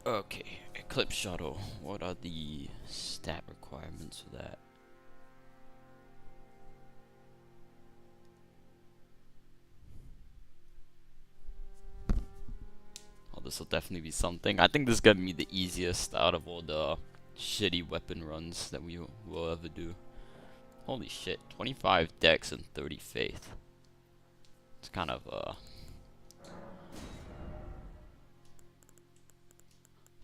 Okay, Eclipse Shuttle. What are the stat requirements for that? Oh, this will definitely be something. I think this is gonna be the easiest out of all the shitty weapon runs that we will ever do. Holy shit, 25 dex and 30 faith. It's kind of,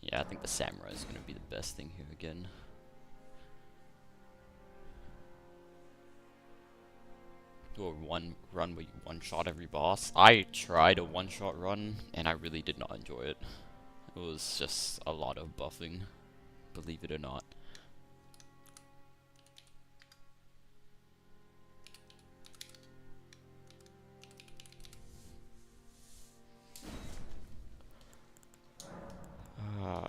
yeah, I think the samurai is gonna be the best thing here again. Do a one run where you one-shot every boss. I tried a one-shot run, and I really did not enjoy it. It was just a lot of buffing, believe it or not. Ah,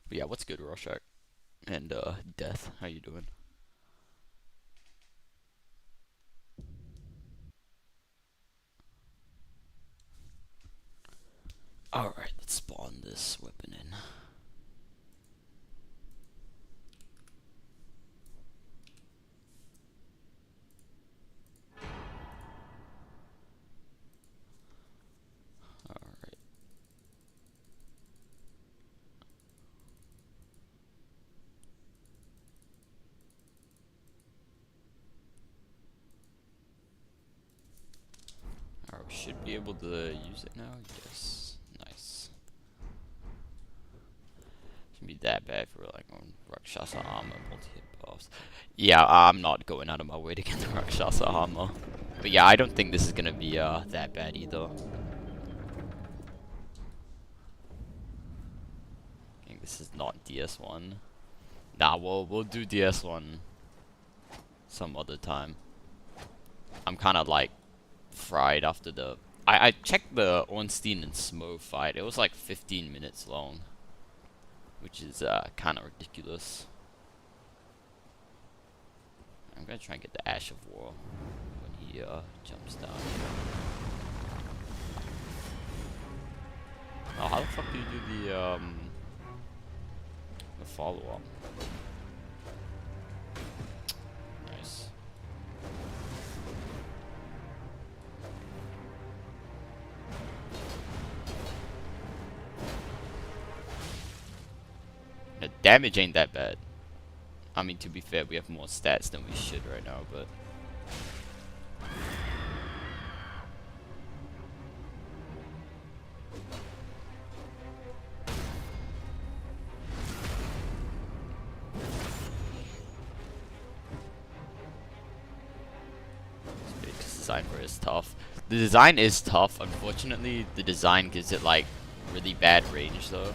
but yeah, what's good, Rorschach? And, Death, how you doing? Alright, let's spawn this weapon in. Alright. Alright, we should be able to use it now. Yes. Nice. Shouldn't be that bad for like on Rakshasa armor multi-hit buffs. Yeah, I'm not going out of my way to get the Rakshasa armor. But yeah, I don't think this is gonna be that bad either. I think this is not DS1. Nah, we'll do DS1 some other time. I'm kind of like fried after the. I checked the Ornstein and Smo fight. It was like 15 minutes long, which is kind of ridiculous. I'm gonna try and get the Ash of War when he jumps down. Oh, how the fuck do you do the follow up? Nice. The damage ain't that bad. I mean, to be fair, we have more stats than we should right now, but. Because design for it is tough. The design is tough. Unfortunately, the design gives it like really bad range though.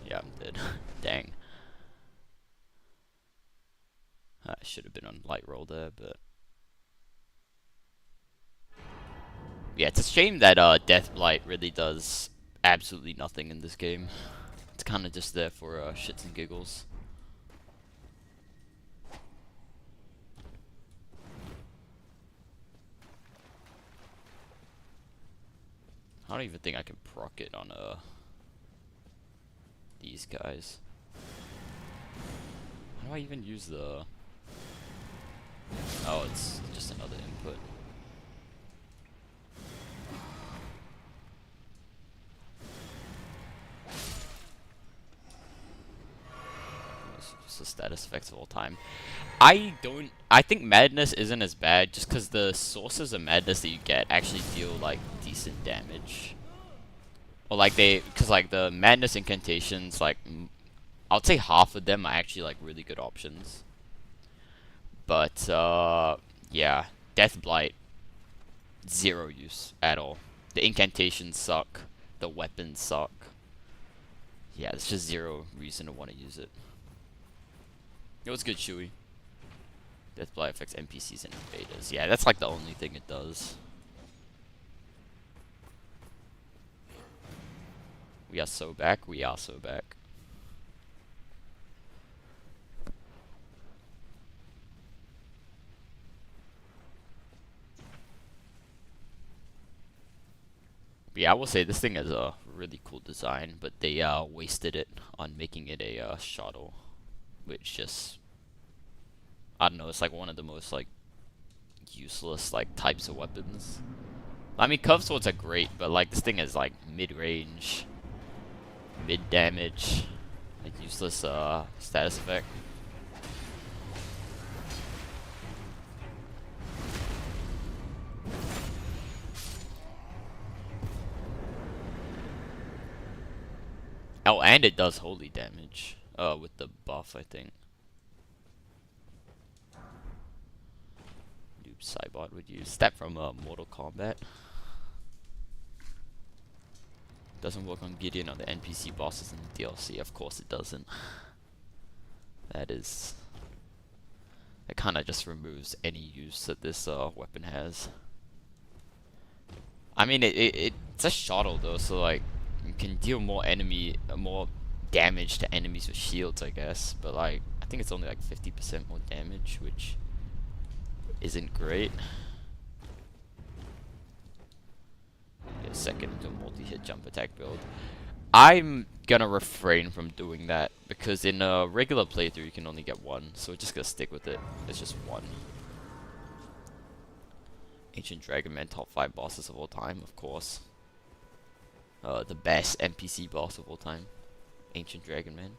Yeah, I'm dead. Dang. I should have been on light roll there, but yeah, it's a shame that Death Blight really does absolutely nothing in this game. It's kind of just there for shits and giggles. I don't even think I can proc it on these guys. How do I even use the? Oh, it's just another input. It's just the status effects of all time. I think Madness isn't as bad just because the sources of Madness that you get actually deal like decent damage. Or like because like the Madness incantations, like I'd say half of them are actually like really good options. But yeah, Death Blight, zero use at all. The incantations suck. The weapons suck. Yeah, there's just zero reason to want to use it. It was good, Chewy. Death Blight affects NPCs and invaders. Yeah, that's like the only thing it does. We are so back. We are so back. But yeah, I will say this thing has a really cool design, but they wasted it on making it a shuttle, which just I don't know. It's like one of the most like useless like types of weapons. I mean, curved swords are great, but like this thing is like mid-range, mid-damage, like useless status effect. Oh, and it does holy damage. With the buff, I think. Noob Cybot would use that from Mortal Kombat. Doesn't work on Gideon or the NPC bosses in the DLC. Of course it doesn't. That kind of just removes any use that this weapon has. I mean, it's a shuttle though, so like you can deal more damage to enemies with shields, I guess. But like, I think it's only like 50% more damage, which isn't great. Get a second into a multi-hit jump attack build. I'm gonna refrain from doing that because in a regular playthrough you can only get one, so we're just gonna stick with it. It's just one. Ancient Dragon Man, top 5 bosses of all time, of course. The best NPC boss of all time, Ancient Dragon Man.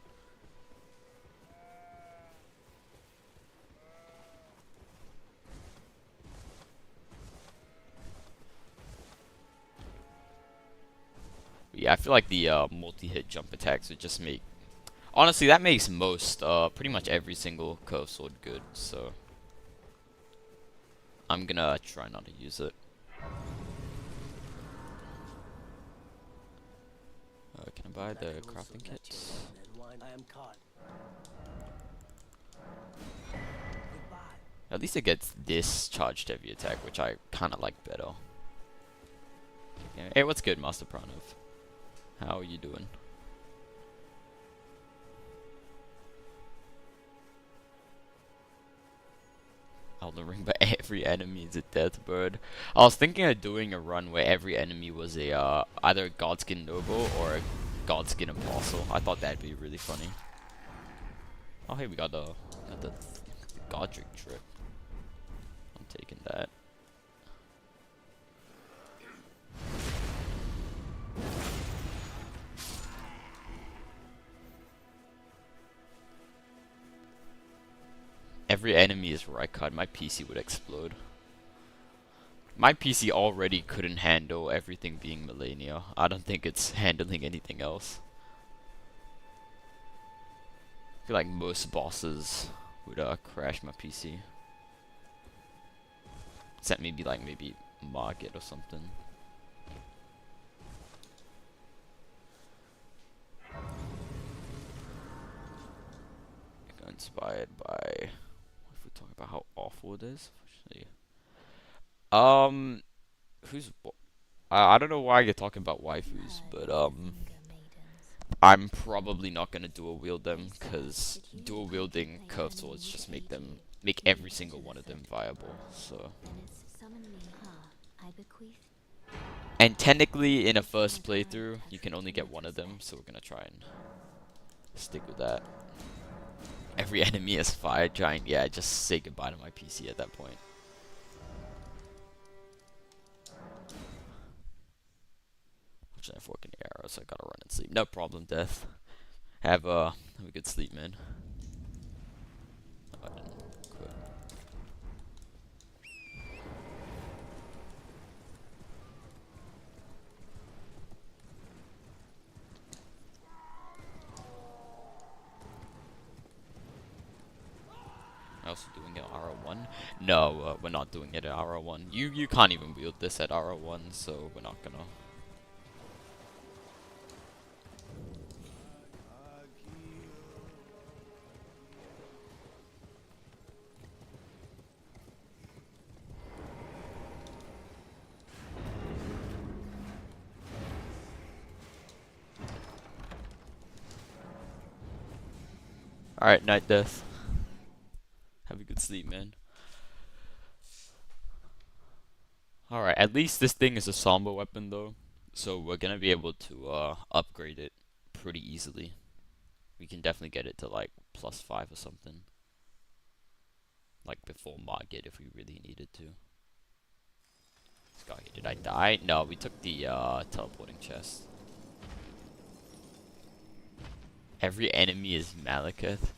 But yeah, I feel like the multi-hit jump attacks would just make... Honestly, that makes pretty much every single curved sword good, so... I'm gonna try not to use it. Can I buy the crafting kits? At least it gets this charged heavy attack, which I kind of like better. Hey, what's good, Master Pranav? How are you doing? Elden Ring, but every enemy is a death bird. I was thinking of doing a run where every enemy was a either a Godskin Noble or a Godskin Apostle. I thought that'd be really funny. Oh hey, we got the Godric trip. I'm taking that. Every enemy is Rykard. My PC would explode. My PC already couldn't handle everything being Millennia. I don't think it's handling anything else. I feel like most bosses would crash my PC. Except maybe Margit or something. Got inspired by... If we talk about how awful it is, actually. I don't know why you're talking about waifus, but I'm probably not gonna dual wield them because dual wielding curved swords just make every single one of them viable. So, and technically in a first playthrough you can only get one of them, so we're gonna try and stick with that. Every enemy is fire giant. Yeah, just say goodbye to my PC at that point. Which I fork in the arrow, so I gotta run and sleep. No problem, Death. Have a good sleep, man. Oh, I didn't quit. Also doing it at RO1? No, we're not doing it at RO1. You can't even wield this at RO1, so we're not gonna. Alright, night death. Have a good sleep, man. Alright, at least this thing is a somber weapon though. So we're gonna be able to upgrade it pretty easily. We can definitely get it to like +5 or something. Like before Margit if we really needed to. Let's go here. Did I die? No, we took the teleporting chest. Every enemy is Malekith.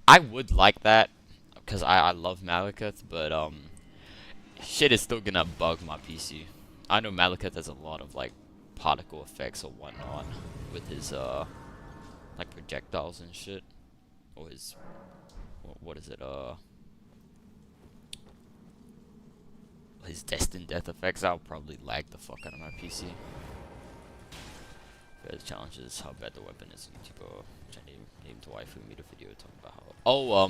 I would like that because I love Malekith, but shit is still gonna bug my PC. I know Malekith has a lot of like particle effects or whatnot with his like projectiles and shit, or his what is it his destined death effects. I'll probably lag the fuck out of my PC. The challenge is how bad the weapon is. YouTuber trying to name to waifu made a video talking about how.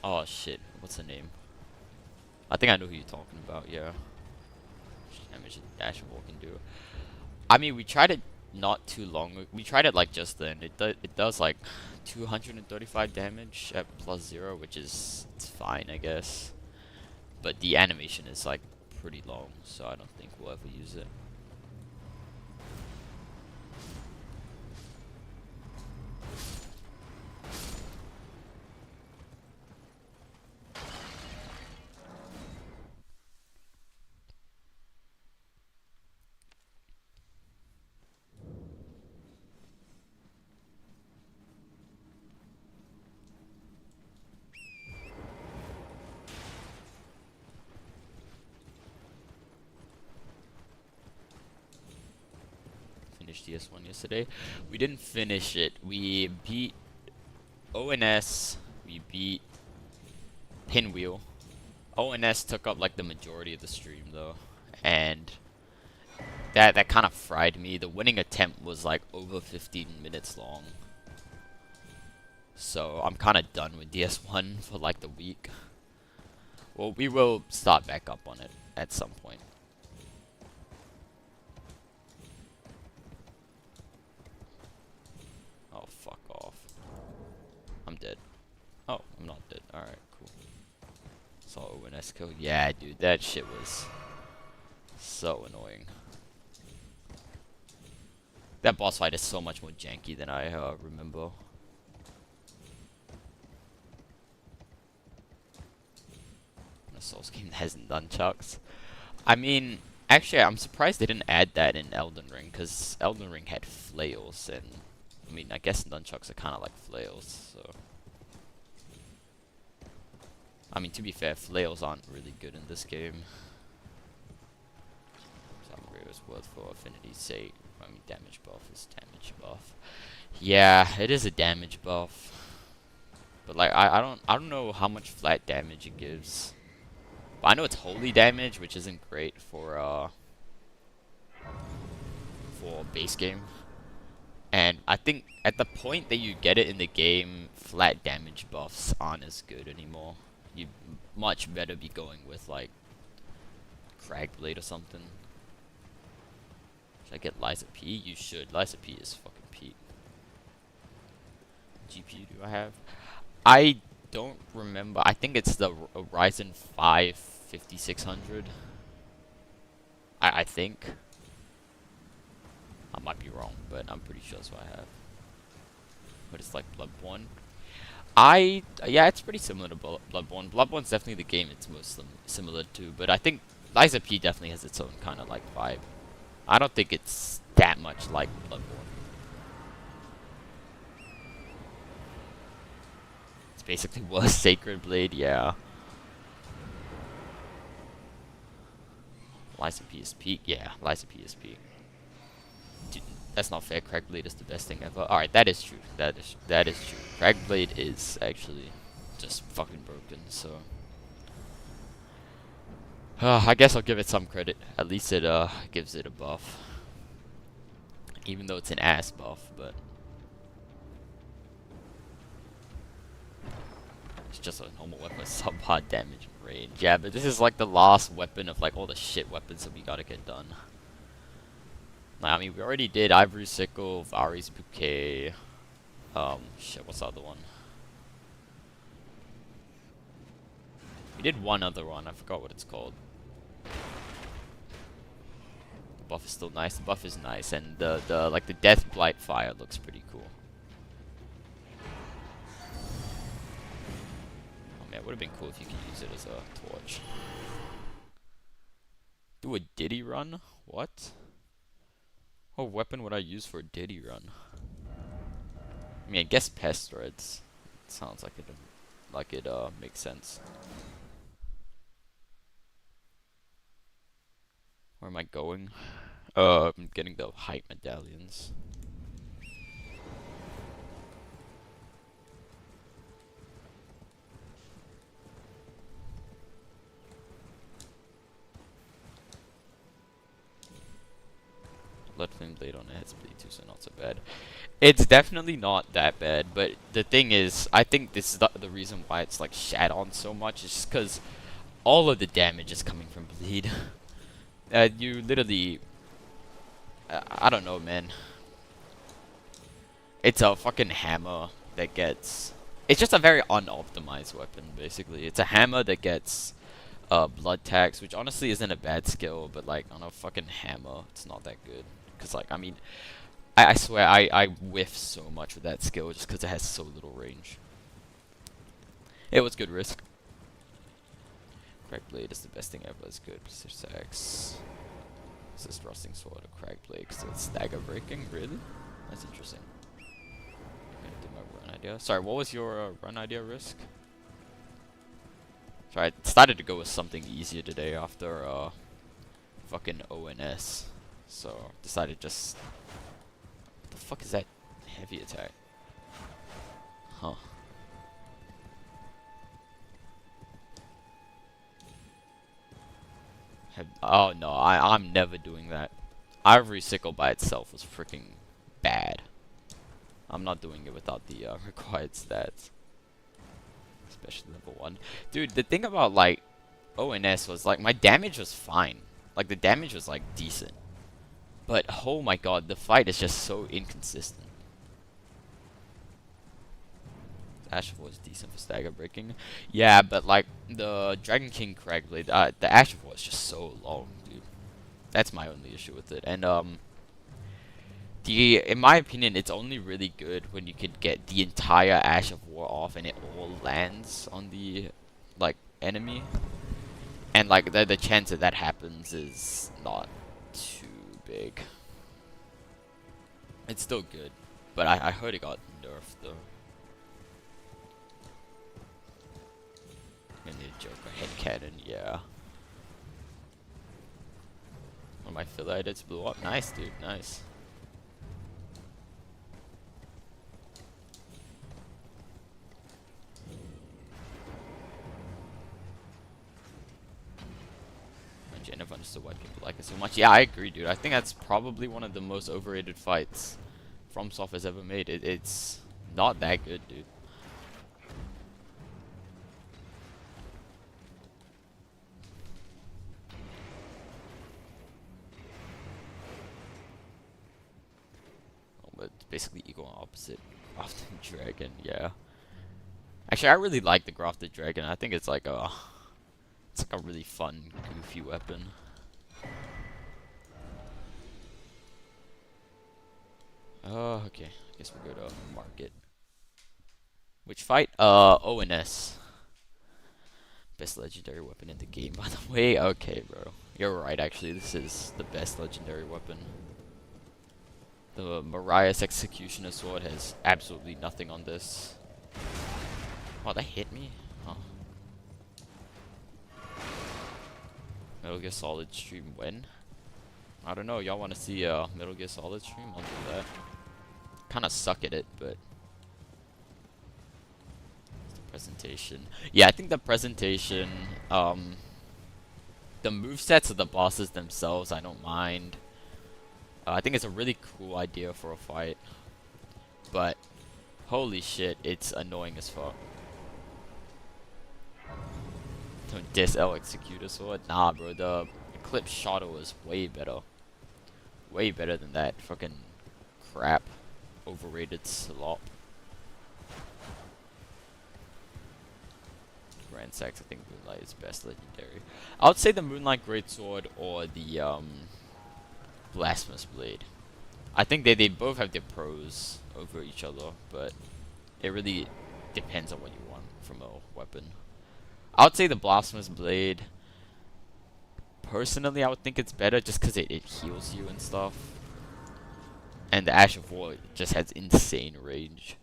Oh shit, what's the name? I think I know who you're talking about. Yeah. Damage dash and walk can do. I mean, we tried it not too long. We tried it like just then. It does like 235 damage at +0, which is it's fine, I guess. But the animation is like pretty long, so I don't think we'll ever use it. Finished DS1 yesterday. We didn't finish it. We beat ONS. We beat Pinwheel. ONS took up like the majority of the stream though, and that kind of fried me. The winning attempt was like over 15 minutes long, so I'm kind of done with DS1 for like the week. Well, we will start back up on it at some point. Oh, fuck off. I'm dead. Oh, I'm not dead. Alright, cool. Saw ONS kill. Yeah, dude, that shit was so annoying. That boss fight is so much more janky than I remember. A Souls game that has nunchucks. I mean, actually, I'm surprised they didn't add that in Elden Ring, because Elden Ring had flails, and I mean, I guess nunchucks are kind of like flails, so. I mean, to be fair, flails aren't really good in this game. Upgrade was worth for affinity's sake. I mean, damage buff is damage buff. Yeah, it is a damage buff. But like, I don't know how much flat damage it gives. But I know it's holy damage, which isn't great for base game. And I think at the point that you get it in the game, flat damage buffs aren't as good anymore. You much better be going with like Cragblade or something. Should I get Liza P? You should. Liza P is fucking peak. GPU do I have? I don't remember. I think it's the Ryzen 5 5600. I think. I might be wrong, but I'm pretty sure that's what I have. But it's like Bloodborne. Yeah, it's pretty similar to Bloodborne. Bloodborne's definitely the game it's most similar to, but I think Liza P definitely has its own kind of like vibe. I don't think it's that much like Bloodborne. It's basically was Sacred Blade, yeah. Liza P is peak, yeah. Liza P is peak. Dude, that's not fair. Cragblade is the best thing ever. Alright, that is true. That is true. Cragblade is actually just fucking broken, so. I guess I'll give it some credit. At least it gives it a buff. Even though it's an ass buff, but it's just a normal weapon with sub-hot damage and range. Yeah, but this is like the last weapon of like all the shit weapons that we gotta get done. Like, I mean, we already did Ivory Sickle, Vari's Bouquet. Shit, what's the other one? did one other one. I forgot what it's called. The buff is still nice. The buff is nice, and the Death Blight Fire looks pretty cool. Oh man, it would have been cool if you could use it as a torch. Do a Diddy run? What? What weapon would I use for a Diddy run? I mean, I guess pest threads. It sounds like it makes sense. Where am I going? I'm getting the height medallions. Blood Flame Blade on it has bleed too, so not so bad. It's definitely not that bad, but the thing is, I think this is the reason why it's like shat on so much is just because all of the damage is coming from bleed. You literally, I don't know, man. It's a fucking hammer that gets. It's just a very unoptimized weapon, basically. It's a hammer that gets blood tax, which honestly isn't a bad skill, but like on a fucking hammer, it's not that good. Cause like, I mean, I swear I whiff so much with that skill just because it has so little range. It was good risk. Crack Blade is the best thing ever. It's good. Precision axe. This is Thrusting Sword or Crack Blade because it's stagger breaking. Really? That's interesting. I'm gonna do my run idea. Sorry, what was your run idea risk? Sorry, I started to go with something easier today after fucking ONS. So decided just. What the fuck is that heavy attack? Huh. Oh no, I'm never doing that. Ivory Sickle by itself was freaking bad. I'm not doing it without the required stats. Especially level 1. Dude, the thing about like ONS was like my damage was fine. Like the damage was like decent. But oh my god, the fight is just so inconsistent. Ash of War is decent for stagger breaking. Yeah, but like the Dragon King Cragblade, the Ash of War is just so long, dude. That's my only issue with it. And in my opinion, it's only really good when you can get the entire Ash of War off and it all lands on the like enemy. And like the chance that happens is not too big. It's still good, but I heard it got nerfed though. I need a Joker head cannon, yeah. One of my filler edits blew up. Nice, dude, nice. I never understood why people like it so much. Yeah, I agree, dude. I think that's probably one of the most overrated fights FromSoft has ever made. It's not that good, dude. Oh, but it's basically equal and opposite. Grafted Dragon, yeah. Actually, I really like the Grafted Dragon. I think it's like a really fun, goofy weapon. Oh, okay. I guess we'll go to market. Which fight? ONS. Best legendary weapon in the game, by the way. Okay, bro. You're right, actually. This is the best legendary weapon. The Mariah's Executioner Sword has absolutely nothing on this. Oh, that hit me? Oh. Metal Gear Solid stream when? I don't know. Y'all want to see a Metal Gear Solid stream? I'll do that. Kind of suck at it, but the presentation. Yeah, I think the presentation, the movesets of the bosses themselves, I don't mind. I think it's a really cool idea for a fight, but holy shit, it's annoying as fuck. Don't diss L Executor Sword. Nah, bro, the Eclipse Shotel is way better. Way better than that fucking crap. Overrated slop. Grand Sax. I think Moonlight is best legendary. I would say the Moonlight Greatsword or the Blasphemous Blade. I think they both have their pros over each other, but it really depends on what you want from a weapon. I would say the Blasphemous Blade. Personally, I would think it's better just because it heals you and stuff. And the Ash of War just has insane range.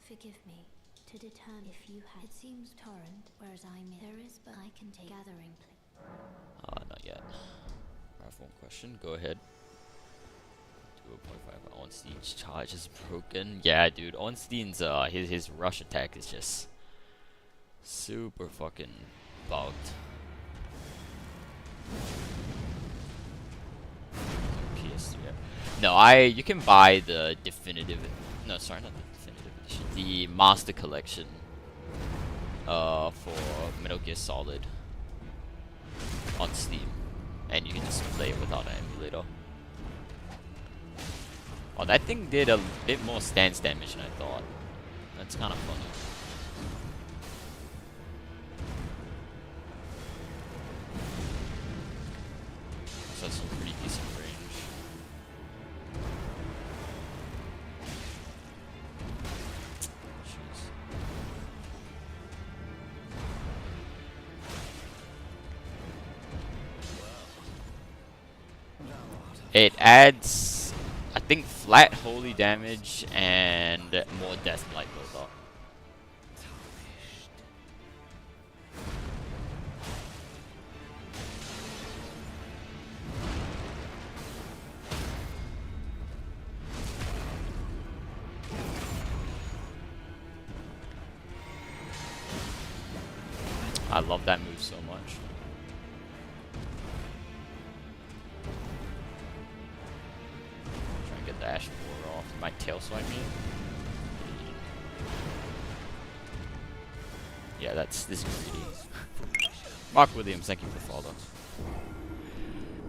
Forgive me to determine if you had. It seems torrent, whereas there is, but I can take gathering. Not yet. I have one question. Go ahead. 2.5. Ornstein's charge is broken. Yeah, dude. Ornstein's his rush attack is just super fucking bugged. PS3. No, you can buy the definitive. No, sorry, not the definitive edition. The Master Collection. For Metal Gear Solid. On Steam, and you can just play it without an emulator. Oh, that thing did a bit more stance damage than I thought. That's kind of funny. So that's some pretty decent range. It adds, I think, flat holy damage and more Deathblight build up. I love that move so much. Ash War off. My tail swipe me. Yeah, this is greedy. Mark Williams, thank you for follow.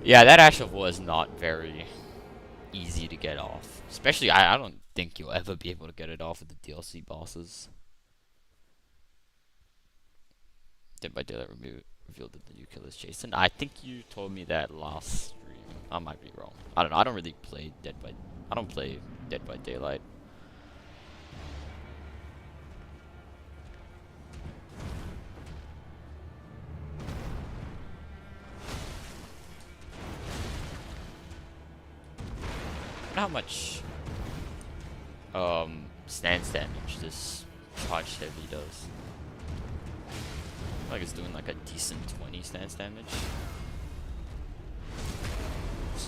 Yeah, that Ash of War is not very easy to get off. Especially, I don't think you'll ever be able to get it off with the DLC bosses. Dead by Daylight revealed that the new killer is Jason. I think you told me that last stream. I might be wrong. I don't know. I don't really play I don't play Dead by Daylight. I wonder how much stance damage this charge heavy does. I feel like it's doing like a decent 20 stance damage.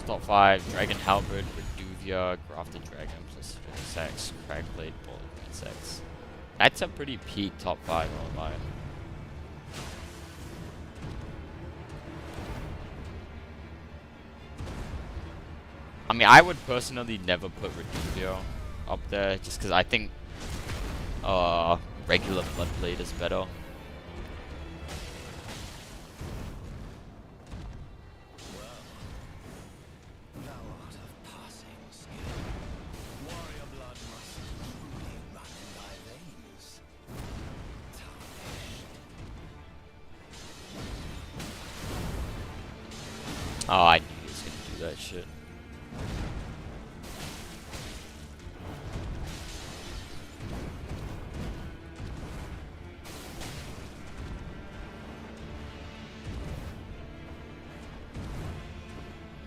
Top 5, Dragon Halberd, Reduvia, Grafted Dragon, plus Sex, Crackblade, Bullet, Insects. That's a pretty peak top 5, I won't lie. I mean, I would personally never put Reduvia up there, just because I think regular Bloodblade is better. Oh, I knew he was gonna do that shit.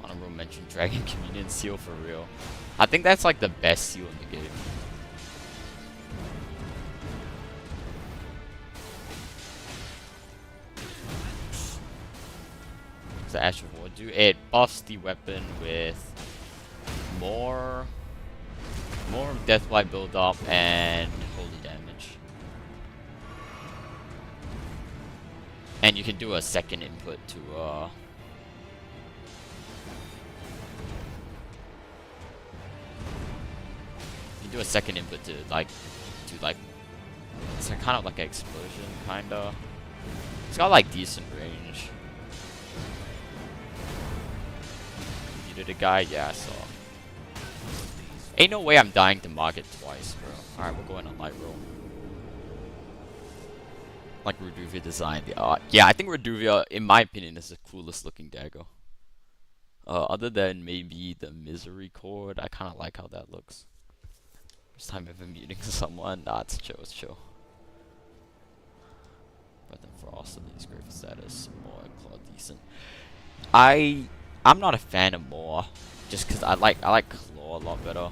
Honorable mention, Dragon Communion seal for real. I think that's like the best seal in the game. The Ash of War do? It buffs the weapon with more Deathblight build up and holy damage. And you can do a second input to you do a second input to like it's kind of like an explosion kinda. It's got like decent range. You did a guy? Yeah, I saw. Ain't no way I'm dying to market twice, bro. Alright, we're going on light roll. Like Reduvia design. Yeah, I think Reduvia, in my opinion, is the coolest looking dagger. Other than maybe the Misery Chord, I kind of like how that looks. First time ever muting someone. Nah, it's chill, it's chill. Breath and Frost, Elite's great for status. More Claw decent. I'm not a fan of More, just because I like Claw a lot better.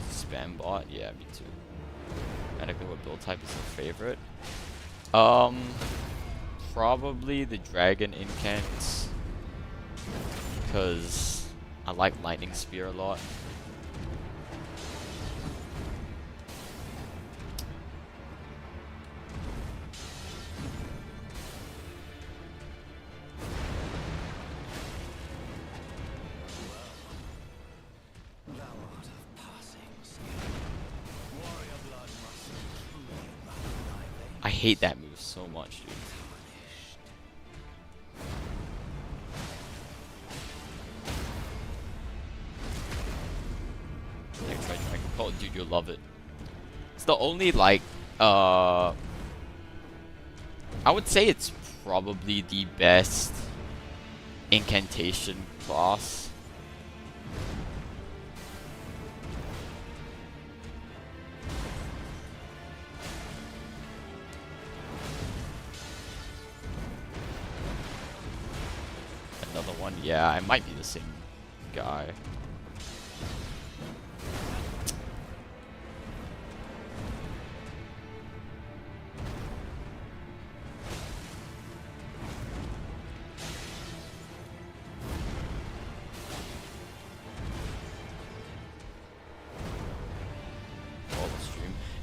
Spam bot, yeah, me too. I don't know what build type is your favorite. Probably the dragon incants, because I like lightning spear a lot. I hate that move so much, dude. Next Red Dragon. Oh, dude, you'll love it. It's the only, like, I would say it's probably the best incantation class. Another one, yeah, it might be the same guy.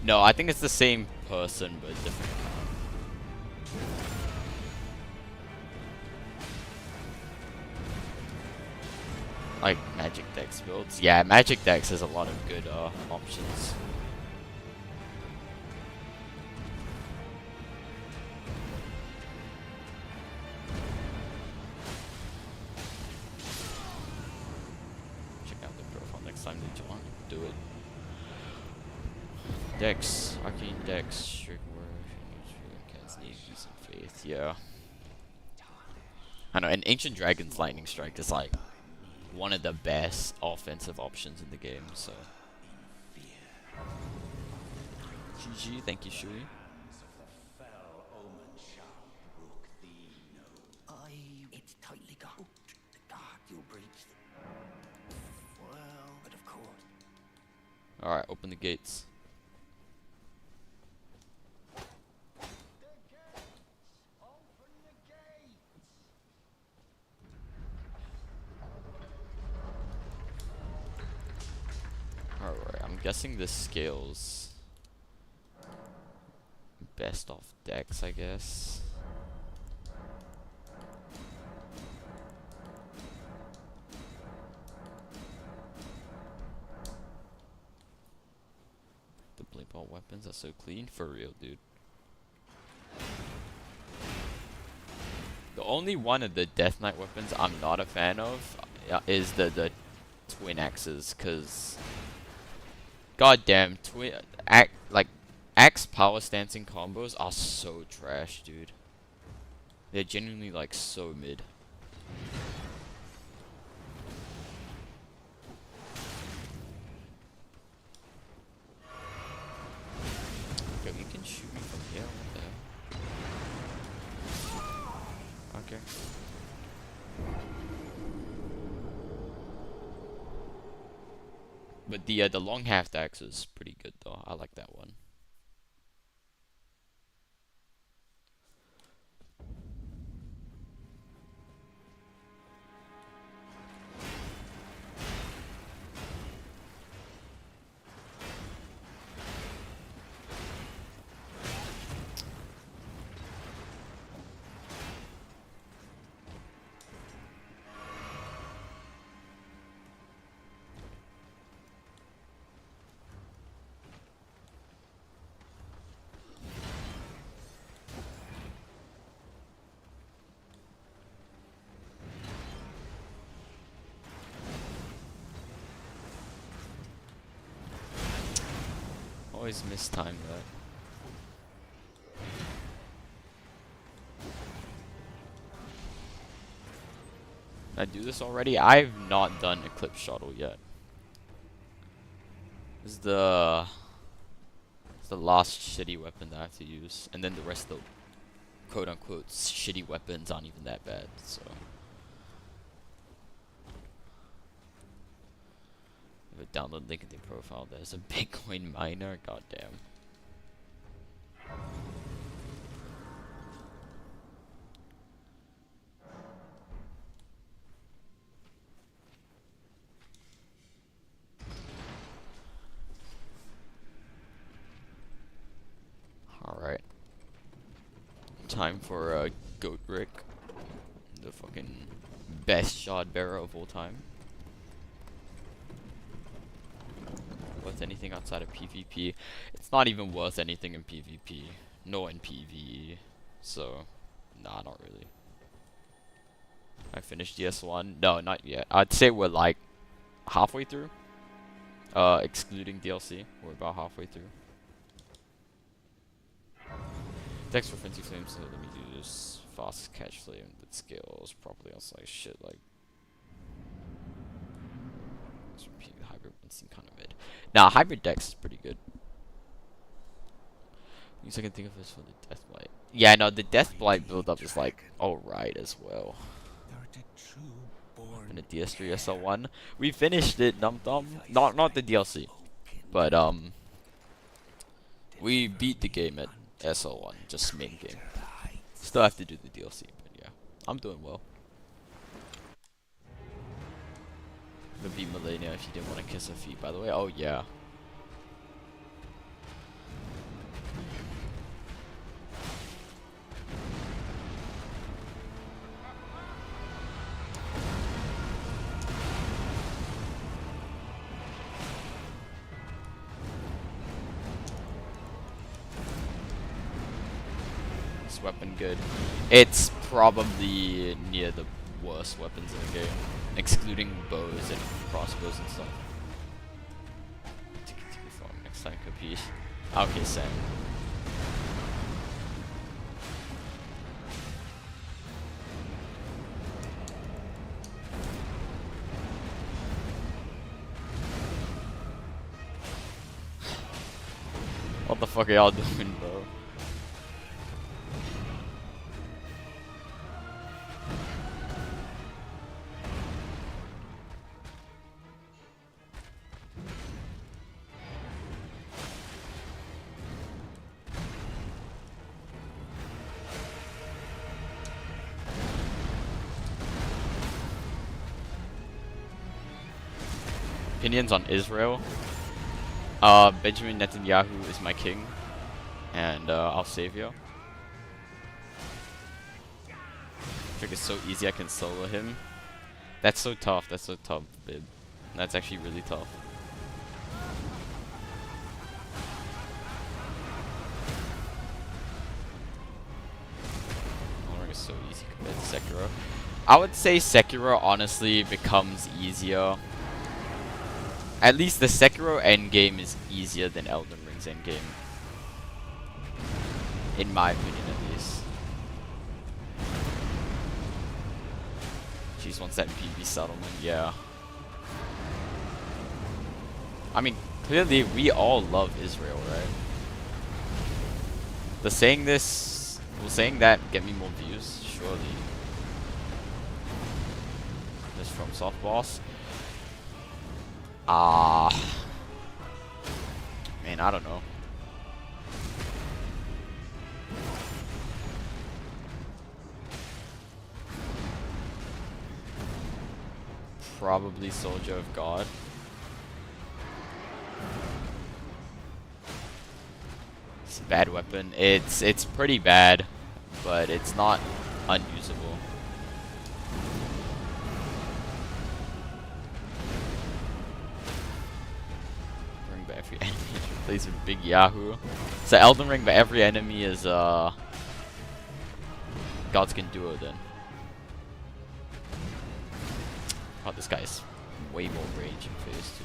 No, I think it's the same person, but different. Like Magic Dex builds. Yeah, Magic Dex has a lot of good options. Check out the profile next time they join. Do it. Dex, Arcane Dex, Strict Word, Decent Faith, yeah. I know, and Ancient Dragon's Lightning Strike is like one of the best offensive options in the game, so. GG, thank you, Shui. It's tightly got. The guard you'll breach. Well, but of course. Alright, open the gates. Alright, I'm guessing this scales best off decks, I guess. The blink ball weapons are so clean, for real, dude. The only one of the Death Knight weapons I'm not a fan of is the twin axes, cause goddamn axe power stancing combos are so trash, dude. They're genuinely like so mid. Yo, you can shoot me from here. What the hell? Okay. But the long half axe is pretty good though. I like that one. always mistime that. Did I do this already? I've not done Eclipse Shuttle yet. This is the last shitty weapon that I have to use, and then the rest of the quote-unquote shitty weapons aren't even that bad, so. If I download link in the profile, there's a Bitcoin miner, goddamn. Alright. Time for Goat Rick. The fucking best shot bearer of all time. Worth anything outside of PvP? It's not even worth anything in PvP. Nor in PvE. So, nah, not really. I finished DS1? No, not yet. I'd say we're like halfway through. Excluding DLC. We're about halfway through. Thanks for Frenzy Flames, so let me do this fast catch flame that scales properly on like shit like hybrid one seem kind of mid. Nah, hybrid dex is pretty good. Things I can think of is for the Death Blight. Yeah, no, the Death Blight build up is like alright as well. In the DS3 SL1. We finished it, Dum Dum. Not the DLC. But we beat the game at SL1, just main game. Still have to do the DLC, but yeah. I'm doing well. Gonna beat Millennia if you didn't want to kiss her feet, by the way. Oh yeah. This weapon good. It's probably near the worst weapons in the game, excluding bows and crossbows and stuff. Next time, capiche? Okay, same. What the fuck are y'all doing, bro? Opinions on Israel. Benjamin Netanyahu is my king, and I'll save you. Trick is so easy I can solo him. That's so tough. That's so tough, Bib. That's actually really tough. Is so easy compared to Sekiro. I would say Sekiro honestly becomes easier. At least the Sekiro endgame is easier than Elden Ring's endgame. In my opinion, at least. Jeez wants that PvP settlement, yeah. I mean, clearly we all love Israel, right? Will saying that get me more views? Surely. This from soft boss. Man, I don't know. Probably Soldier of God. It's a bad weapon. It's pretty bad, but it's not unusable. Every enemy plays with Big Yahoo. So Elden Ring, but every enemy is Gods Can Duo then. Oh, this guy's way more rage in phase 2.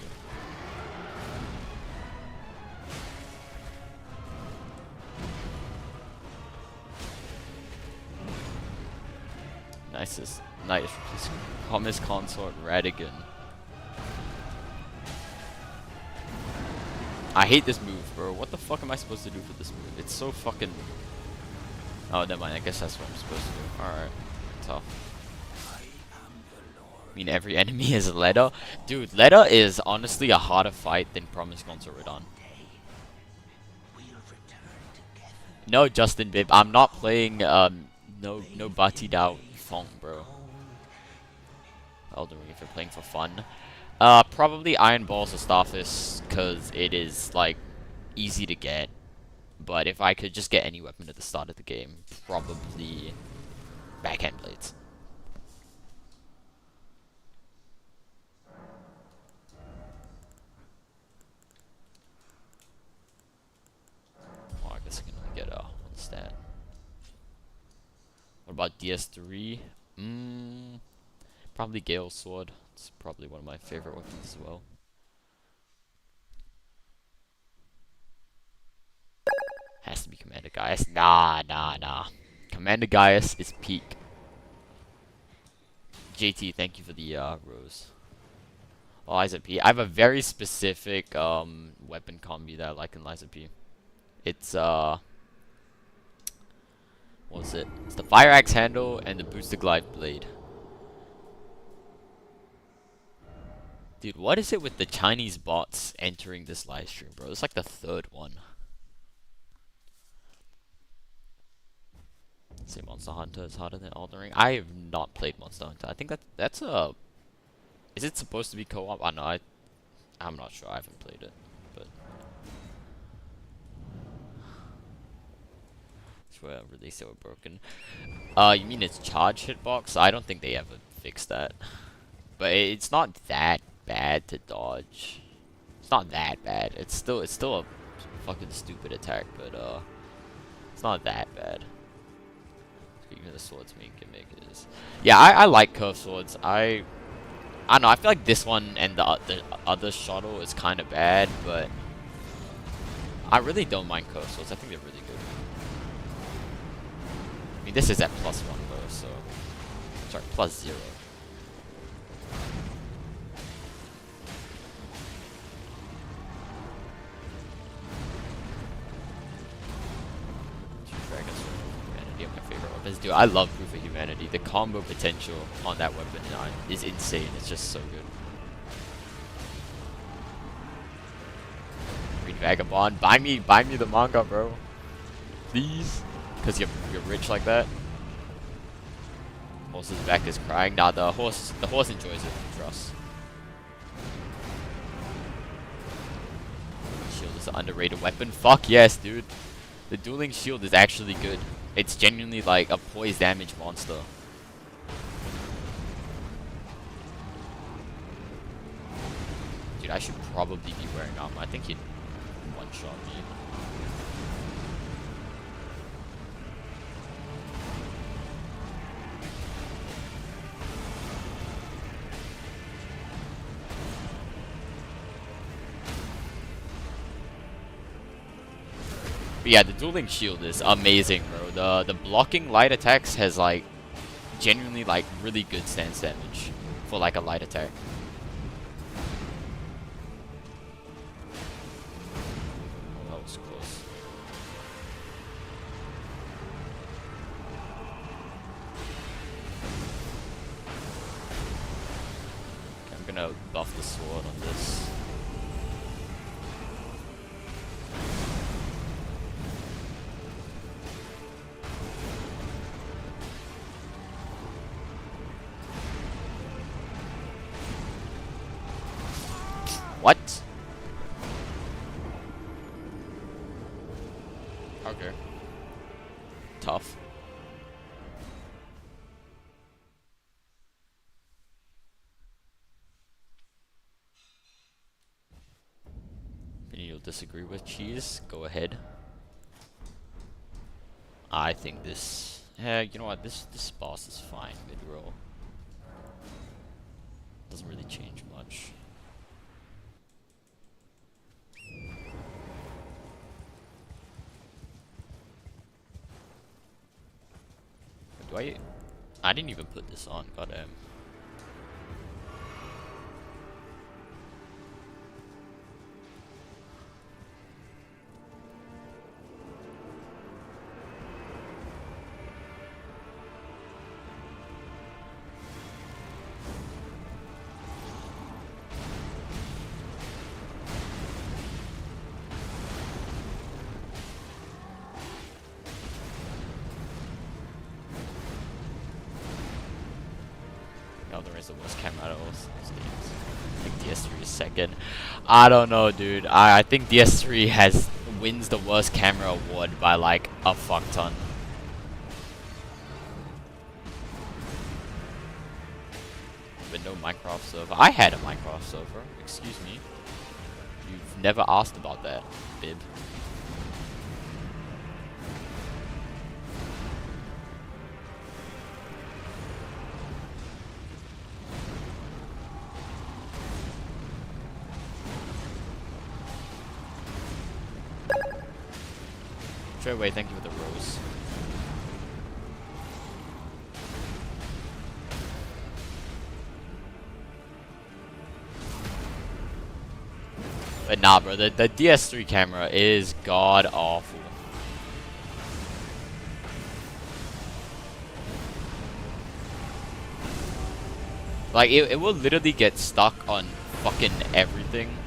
Nice. Thomas Consort Radigan. I hate this move, bro. What the fuck am I supposed to do for this move? It's so fucking... Oh, never mind. I guess that's what I'm supposed to do. Alright. Tough. I mean, every enemy is Leda. Dude, Leda is honestly a harder fight than Promise Consort Radon. No, Justin Bib. I'm not playing, no Bati Dao Fong, bro. Elden Ring if you're playing for fun. Probably Iron Balls or Starfish, because it is, like, easy to get. But if I could just get any weapon at the start of the game, probably Backhand Blades. Oh, I guess I can only get one stat. What about DS3? Probably Gale Sword. It's probably one of my favorite weapons as well. Has to be Commander Gaius. Nah. Commander Gaius is peak. JT, thank you for the rose. Oh, Liza P. I have a very specific weapon combi that I like in Liza P. It's what was it? It's the Fire Axe handle and the Booster Glide blade. Dude, what is it with the Chinese bots entering this live stream, bro? It's like the third one. Say Monster Hunter is harder than Elden Ring. I have not played Monster Hunter. I think that's a... Is it supposed to be co-op? I know. I'm not sure. I haven't played it, but that's where release they were broken. You mean it's charge hitbox? I don't think they ever fixed that. But it's not that bad to dodge. It's not that bad. It's still a fucking stupid attack, but it's not that bad. Even the swords main gimmick is... Yeah, I like curved swords. I don't know, I feel like this one and the other Shotel is kind of bad, but I really don't mind curved swords. I think they're really good. I mean, this is at +1 though, so... Sorry, +0. Dude, I love Proof of Humanity. The combo potential on that weapon is insane. It's just so good. Read Vagabond. Buy me the manga, bro. Please. Because you're rich like that. Horse's back is crying. Nah, the horse enjoys it. Trust. Shield is an underrated weapon. Fuck yes, dude. The dueling shield is actually good. It's genuinely like a poise damage monster. Dude, I should probably be wearing armor. I think he'd one-shot me. But yeah, the dueling shield is amazing, bro. The blocking light attacks has like genuinely like really good stance damage for like a light attack. Oh, that was close. Okay, I'm gonna buff the sword on this. What? Okay. Tough. And you'll disagree with cheese? Go ahead. I think this... you know what? This boss is fine mid-roll. Doesn't really change much. I didn't even put this on, goddamn. Elden is the worst camera out of all those games. I think DS3 is second. I don't know, dude. I think DS3 wins the worst camera award by like a fuck ton. But no Minecraft server. I had a Minecraft server. Excuse me. You've never asked about that, bib. Treyway, thank you for the rose. But nah, bro, the DS3 camera is god awful. Like, it will literally get stuck on fucking everything.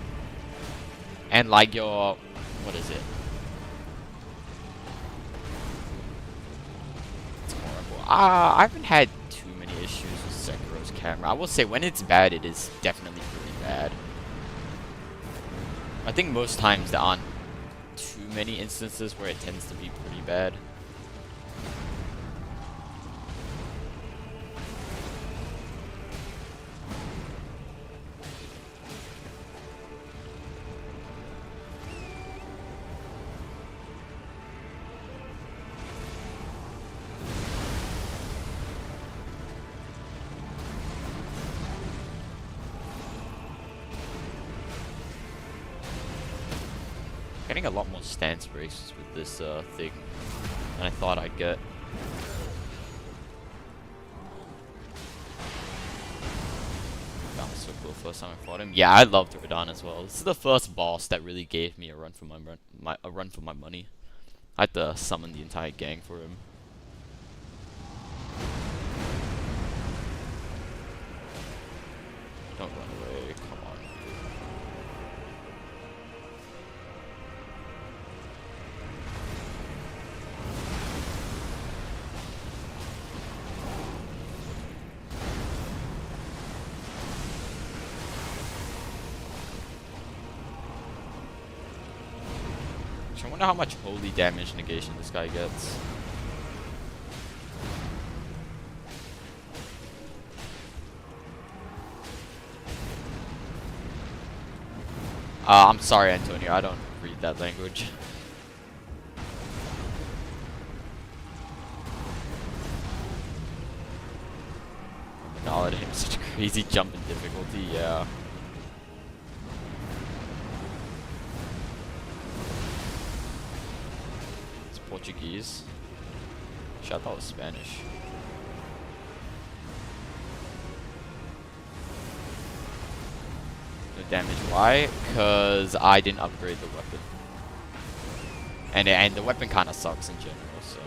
And like your, what is it? I haven't had too many issues with Sekiro's camera. I will say when it's bad, it is definitely pretty bad. I think most times there aren't too many instances where it tends to be pretty bad. Getting a lot more stance breaks with this thing than I thought I'd get. That was so cool first time I fought him. Yeah, I loved Radahn as well. This is the first boss that really gave me a run for my money. I had to summon the entire gang for him. Don't run away, come on. I wonder how much holy damage negation this guy gets. I'm sorry, Antonio, I don't read that language. Oh my god, him such a crazy jump in difficulty, yeah. It's Portuguese. Shit, I thought it was Spanish. Damage. Why? Because I didn't upgrade the weapon. And the weapon kind of sucks in general, so.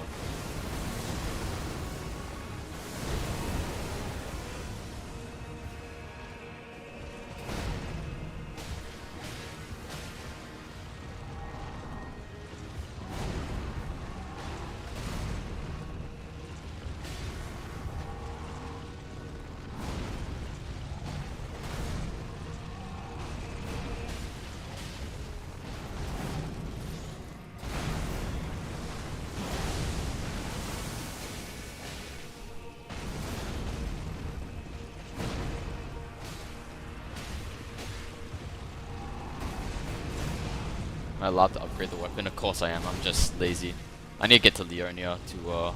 Am I allowed to upgrade the weapon? Of course I am, I'm just lazy. I need to get to Leonia to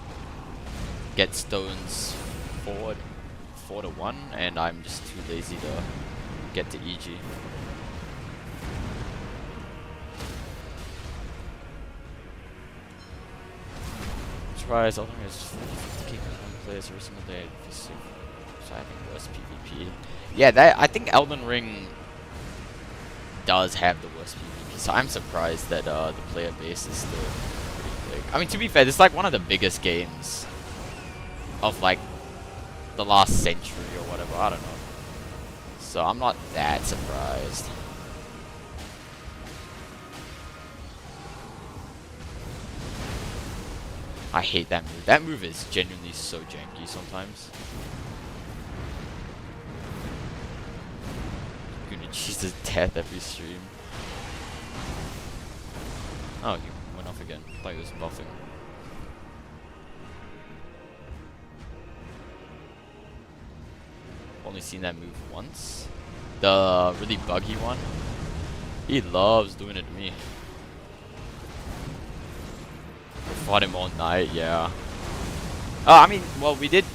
get stones 4 to 1, and I'm just too lazy to get to EG. Surprise, Elden is 50k points. players every single day. So I think worst PvP. Yeah, that I think Elden Ring does have the worst PvP. So I'm surprised that the player base is still pretty big. I mean, to be fair, this is like one of the biggest games of like the last century or whatever. I don't know. So I'm not that surprised. I hate that move. That move is genuinely so janky sometimes. I'm gonna cheese his death every stream. Oh, he went off again. I thought he was buffing. Only seen that move once. The really buggy one. He loves doing it to me. We fought him all night, yeah. I mean, well, we did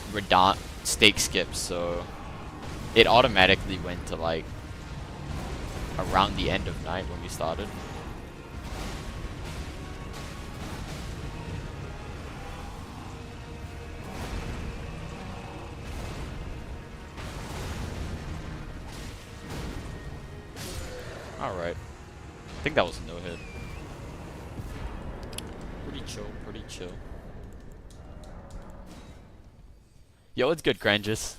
stake skip, so it automatically went to like around the end of night when we started. Alright. I think that was a no-hit. Pretty chill, pretty chill. Yo, it's good, Granges.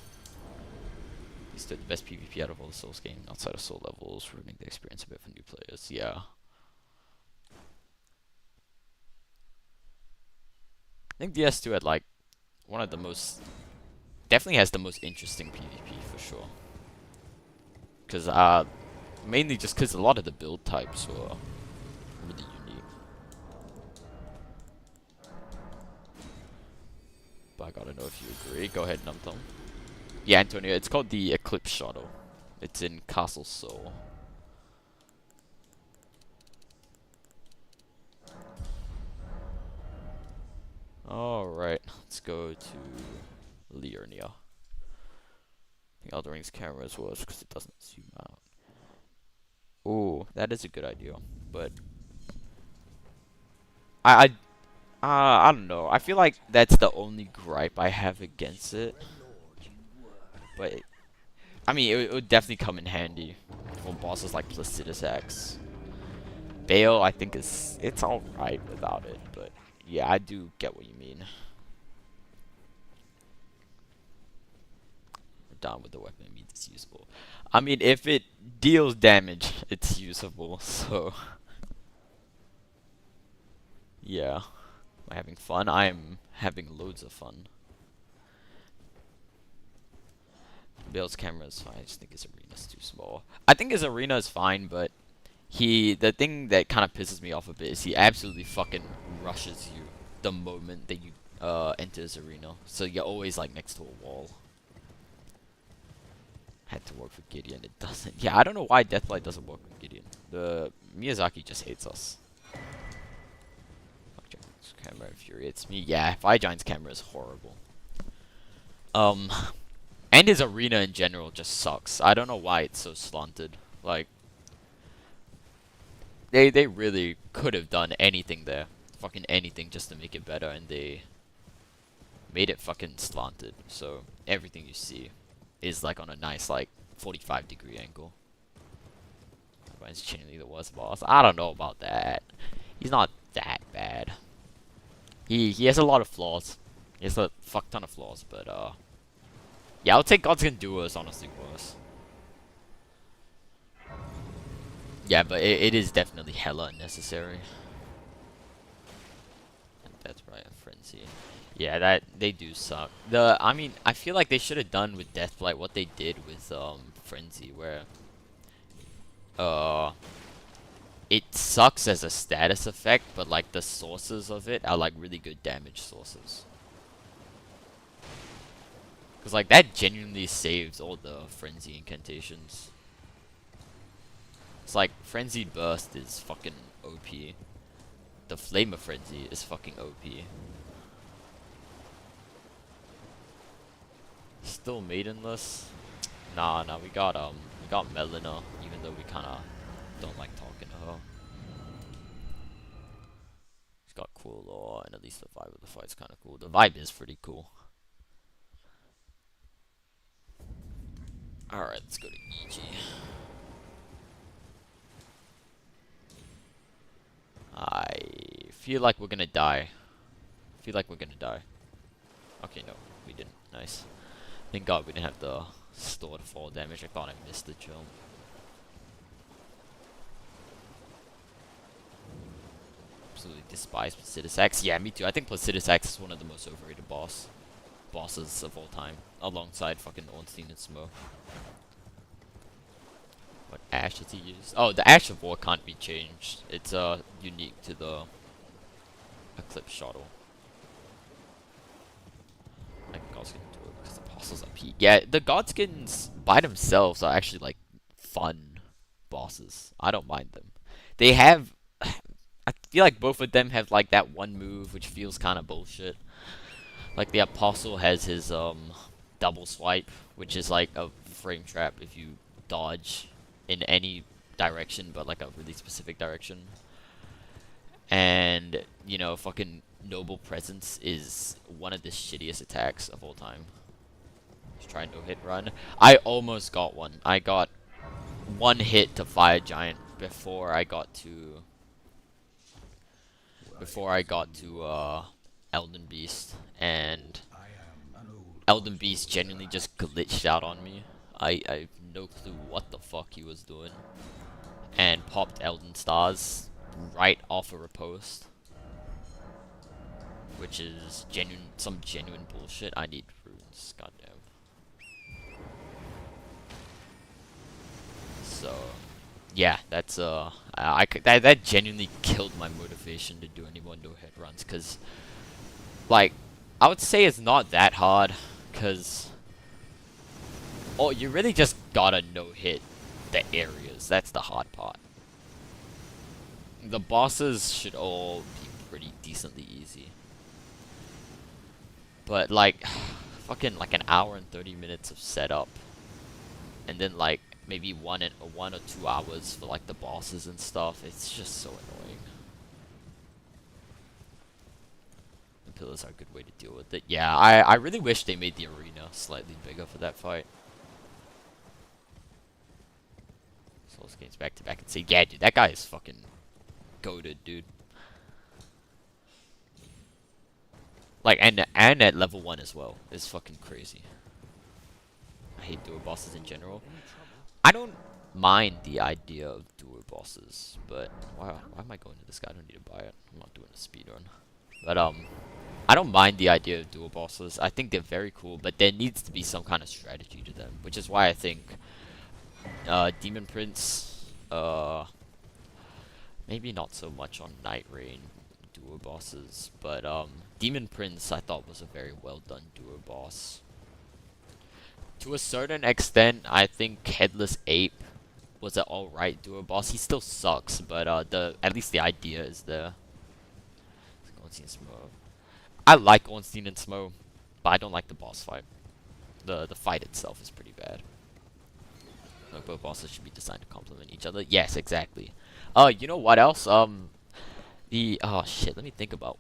He's the best PvP out of all the Souls games outside of Soul levels, ruining the experience a bit for new players. Yeah. I think DS2 had like one of the most, definitely has the most interesting PvP for sure. Cause mainly just cause a lot of the build types were really unique. But I gotta know if you agree. Go ahead, Numthumb. Yeah, Antonio, it's called the Eclipse Shotel. It's in Castle Soul. Alright, let's go to Liurnia. I think Elden Ring's camera is worse because it doesn't zoom out. Ooh, that is a good idea, but I don't know. I feel like that's the only gripe I have against it. But I mean, it would definitely come in handy for bosses like Placidus X. Bale, I think it's all right without it, but yeah, I do get what you mean. We're done with the weapon means it's usable. I mean, if it deals damage, it's usable. So yeah, am I having fun? I am having loads of fun. Bale's camera is fine. I just think his arena's too small. I think his arena is fine, but the thing that kind of pisses me off a bit is he absolutely fucking rushes you the moment that you enter his arena. So you're always like next to a wall. Had to work for Gideon, it doesn't. Yeah, I don't know why Deathlight doesn't work with Gideon. The Miyazaki just hates us. Fuck, Giant's camera infuriates me. Yeah, Giant's camera is horrible. And his arena in general just sucks. I don't know why it's so slanted. Like, they really could have done anything there. Fucking anything just to make it better, and they made it fucking slanted. So everything you see is like on a nice like 45-degree angle. Everyone's genuinely the worst boss. I don't know about that. He's not that bad. He has a lot of flaws. He has a fuck ton of flaws, but yeah, I'll take Gods Can Do Us honestly worse. Yeah, but it is definitely hella unnecessary. And that's right, a frenzy. Yeah, that they do suck. I mean, I feel like they should have done with Deathblight what they did with Frenzy, where it sucks as a status effect, but like the sources of it are like really good damage sources. Cause like that genuinely saves all the Frenzy incantations. It's like Frenzied Burst is fucking OP. The Flame of Frenzy is fucking OP. Still maidenless? Nah, we got Melina, even though we kinda don't like talking to her. She's got cool lore, and at least the vibe of the fight's kinda cool. The vibe is pretty cool. Alright, let's go to EG. I feel like we're gonna die. Okay, no, we didn't. Nice. Thank God we didn't have the stored fall damage. I thought I missed the jump. Absolutely despise Placidus X. Yeah, me too. I think Placidus X is one of the most overrated bosses of all time, alongside fucking Ornstein and Smo. What ash did he use? Oh, the Ash of War can't be changed. It's unique to the Eclipse Shotel. Like Godskin do it because the bosses are peak. Yeah, the Godskins by themselves are actually like fun bosses. I don't mind them. They have I feel like both of them have like that one move which feels kind of bullshit. Like the Apostle has his double swipe, which is like a frame trap if you dodge in any direction but like a really specific direction. And you know, fucking Noble Presence is one of the shittiest attacks of all time. Just try no hit run. I almost got one. I got one hit to Fire Giant before I got to Elden Beast, and Elden Beast genuinely just glitched out on me. I have no clue what the fuck he was doing, and popped Elden Stars right off a riposte, which is some genuine bullshit. I need runes, goddamn. So, yeah, that's that genuinely killed my motivation to do any more no hit runs, cause like I would say it's not that hard, cause you really just gotta no hit the areas. That's the hard part. The bosses should all be pretty decently easy. But like fucking like an hour and 30 minutes of setup, and then like maybe 1 or 2 hours for like the bosses and stuff. It's just so annoying. The pillars are a good way to deal with it. Yeah, I really wish they made the arena slightly bigger for that fight. Souls games back to back and say, yeah, dude, that guy is fucking goated, dude. Like, and at level 1 as well. It's fucking crazy. I hate duo bosses in general. I don't mind the idea of duo bosses, but why am I going to this guy? I don't need to buy it. I'm not doing a speedrun. But I don't mind the idea of duo bosses. I think they're very cool, but there needs to be some kind of strategy to them, which is why I think Demon Prince, maybe not so much on Night Rain duo bosses, but Demon Prince I thought was a very well done duo boss. To a certain extent, I think Headless Ape was an alright duo boss. He still sucks, but at least the idea is there. Ornstein and Smo. I like Ornstein and Smo, but I don't like the boss fight. The fight itself is pretty bad. Like, both bosses should be designed to complement each other. Yes, exactly. You know what else? Oh shit, let me think about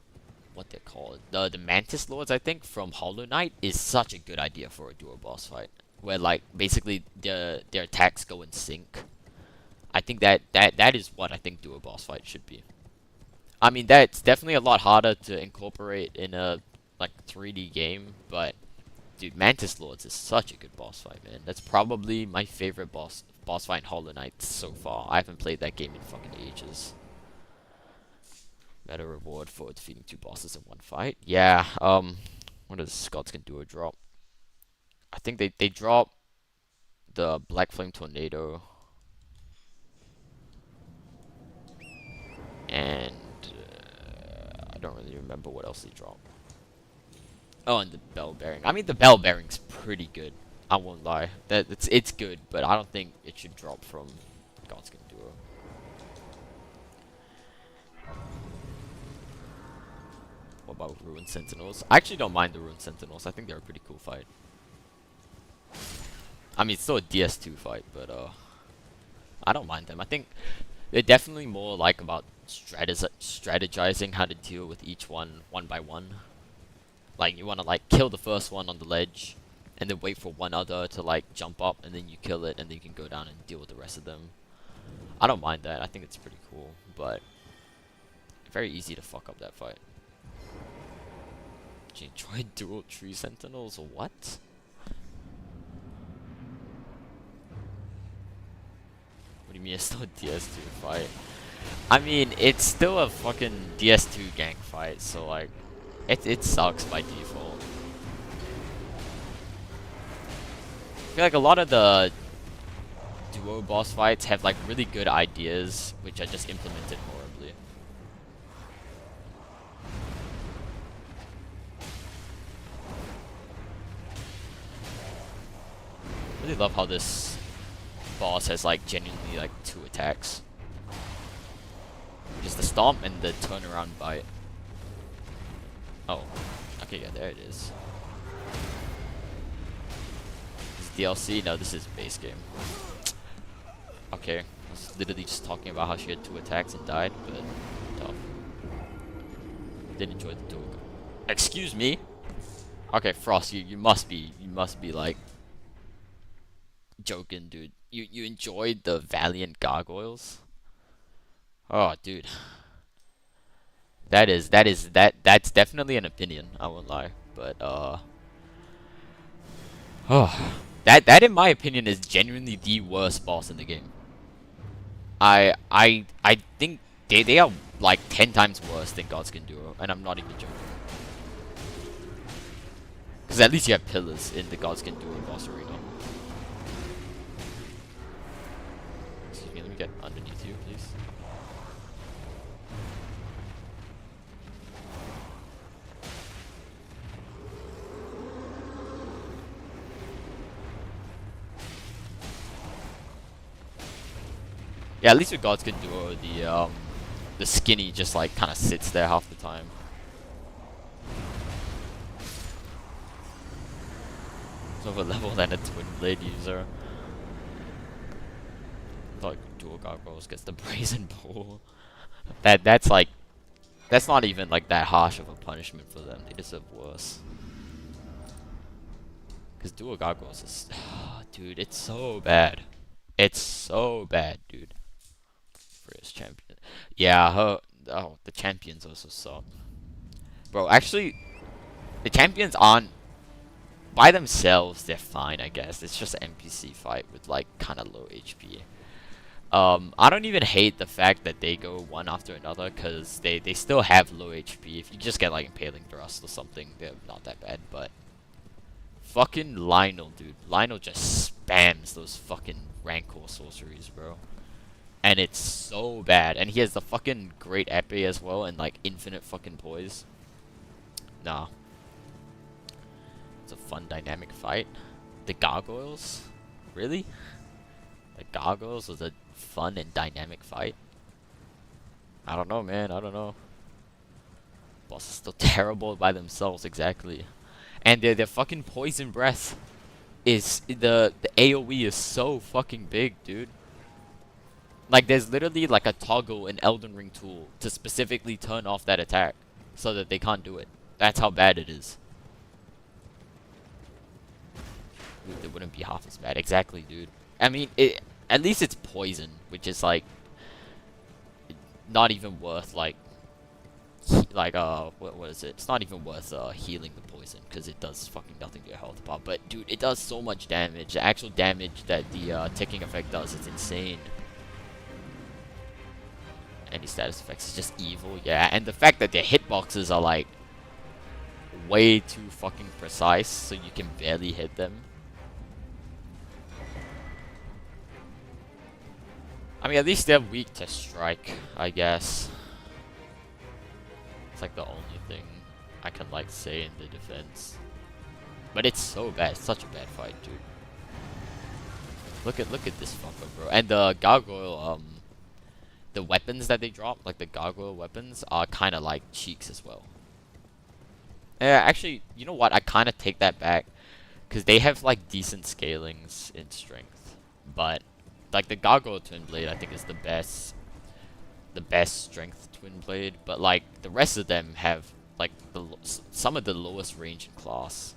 what they're called. The Mantis Lords, I think, from Hollow Knight is such a good idea for a duo boss fight, where like basically their attacks go in sync. I think that is what I think duo boss fight should be. I mean, that's definitely a lot harder to incorporate in a like 3D game, but dude, Mantis Lords is such a good boss fight, man. That's probably my favorite boss fight in Hollow Knight so far. I haven't played that game in fucking ages. Meta reward for defeating 2 bosses in 1 fight. Yeah, what does Godskin Duo drop? I think they drop the Black Flame Tornado. And I don't really remember what else they drop. Oh, and the Bell Bearing. I mean, the Bell Bearing's pretty good. I won't lie. It's good, but I don't think it should drop from Godskin Duo. What about Ruined Sentinels? I actually don't mind the Ruined Sentinels. I think they're a pretty cool fight. I mean, it's still a DS2 fight, but I don't mind them. I think they're definitely more like about strategizing how to deal with each one by one. Like, you want to like kill the first one on the ledge, and then wait for one other to like jump up, and then you kill it, and then you can go down and deal with the rest of them. I don't mind that. I think it's pretty cool, but very easy to fuck up that fight. Do you enjoy dual tree sentinels or what? What do you mean it's still a DS2 fight? I mean, it's still a fucking DS2 gank fight, so like, it sucks by default. I feel like a lot of the duo boss fights have like really good ideas, which are just implemented horribly. I really love how this boss has like genuinely like 2 attacks. Just the stomp and the turnaround bite. Oh, okay, yeah, there it is. This is DLC? No, this is base game. Okay, I was literally just talking about how she had 2 attacks and died, but tough. Didn't enjoy the duel. Excuse me? Okay, Frost, you must be like joking, dude. You enjoyed the Valiant Gargoyles? Oh, dude. That's definitely an opinion, I won't lie. But oh, that in my opinion is genuinely the worst boss in the game. I think they are like 10 times worse than Godskin Duo, and I'm not even joking. Because at least you have pillars in the Godskin Duo boss arena. Excuse me, let me get underneath you, please. Yeah, at least with Godskin Duo, the skinny just like kind of sits there half the time. It's over level than a Twin Blade user. Like dual gargoyles gets the brazen pull. That's like, that's not even like that harsh of a punishment for them. They deserve worse. Cause dual gargoyles is, dude, it's so bad. It's so bad, dude. First champion. Yeah, oh, the champions also suck. Bro, actually, the champions aren't, by themselves, they're fine, I guess. It's just an NPC fight with, like, kind of low HP. I don't even hate the fact that they go one after another, because they still have low HP. If you just get, like, Impaling Thrust or something, they're not that bad, but fucking Lionel, dude. Lionel just spams those fucking Rancor sorceries, bro. And it's so bad. And he has the fucking great epee as well, and, like, infinite fucking poise. Nah. It's a fun, dynamic fight. The gargoyles? Really? The gargoyles was a fun and dynamic fight? I don't know, man. I don't know. Boss is still terrible by themselves, exactly. And their fucking poison breath is the AoE is so fucking big, dude. Like there's literally like a toggle in Elden Ring tool to specifically turn off that attack so that they can't do it. That's how bad it is. It wouldn't be half as bad. Exactly, dude. I mean, at least it's poison, which is like not even worth like what is it? It's not even worth healing the poison because it does fucking nothing to your health bar. But dude, it does so much damage. The actual damage that the ticking effect does is insane. Any status effects is just evil, yeah. And the fact that their hitboxes are like way too fucking precise, so you can barely hit them. I mean, at least they're weak to strike, I guess. It's like the only thing I can like say in the defense. But it's so bad. It's such a bad fight, dude. Look at this fucker, bro. And the gargoyle, the weapons that they drop, like the gargoyle weapons, are kind of like cheeks as well. Yeah, actually, you know what? I kind of take that back, because they have like decent scalings in strength, but like the gargoyle twin blade, I think is the best strength twin blade. But like the rest of them have like some of the lowest range in class.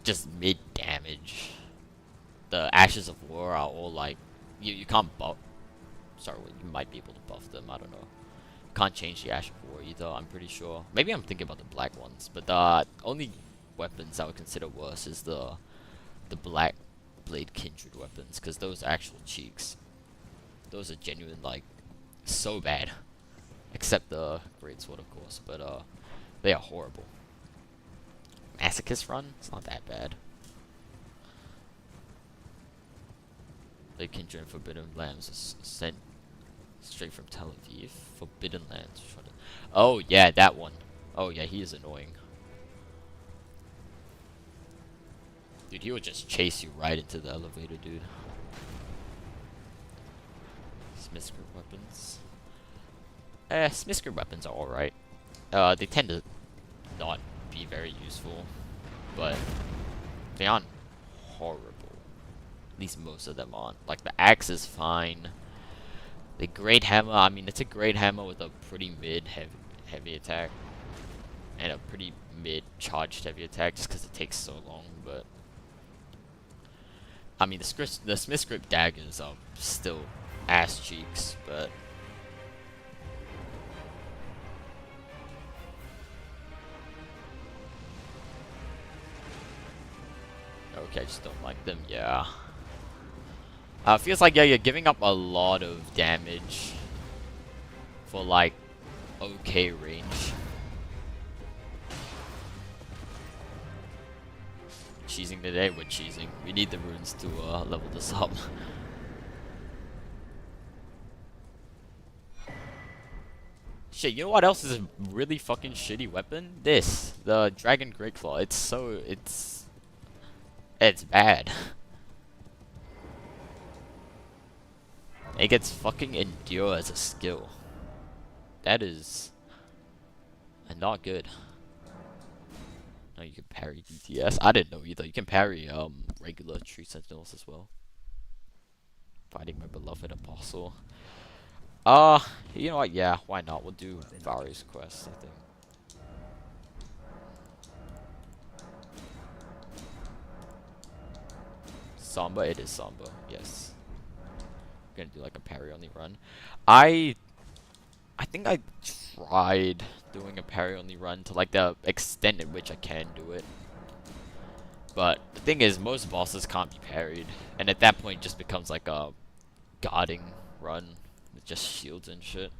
just mid damage. The Ashes of War are all like, you can't buff. Sorry, you might be able to buff them. I don't know. Can't change the Ash of War either. I'm pretty sure. Maybe I'm thinking about the black ones, but the only weapons I would consider worse is the black blade kindred weapons, because those are actual cheeks. Those are genuine, like, so bad. Except the great sword, of course, but they are horrible. Masochist run? It's not that bad. Blade kindred and Forbidden Lambs is sent straight from Tel Aviv. Forbidden Lands. Oh yeah, that one. Oh yeah, he is annoying. Dude, he would just chase you right into the elevator, dude. Smithscrew weapons. Smithscrew weapons are alright. They tend to not be very useful, but they aren't horrible. At least most of them aren't. Like, the axe is fine. The great hammer, I mean, it's a great hammer with a pretty mid heavy attack. And a pretty mid charged heavy attack, just because it takes so long, but... I mean, the Smith Script daggers are still ass cheeks, but... Okay, I just don't like them, yeah. Feels like, yeah, you're giving up a lot of damage for, like, okay range. Cheesing today? We're cheesing. We need the runes to level this up. Shit, you know what else is a really fucking shitty weapon? This. The Dragon Greatclaw. It's bad. It gets fucking endure as a skill. That is not good. No, you can parry DTS. I didn't know either. You can parry regular tree sentinels as well. Fighting my beloved apostle. You know what? Yeah, why not? We'll do Various quests, I think. Samba, it is Samba. Yes. Gonna do like a parry only run. I think I tried doing a parry only run to like the extent at which I can do it. But the thing is, most bosses can't be parried, and at that point it just becomes like a guarding run with just shields and shit.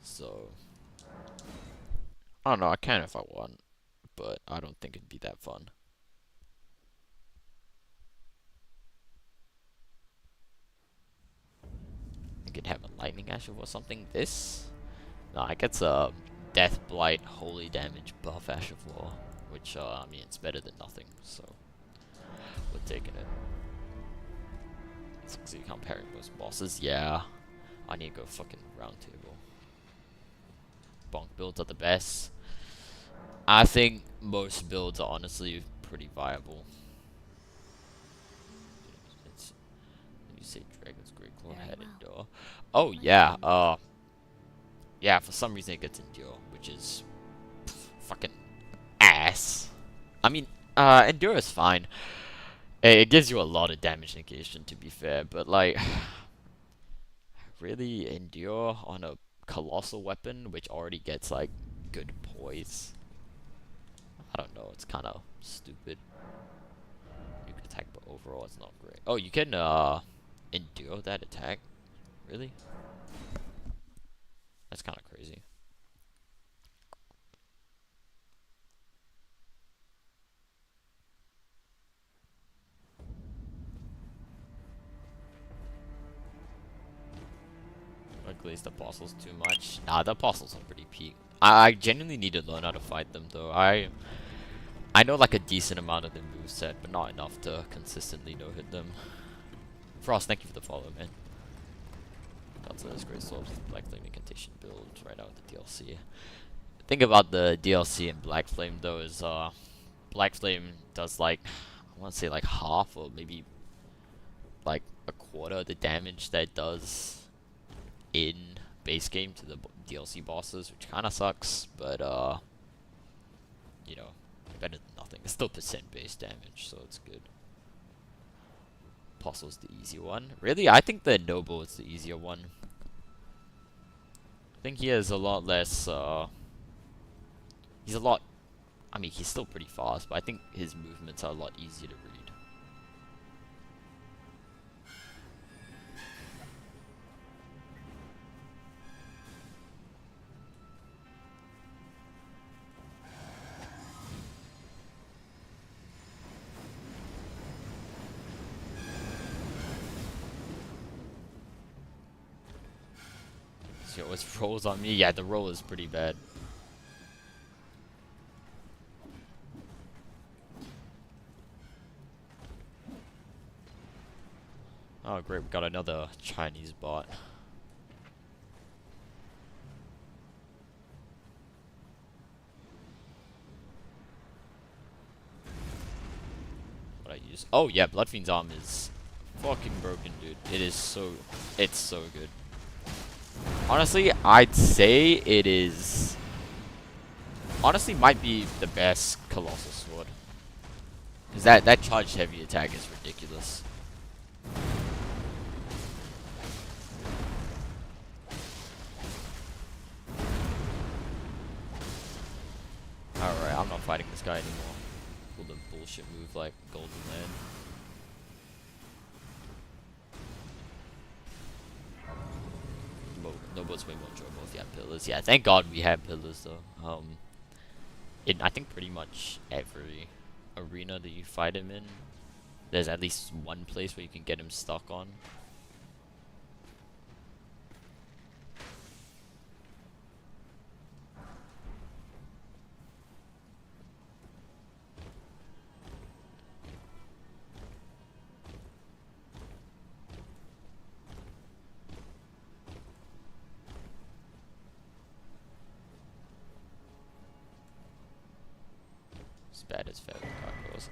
So I don't know, I can if I want, but I don't think it'd be that fun. I could have a lightning ash or something. This? No, I guess a death blight holy damage buff ash of war, which I mean, it's better than nothing, so we're taking it. So you can't parry most bosses. Yeah, I need to go fucking round table. Bonk builds are the best. I think most builds are honestly pretty viable. You say Dragon's Great Claw had endure. Oh yeah, yeah, for some reason it gets endure, which is fucking ass. I mean, endure is fine. It gives you a lot of damage negation, to be fair, but like, really endure on a colossal weapon, which already gets like good poise. I don't know, it's kind of stupid. You can attack, but overall it's not great. Oh, you can endure that attack? Really? That's kind of crazy. Glaze the apostles too much. Nah, the apostles are pretty peak. I genuinely need to learn how to fight them though. I know like a decent amount of the moveset, but not enough to consistently no-hit them. Frost, thank you for the follow, man. That's a great sword with Black Flame Incantation build right out of the DLC. The thing about the DLC in Black Flame though is Black Flame does like, I want to say like half or maybe like a quarter of the damage that it does in base game to the DLC bosses, which kind of sucks, but you know, better than nothing. It's still percent base damage, so it's good. Apostle's the easy one. Really, I think the Noble is the easier one. I think he has a lot less, he's a lot, I mean, he's still pretty fast, but I think his movements are a lot easier to read. So what's rolls on me? Yeah, the roll is pretty bad. Oh great, we got another Chinese bot. What I use? Oh yeah, Bloodfiend's arm is fucking broken, dude. It's so good. Honestly, I'd say it is. Honestly, might be the best Colossal Sword. Cause that charged heavy attack is ridiculous. Alright, I'm not fighting this guy anymore. Pull the bullshit move like Golden Land. Noble's way more enjoyable if you have pillars. Yeah, thank God we have pillars though. In I think pretty much every arena that you fight him in, there's at least one place where you can get him stuck on. Bad as fair goes.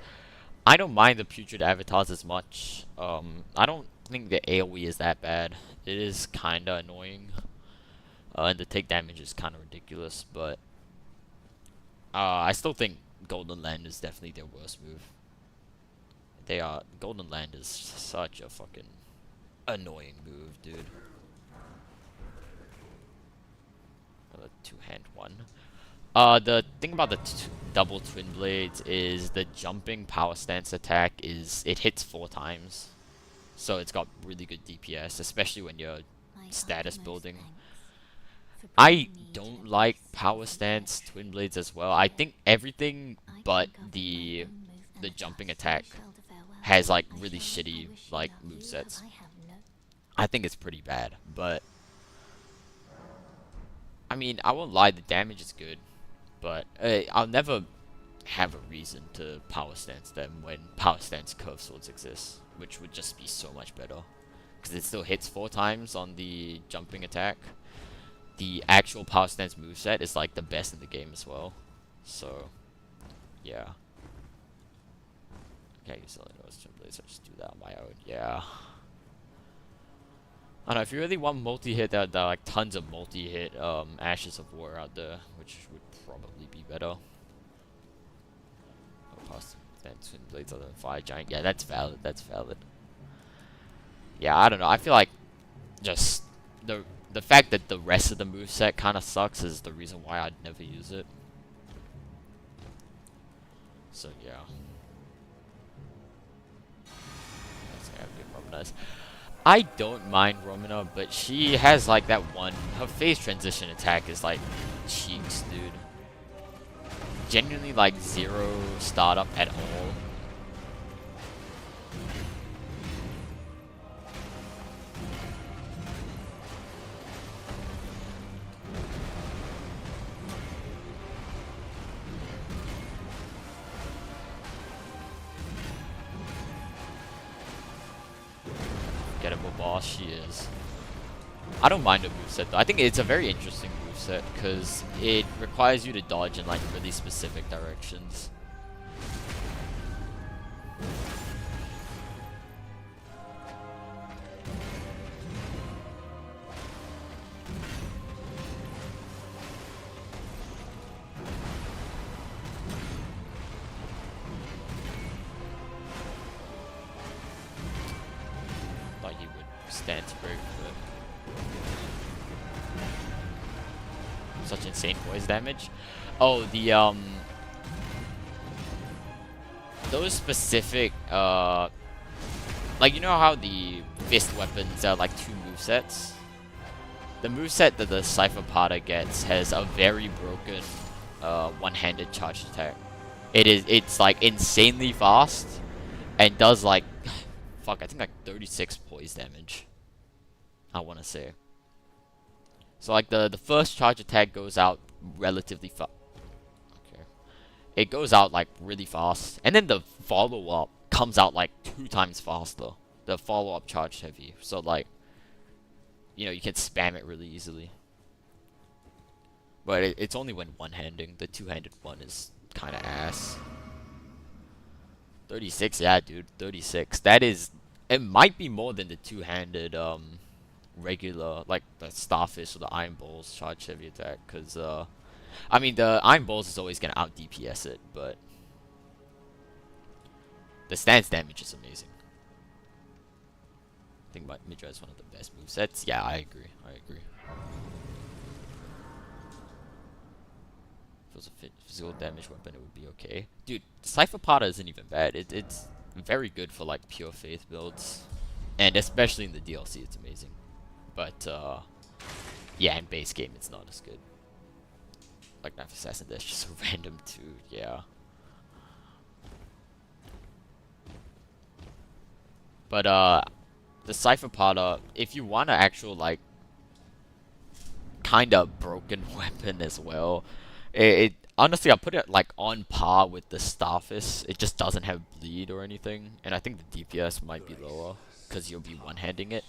I don't mind the putrid avatars as much. I don't think the AoE is that bad. It is kinda annoying. And the take damage is kinda ridiculous, but I still think Golden Land is definitely their worst move. Golden Land is such a fucking annoying move, dude. Another two-hand one. The thing about the double twin blades is the jumping power stance attack it hits 4 times, so it's got really good DPS, especially when you're status building. I don't like power stance twin blades as well. I think everything but the jumping attack has like really shitty like movesets. I think it's pretty bad, but I mean, I won't lie, the damage is good. But I'll never have a reason to power stance them when power stance curve swords exist, which would just be so much better. Because it still hits 4 times on the jumping attack. The actual power stance moveset is like the best in the game as well. So, yeah. Okay, so I just do that on my own. Yeah. I don't know, if you really want multi-hit, there are like tons of multi-hit Ashes of War out there, which would probably be better. Oh, past then twin blades other than fire giant. Yeah, that's valid. That's valid. Yeah, I don't know. I feel like just the fact that the rest of the moveset kind of sucks is the reason why I'd never use it. So yeah. That's gonna be a problem. Nice. I don't mind Romina, but she has like that one. Her phase transition attack is like cheeks, dude. Genuinely like 0 startup at all. Gettable boss, she is. I don't mind her moveset though. I think it's a very interesting moveset because it requires you to dodge in like really specific directions. stance break, but such insane poise damage. Oh, the those specific like, you know how the fist weapons are like 2 movesets? The moveset that the Cypherpoda gets has a very broken one-handed charge attack. It's like insanely fast and does like fuck, I think like 36 poise damage, I wanna say. So like the first charge attack goes out relatively fast. Okay. It goes out like really fast, and then the follow-up comes out like 2 times faster. The follow-up charge heavy. So like, you know, you can spam it really easily. But it's only when one-handing. The two-handed one is kind of ass. 36, yeah, dude, 36. That is, it might be more than the two-handed regular, like the Starfish or the Iron Balls charge heavy attack. Cause I mean, the Iron Balls is always gonna out DPS it, but the stance damage is amazing. I think Midra is one of the best movesets. Yeah, I agree. I agree. If it was a physical damage weapon, it would be okay. Dude, Cypherpoda isn't even bad. It's very good for like pure faith builds, and especially in the DLC, it's amazing. But yeah, in base game, it's not as good. Like Knife Assassin, that's just so random too. Yeah. But the Cypherpoda, if you want an actual like kind of broken weapon as well, it honestly, I'll put it like on par with the Starfish. It just doesn't have bleed or anything, and I think the DPS might be lower because you'll be one-handing it.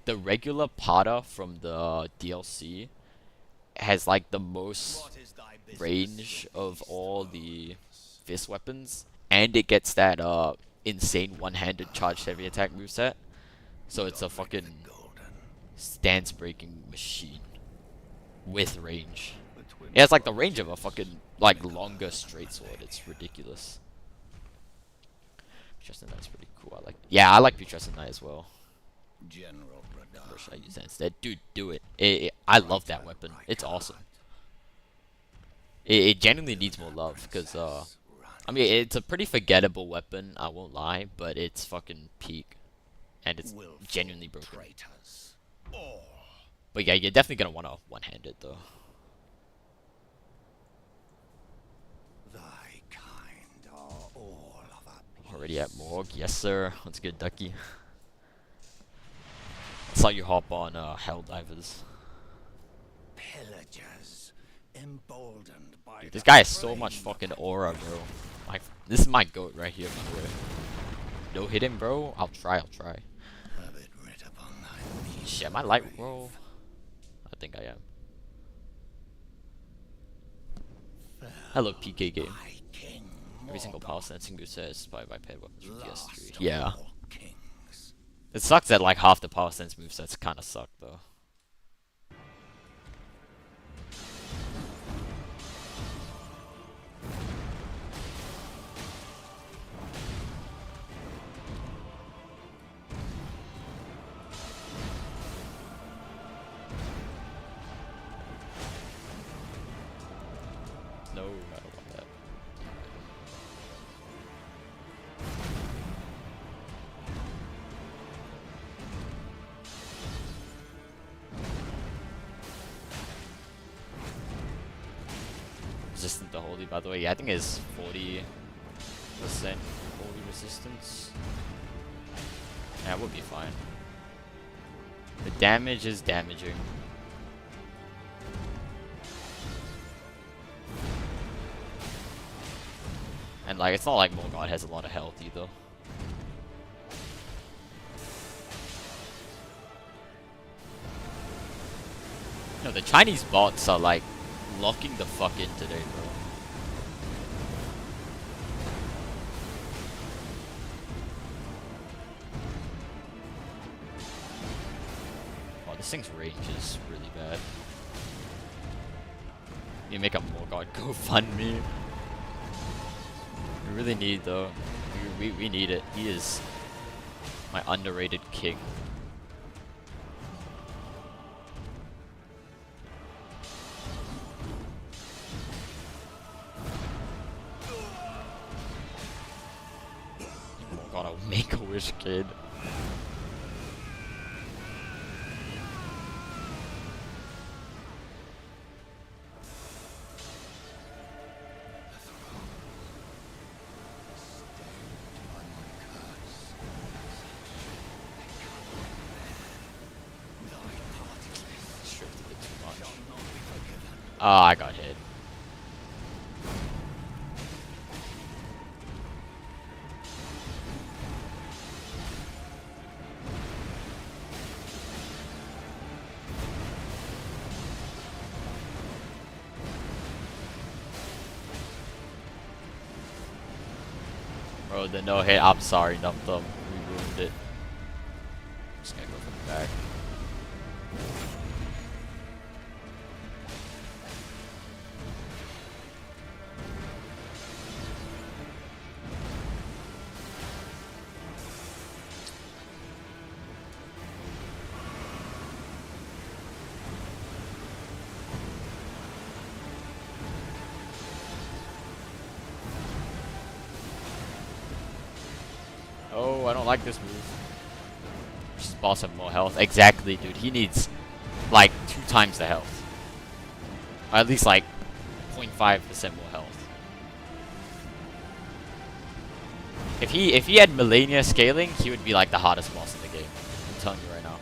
The regular Pada from the DLC has like the most range of all the fist weapons, and it gets that insane one-handed charged heavy attack moveset. So it's a fucking stance breaking machine with range. It has like the range of a fucking like longer straight sword. It's ridiculous. Putrescent Knight is pretty cool. I like Putrescent Knight as well. Or should I use that instead? Dude, do it. I love that weapon. It's awesome. It genuinely needs more love because I mean, it's a pretty forgettable weapon, I won't lie, but it's fucking peak. And it's genuinely broken. But yeah, you're definitely gonna want to one-hand it though. Thy kind are all of a Already at Morgue? Yes, sir. Let's get Ducky. I saw you hop on Helldivers. pillagers, emboldened by Dude, the this guy has so flame much of fucking the aura, bro. This is my goat right here, by the way. No hit him, bro? I'll try. Have it writ upon thy knees, Shit, am I light roll? I think I am. Hello, PK game. my king, Every single power sensing boost is inspired by paired weapons from last PS3. of Yeah. all kings. It sucks that like half the power sense movesets kinda suck though. No, I don't want that. Resistant to holy, by the way. Yeah, I think it's 40% holy resistance. Yeah, we'll be fine. The damage is damaging. And like, it's not like Morgard has a lot of health either. No, the Chinese bots are like locking the fuck in today, bro. Oh, this thing's range is really bad. You make a Morgard GoFundMe. We really need though. We need it. He is my underrated king. god, I would make a wish, kid. Oh, I got hit. Bro, the no hit. I'm sorry, Num Thumb. We ruined it. Just gonna go from the back. Oh, I don't like this move. This boss have more health. Exactly, dude. He needs like 2 times the health. Or at least like 0.5% more health. If he had Millennia scaling, he would be like the hardest boss in the game. I'm telling you right now.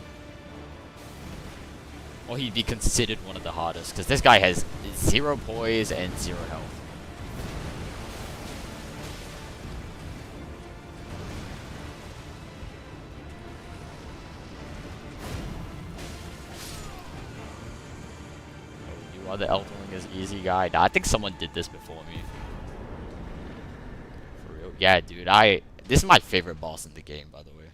Or he'd be considered one of the hardest, because this guy has 0 poise and 0 health. You are the Elden is easy guy. Nah, I think someone did this before me. For real. Yeah, dude. This is my favorite boss in the game, by the way.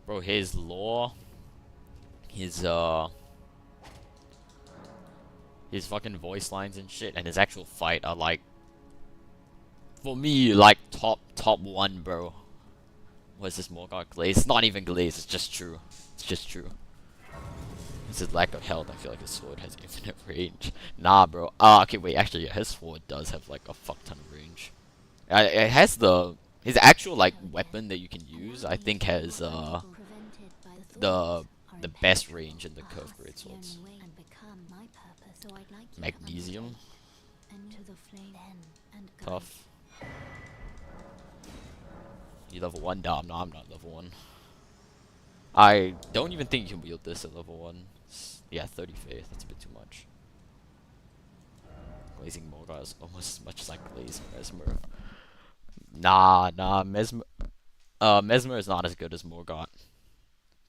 Bro, his lore, his fucking voice lines and shit, and his actual fight are like, for me, like top 1, bro. What's this Morgoth glaze? It's not even glaze. It's just true. It's just true. It's his lack of health. I feel like his sword has infinite range. Nah, bro. Okay, wait. Actually, yeah, his sword does have like a fuck ton of range. It has his actual like weapon that you can use. I think has the best range in the curved great swords. Magnesium. Tough. You level 1? Nah, no, I'm not level 1. I don't even think you can wield this at level 1. Yeah, 30 faith. That's a bit too much. Glazing Morgoth is almost as much as like Glazing Mesmer. Nah, Mesmer is not as good as Morgoth.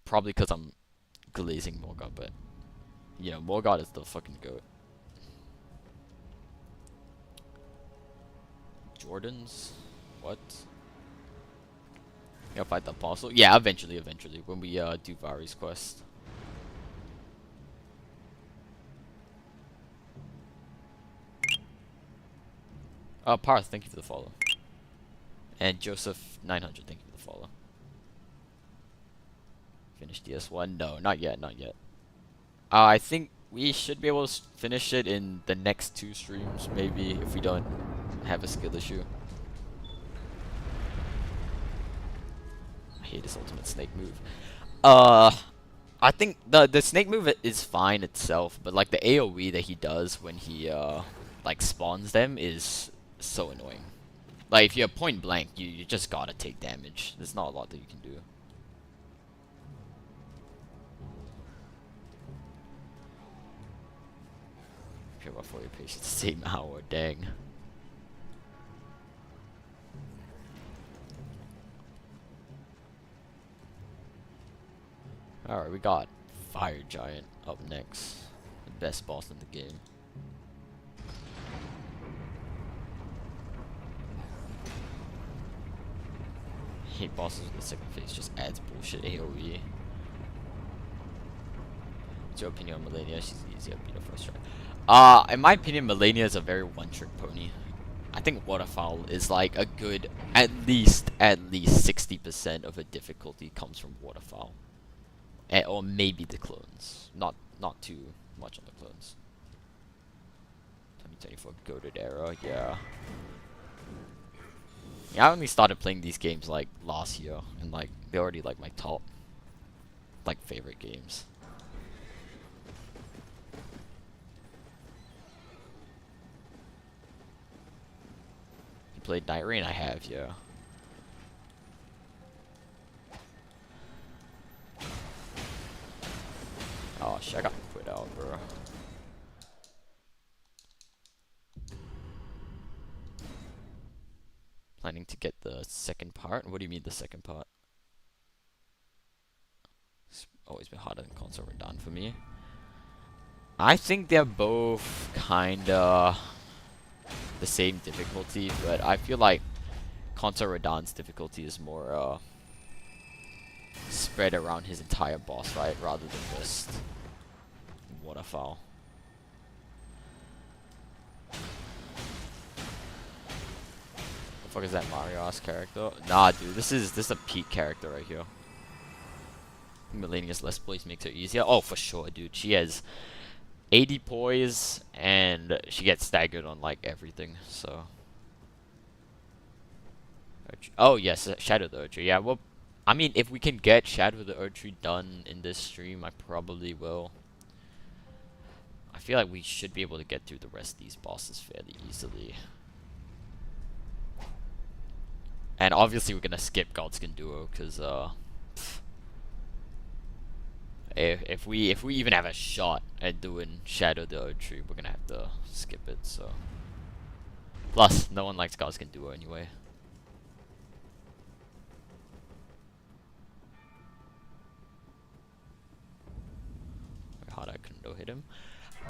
Probably because I'm glazing Morgoth, but you know, Morgoth is the fucking goat. Jordans? What? You gotta fight the apostle? Yeah, eventually, when we do Vari's quest. Parth, thank you for the follow. And Joseph 900, thank you for the follow. Finish DS1? No, not yet, not yet. I think we should be able to finish it in the next 2 streams, maybe, if we don't have a skill issue. I hate his ultimate snake move. I think the snake move is fine itself, but like the AoE that he does when he like spawns them is so annoying. Like if you're point blank, you just gotta take damage. There's not a lot that you can do. Pure buff for your patience, same hour, dang. Alright, we got Fire Giant up next. The best boss in the game. Hate bosses with the second phase just adds bullshit AoE. What's your opinion on Millennia? She's easy, I'll beat her first try. In my opinion, Millennia is a very one-trick pony. I think Waterfowl is like a good, at least 60% of the difficulty comes from Waterfowl. Or maybe the clones. Not too much on the clones. 2024 goated era, yeah. Yeah, I only started playing these games like last year, and like they're already like my top like favorite games. You played Night Rain? I have, yeah. Oh shit, I got put out, bro. Planning to get the second part? What do you mean the second part? It's always been harder than Console Radon for me. I think they're both kinda the same difficulty, but I feel like Console Radon's difficulty is more spread around his entire boss fight rather than just waterfowl. The fuck is that Mario's character? Nah, dude, this is a peak character right here. Millennia's less poise makes her easier. Oh, for sure, dude. She has 80 poise and she gets staggered on like everything. So. Oh yes, Shadow the Erdtree. Yeah, well, I mean, if we can get Shadow the Erdtree done in this stream, I probably will. I feel like we should be able to get through the rest of these bosses fairly easily. And obviously we're gonna skip Godskin Duo, cause if we even have a shot at doing Shadow the Erdtree, we're gonna have to skip it. So. Plus, no one likes Godskin Duo anyway. Hard I couldn't no hit him.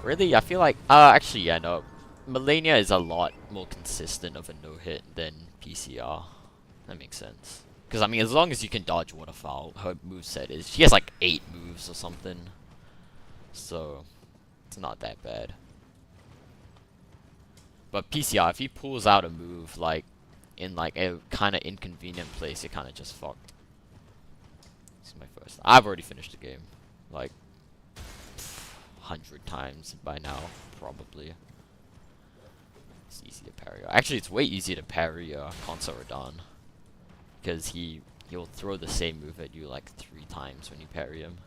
Really, I feel like actually yeah, no. Millennia is a lot more consistent of a no hit than PCR. That makes sense. Because I mean, as long as you can dodge waterfowl, her moveset is she has like 8 moves or something. So it's not that bad. But PCR, if he pulls out a move like in like a kind of inconvenient place, you're kind of just fucked. This is my first. I've already finished the game, like 100 times by now, probably. It's easy to parry. Actually, it's way easier to parry Console Radon, because he'll throw the same move at you like 3 times when you parry him.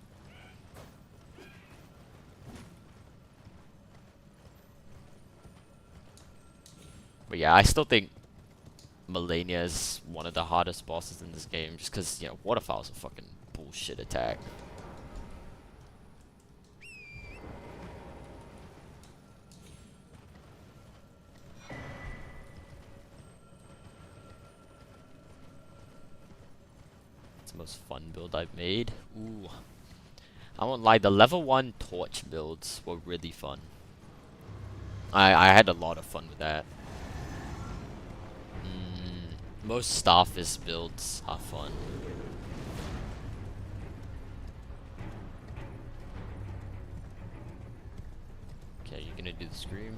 But yeah, I still think Millennia is one of the hardest bosses in this game, just because, you know, Waterfowl is a fucking bullshit attack. It's the most fun build I've made. Ooh. I won't lie, the level 1 torch builds were really fun. I had a lot of fun with that. Most Starfish builds are fun. Okay, you gonna do the scream?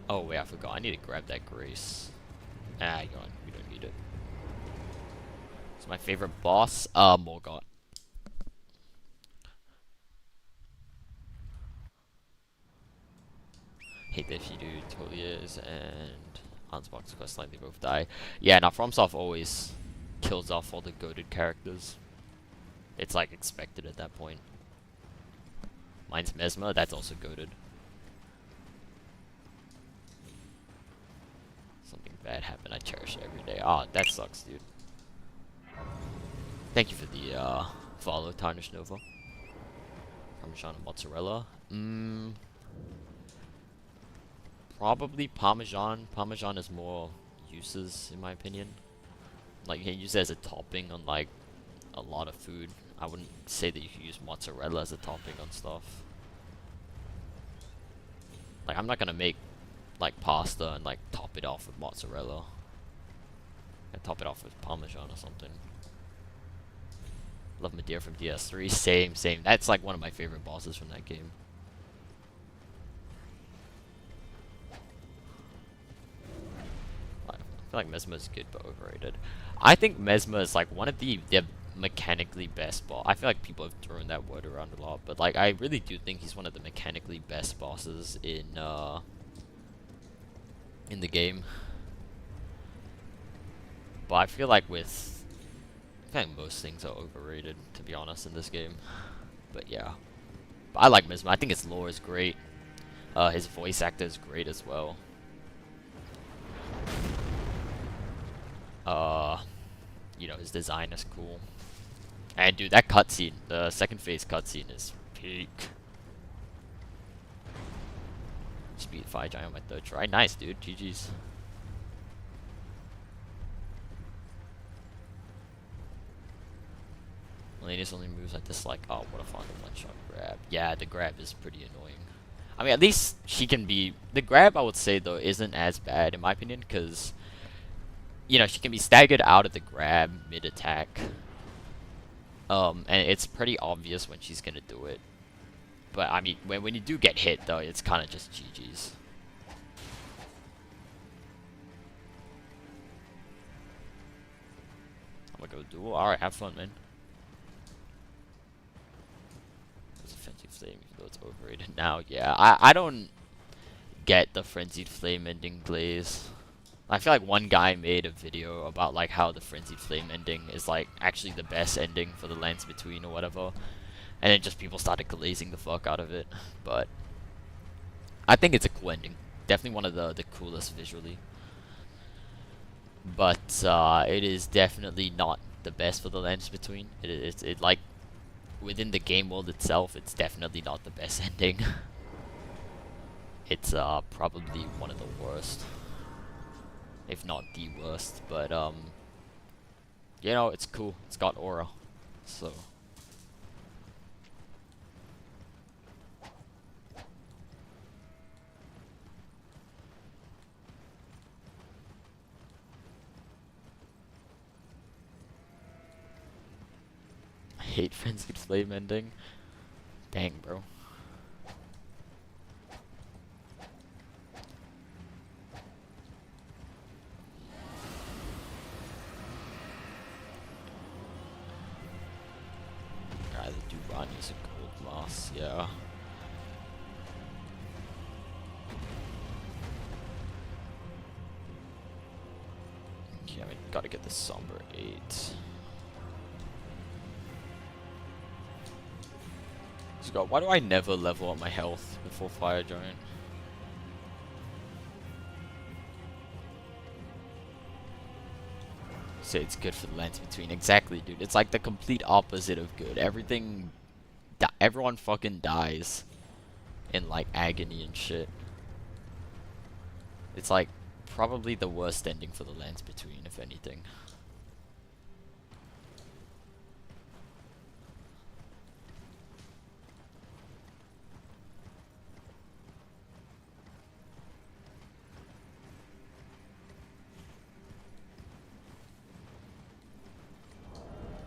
Oh wait, I forgot. I need to grab that Grace. Ah, we don't need it. It's my favorite boss, Morgott. Hate that if you do, totally is, and Hansbox Quest Line, they both die. Yeah, now FromSoft always kills off all the goated characters. It's like expected at that point. Mine's Mesmer, that's also goated. Something bad happened, I cherish it every day. Ah, that sucks, dude. Thank you for the follow, Tarnish Nova. Parmesan and mozzarella. Probably Parmesan. Parmesan has more uses, in my opinion. Like, you can use it as a topping on, like, a lot of food. I wouldn't say that you could use mozzarella as a topping on stuff. Like, I'm not gonna make, like, pasta and, like, top it off with mozzarella. I top it off with Parmesan or something. Love Madeira from DS3. Same. That's, like, one of my favorite bosses from that game. I feel like Mesmer is good but overrated. I think Mesmer is like one of the mechanically best boss. I feel like people have thrown that word around a lot, but like I really do think he's one of the mechanically best bosses in in the game. But I feel like most things are overrated, to be honest, in this game. But yeah. But I like Misma. I think his lore is great. His voice actor is great as well. You know, his design is cool. And dude, that cutscene, the second phase cutscene is peak. Speed Fire Giant on my third try. Nice, dude. GG's. Millennius only moves I dislike. Oh, what a fun one-shot grab. Yeah, the grab is pretty annoying. I mean, at least she can be... The grab, I would say, though, isn't as bad, in my opinion, because... You know, she can be staggered out of the grab mid-attack. And it's pretty obvious when she's gonna do it. But, I mean, when you do get hit, though, it's kind of just GG's. I'm gonna go duel. Alright, have fun, man. There's a Frenzied Flame, even though it's overrated now. Yeah, I don't get the Frenzied Flame ending glaze. I feel like one guy made a video about like how the Frenzied Flame ending is like actually the best ending for the Lands Between or whatever. And then just people started glazing the fuck out of it. But I think it's a cool ending. Definitely one of the coolest visually. But it is definitely not the best for the Lands Between. It like within the game world itself, it's definitely not the best ending. It's probably one of the worst, if not the worst. But you know, it's cool. It's got aura, so. I hate Frenzied Flame ending. Dang, bro. Either Durani's a gold moss, yeah. Okay, I gotta get the Somber 8. God, why do I never level up my health before Fire Giant? Say it's good for the Lands Between. Exactly, dude. It's like the complete opposite of good. Everyone fucking dies in like agony and shit. It's like probably the worst ending for the Lands Between, if anything.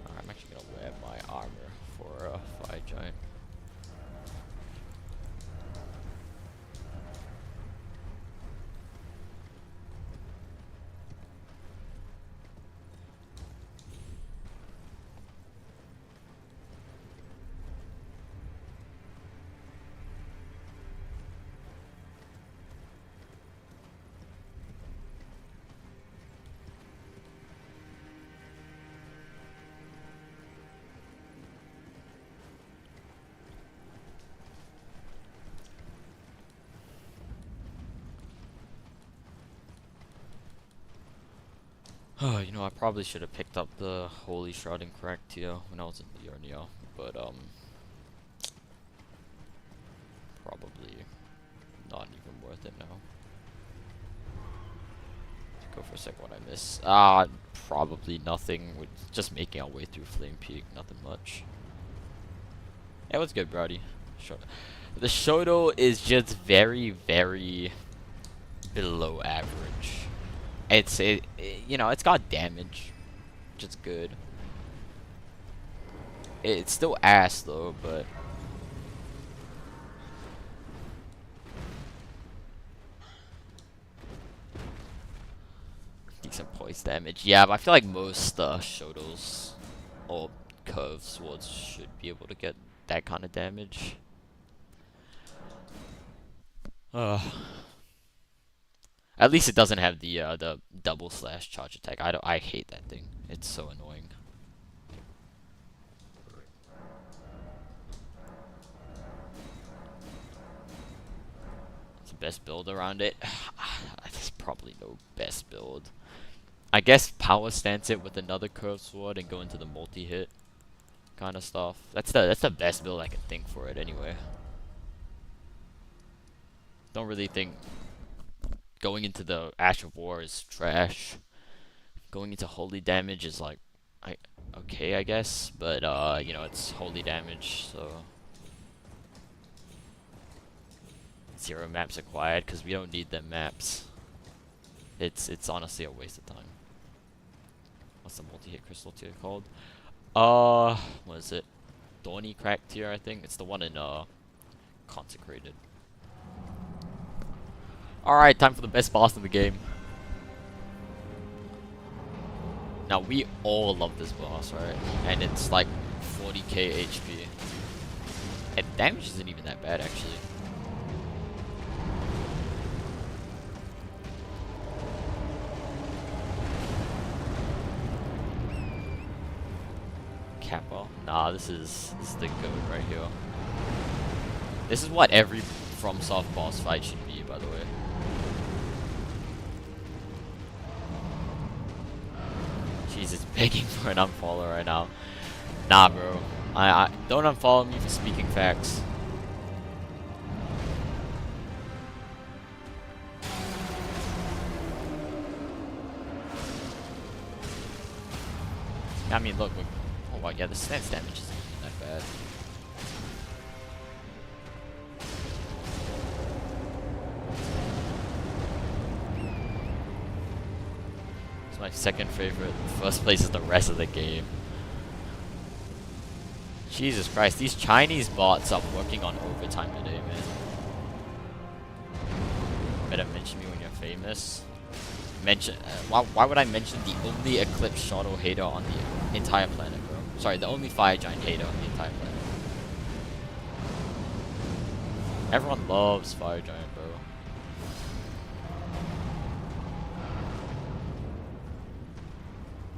I'm actually gonna wear my armor for Fire Giant. Oh, you know, I probably should have picked up the Holy Shroud and Cracked tier when I was in Liurnia, but probably not even worth it now. Go for a sec, what I miss. Probably nothing. We're just making our way through Flame Peak, nothing much. Yeah, what's good, Brody? The Shotel is just very, very below average. You know, it's got damage, which is good. It's still ass though, but decent poise damage. Yeah, but I feel like most Shotels or curved swords should be able to get that kind of damage. At least it doesn't have the double slash charge attack. I hate that thing. It's so annoying. It's the best build around it. There's probably no best build. I guess power stance it with another curved sword and go into the multi-hit kind of stuff. That's the best build I can think for it anyway. Don't really think going into the Ash of War is trash. Going into holy damage is like okay, I guess, but you know, it's holy damage, so 0 maps acquired because we don't need them maps. It's honestly a waste of time. What's the multi-hit crystal tier called? What is it? Thorny Crack tier, I think. It's the one in Consecrated. Alright, time for the best boss in the game. Now, we all love this boss, right? And it's like 40k HP. And damage isn't even that bad, actually. Kappa? Nah, this is the goat right here. This is what every FromSoft boss fight should be, by the way. Jesus, begging for an unfollow right now. Nah, bro. I don't unfollow me for speaking facts. I mean, look. Oh wow, yeah, the stance damage isn't even that bad. It's my second favorite. First place is the rest of the game. Jesus Christ, these Chinese bots are working on overtime today, man. Better mention me when you're famous. Mention. Why would I mention the only Eclipse Shotel hater on the entire planet, bro? Sorry, the only Fire Giant hater on the entire planet. Everyone loves Fire Giant, bro.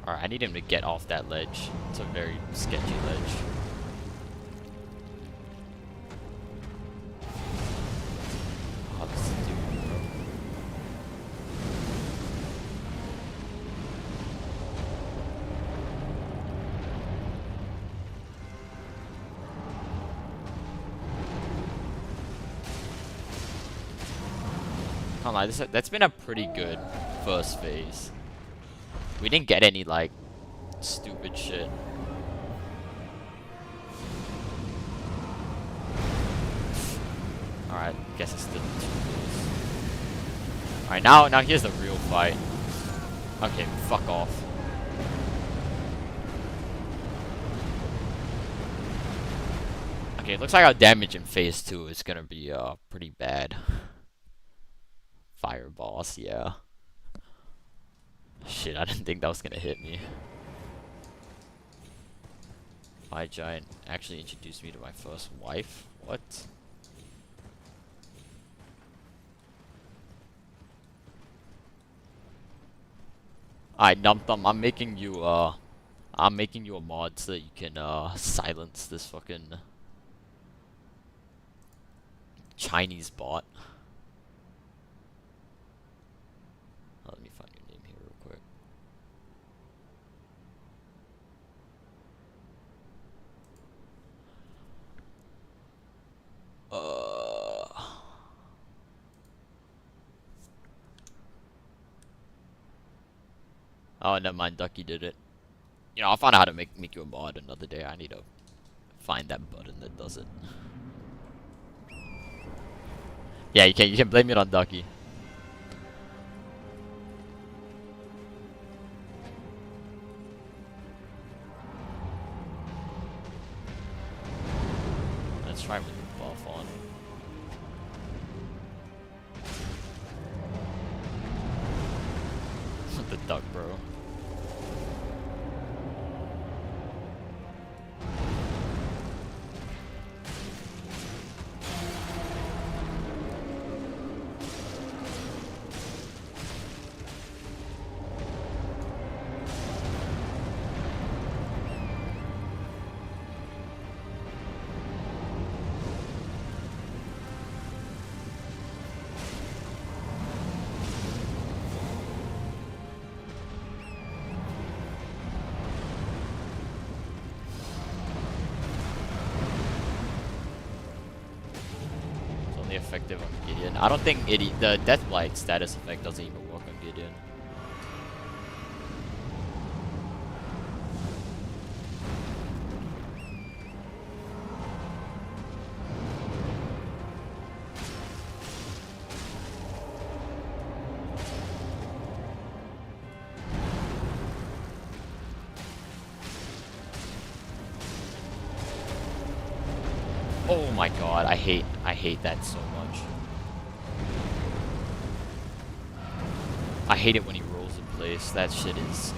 Alright, I need him to get off that ledge. It's a very sketchy ledge. Oh, this dude, bro. Can't lie, that's been a pretty good first phase. We didn't get any, like, stupid shit. Alright, guess it's still 2 kills. Alright, now here's the real fight. Okay, fuck off. Okay, it looks like our damage in phase 2 is gonna be, pretty bad. Fire boss, yeah. Shit, I didn't think that was gonna hit me. Fire Giant actually introduced me to my first wife? What? Alright, Num Thumb, I'm making you a mod so that you can silence this fucking Chinese bot. Let me find your name here real quick. Oh, never mind. Ducky did it. You know, I'll find out how to make you a mod another day. I need to find that button that does it. Yeah, you can blame it on Ducky. Let's try with the buff on. The duck, bro. only effective on Gideon. I don't think the Deathblight status effect doesn't even work on Gideon. Oh my god, I hate that so much. I hate it when he rolls in place. That shit is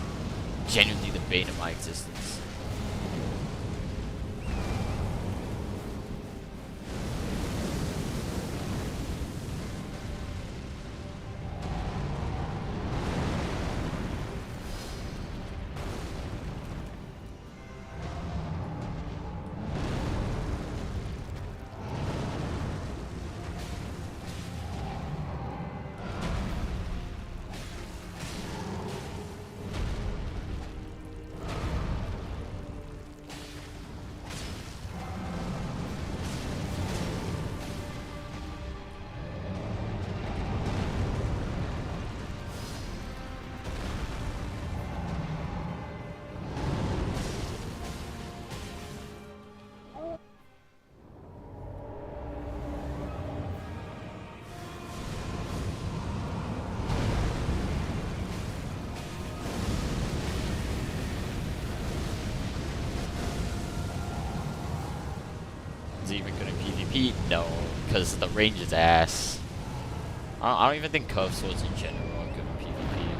genuinely the bane of my existence. Is it even good in PvP? No, because the range is ass. I don't even think curved swords in general are good in PvP.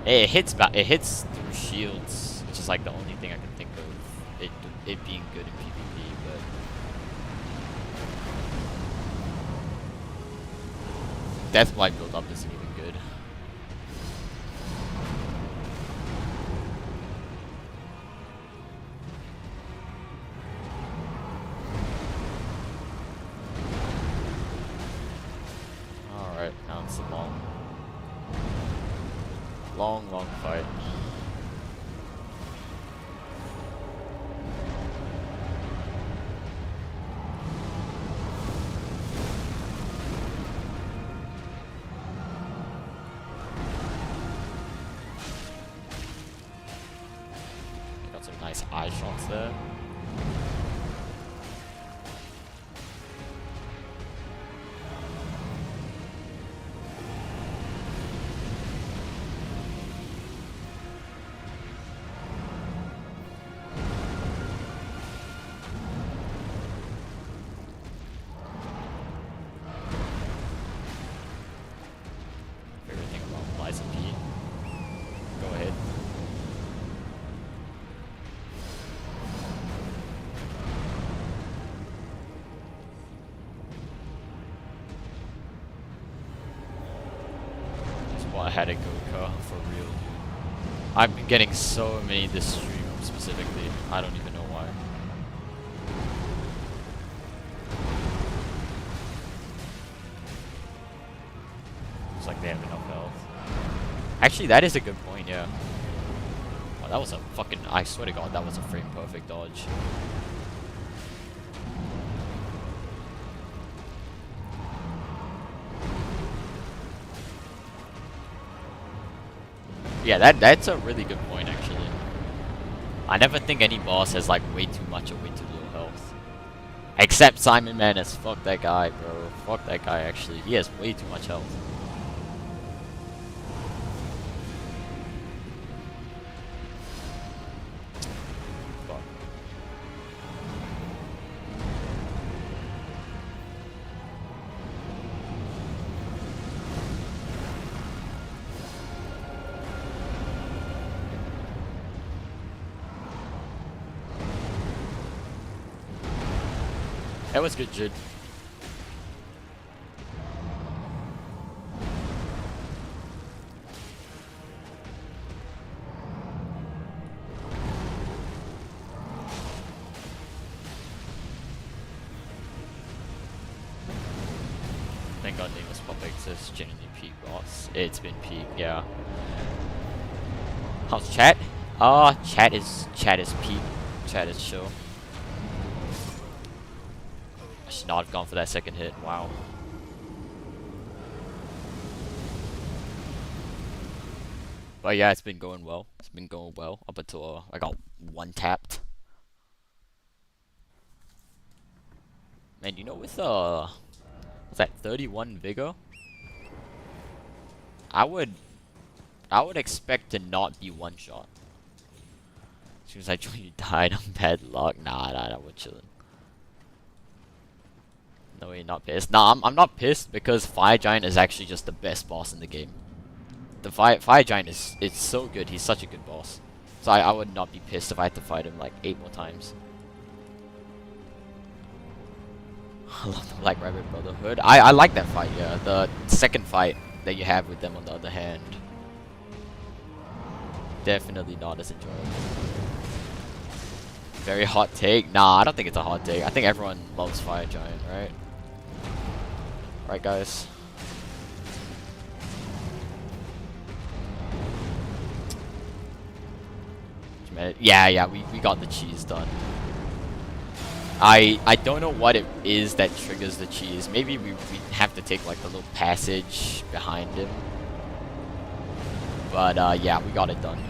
It hits through shields, which is like the only thing I can think of it being good in PvP. But Deathblight build up isn't even good. Alright, now it's a long fight. Got some nice eye shots there. Everything about Liza P. Go ahead. That's why I had a go-car for real, dude. I've been getting so many this stream specifically. I don't even know why. It's like they have enough health. Actually, that is a good point, yeah. Oh, that was a fucking... I swear to God, that was a frame perfect dodge. Yeah, that's a really good point, actually. I never think any boss has, like, way too much or way too little health. Except Simon Menace. Fuck that guy, bro. Fuck that guy, actually. He has way too much health. Fuck. That was good, Jid. Thank God Nameless Puppet says genuinely peak boss. It's been peak, yeah. How's chat? Chat is peak. Chat is chill. I should not have gone for that second hit. Wow. But yeah, it's been going well. It's been going well up until I got one tapped. Man, you know, with what's that, 31 vigor? I would expect to not be one shot. As soon as I told you died on bad luck. Nah, we're chilling. No, you're not pissed. Nah, I'm not pissed because Fire Giant is actually just the best boss in the game. The Fire Giant is it's so good. He's such a good boss. So I would not be pissed if I had to fight him like 8 more times. I love the Black Rabbit Brotherhood. I like that fight, yeah. The second fight that you have with them on the other hand. Definitely not as enjoyable. Very hot take? Nah, I don't think it's a hot take. I think everyone loves Fire Giant, right? Right, guys? Yeah, we got the cheese done. I don't know what it is that triggers the cheese. Maybe we have to take like the little passage behind him. But yeah, we got it done.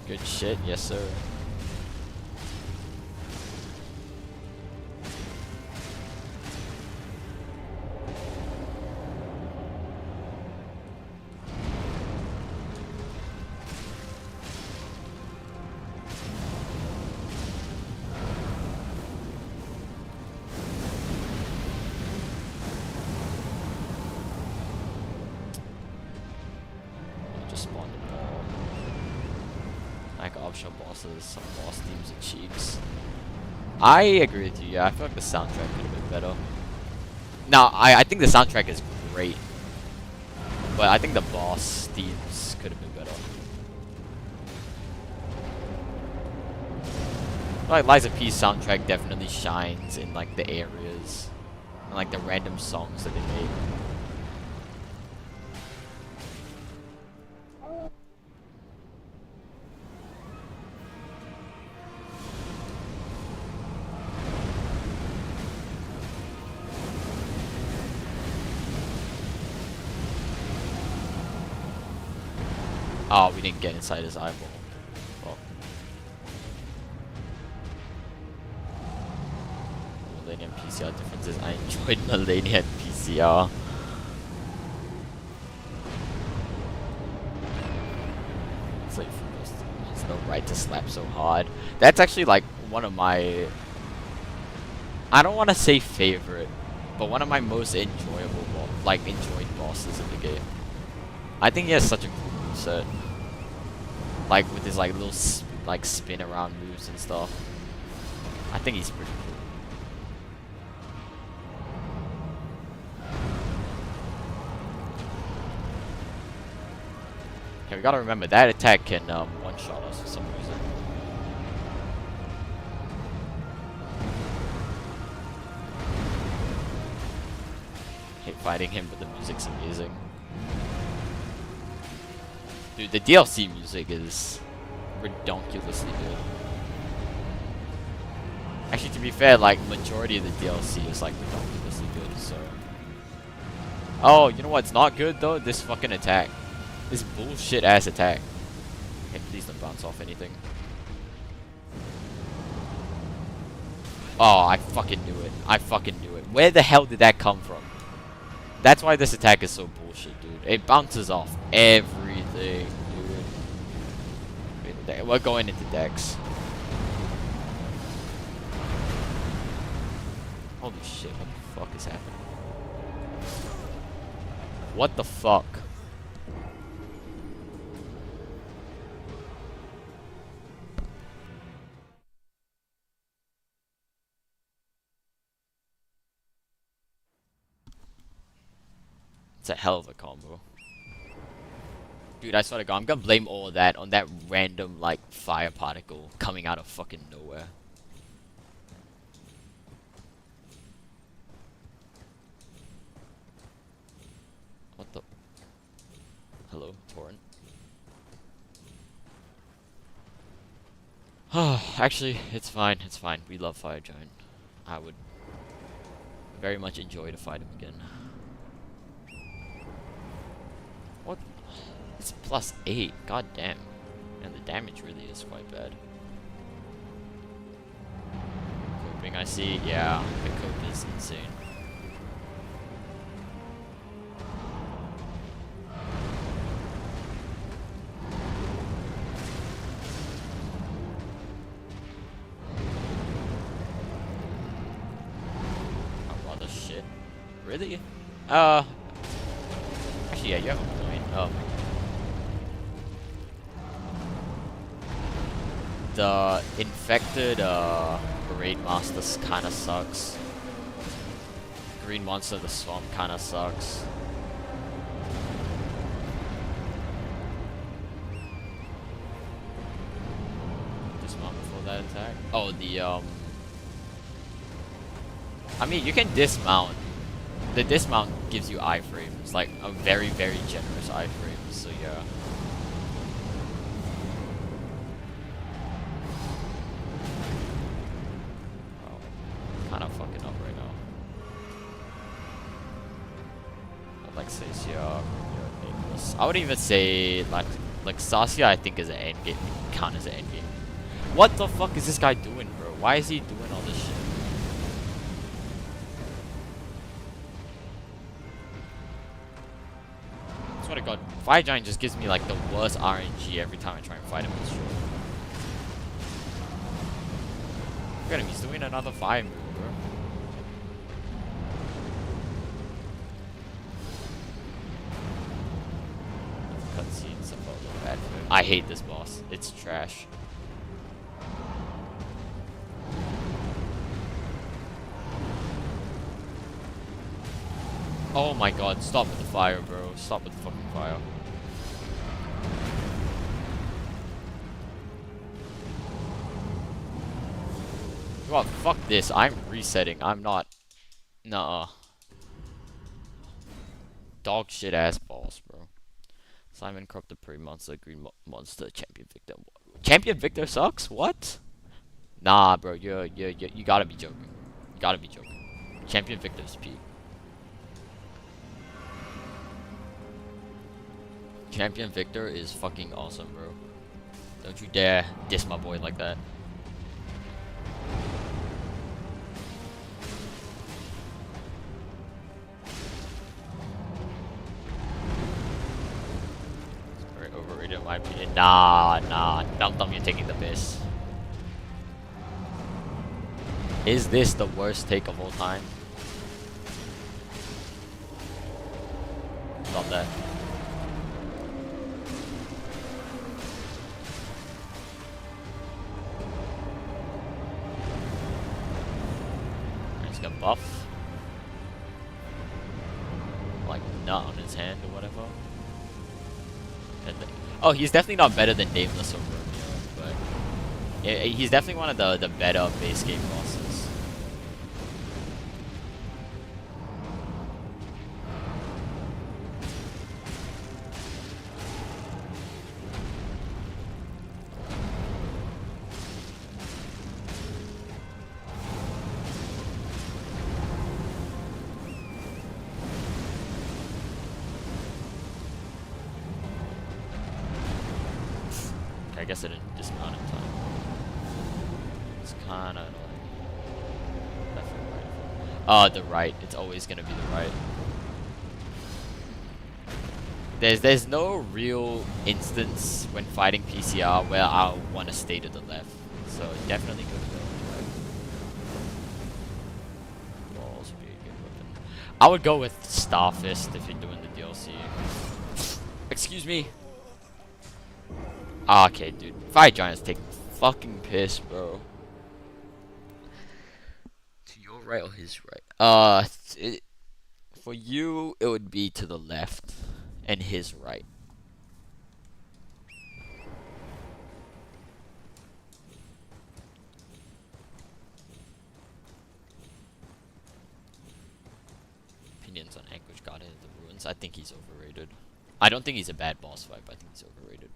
Good shit, yes sir. Just spawned a ball. Like optional bosses, some boss themes and cheeks. I agree with you, yeah. I feel like the soundtrack could have been better. No, I think the soundtrack is great. But I think the boss themes could have been better. Like Lies of Peace soundtrack definitely shines in like the areas and like the random songs that they make. Oh, we didn't get inside his eyeball. Well. Millennium PCR differences. I enjoyed Millennium PCR. It's like there's no right to slap so hard. That's actually like one of my, I don't want to say favorite, but one of my most enjoyable enjoyed bosses in the game. I think he has such a cool moveset. Like with his like little spin around moves and stuff. I think he's pretty cool. Okay, we gotta remember that attack can one-shot us for some reason. Hate fighting him, but the music's amazing. Dude, the DLC music is redonkulously good. Actually, to be fair, like, majority of the DLC is, like, redonkulously good, so... Oh, you know what's not good, though? This fucking attack. This bullshit-ass attack. Okay, please don't bounce off anything. Oh, I fucking knew it. I fucking knew it. Where the hell did that come from? That's why this attack is so bullshit, dude. It bounces off everything, dude. We're going into Dex. Holy shit, what the fuck is happening? What the fuck? It's a hell of a combo. Dude, I swear to God, I'm gonna blame all of that on that random, like, fire particle coming out of fucking nowhere. Actually, it's fine. It's fine. We love Fire Giant. I would very much enjoy to fight him again. What? It's +8. God damn. And the damage really is quite bad. Coping, I see. Yeah, the cope is insane. I'd rather shit. Really? Actually, yeah, you have a point. The infected Parade Masters kinda sucks. Green Monster of the Swamp kinda sucks. Dismount before that attack. Oh, I mean, you can dismount. The dismount gives you iframes, like a very, very generous iframe, so yeah. Kind of fucking up right now. Alexasia, nameless. I would even say like Sasia. I think is an end game. Count as an end game. What the fuck is this guy doing, bro? Why is he doing all this shit? I swear to God, Fire Giant just gives me like the worst RNG every time I try and fight him. Look at him, he's doing another fire move, bro. Cutscenes about the bad for him. I hate this boss. It's trash. Oh my god, stop with the fire, bro. Stop with the fucking fire. Well, fuck this. I'm resetting. I'm not. Nuh-uh. Dog shit ass balls, bro. Simon Corrupted Prey Monster, Green Monster, Champion Victor. Champion Victor sucks? What? Nah, bro. You gotta be joking. You gotta be joking. Champion Victor's peak. Champion Victor is fucking awesome, bro. Don't you dare diss my boy like that. Very overrated in my opinion. Nah. Dum you're taking the piss. Is this the worst take of all time? Stop that. He's got buff. Like nut on his hand or whatever. Oh, he's definitely not better than Nameless or Romeo, but yeah, he's definitely one of the better base game bosses. I guess I didn't dismount in time. It's kinda annoying. Left or right? The right. It's always gonna be the right. There's no real instance when fighting PCR where I'll want to stay to the left. So definitely go to the right. Balls would be a good weapon. I would go with Starfist if you're doing the DLC. Excuse me. Okay, dude. Fire Giant's taking fucking piss, bro. To your right or his right? For you, it would be to the left and his right. Opinions on Anchorage God of the Ruins. I think he's overrated. I don't think he's a bad boss fight, but I think he's overrated.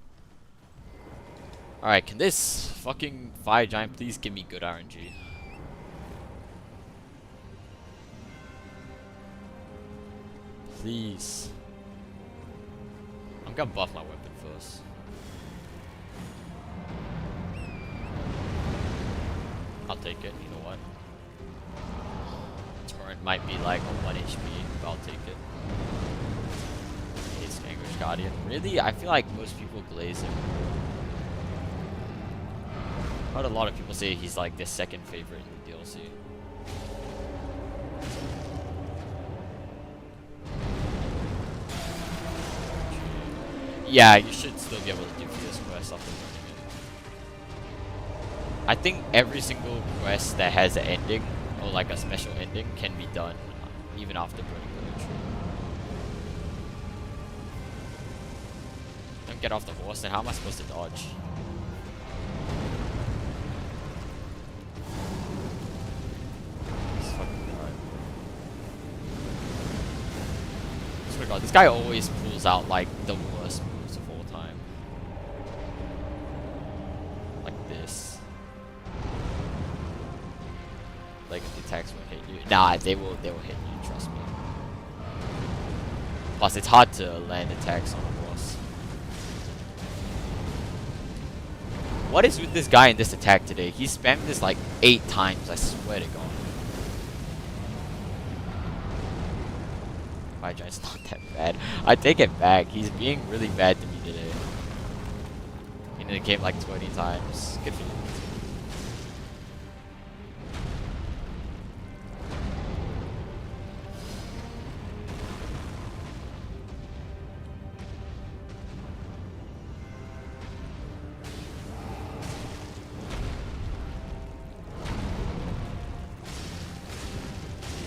Alright, can this fucking fire giant please give me good RNG? Please. I'm gonna buff my weapon first. I'll take it, you know what? Torrent might be like a 1 HP, but I'll take it. It's Anguish Guardian. Really? I feel like most people glaze him. I heard a lot of people say he's like their second favorite in the DLC. Yeah, you should still be able to do this quest after learning it. I think every single quest that has an ending, or like a special ending, can be done even after burning the tree. Don't get off the horse, then how am I supposed to dodge? God, this guy always pulls out like the worst moves of all time. Like this. Like the attacks won't hit you. Nah, they will hit you, trust me. Plus it's hard to land attacks on a boss. What is with this guy in this attack today? He spammed this like 8 times, I swear to God. My giant's not that bad. I take it back. He's being really bad to me today. In the game like 20 times. Good for you.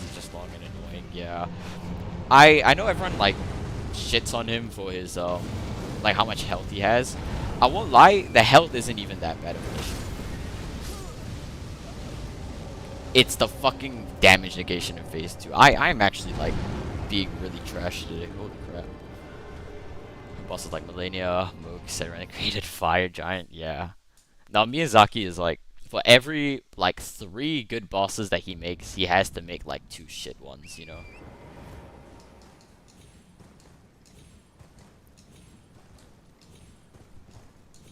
He's just long and annoying, yeah. I know everyone like shits on him for his like how much health he has. I won't lie, the health isn't even that bad of an issue. It's the fucking damage negation in phase 2. I'm actually like being really trash today. Holy crap. Bosses like Millennia, Moog, Serena created Fire Giant, yeah. Now Miyazaki is like, for every like 3 good bosses that he makes, he has to make like 2 shit ones, you know?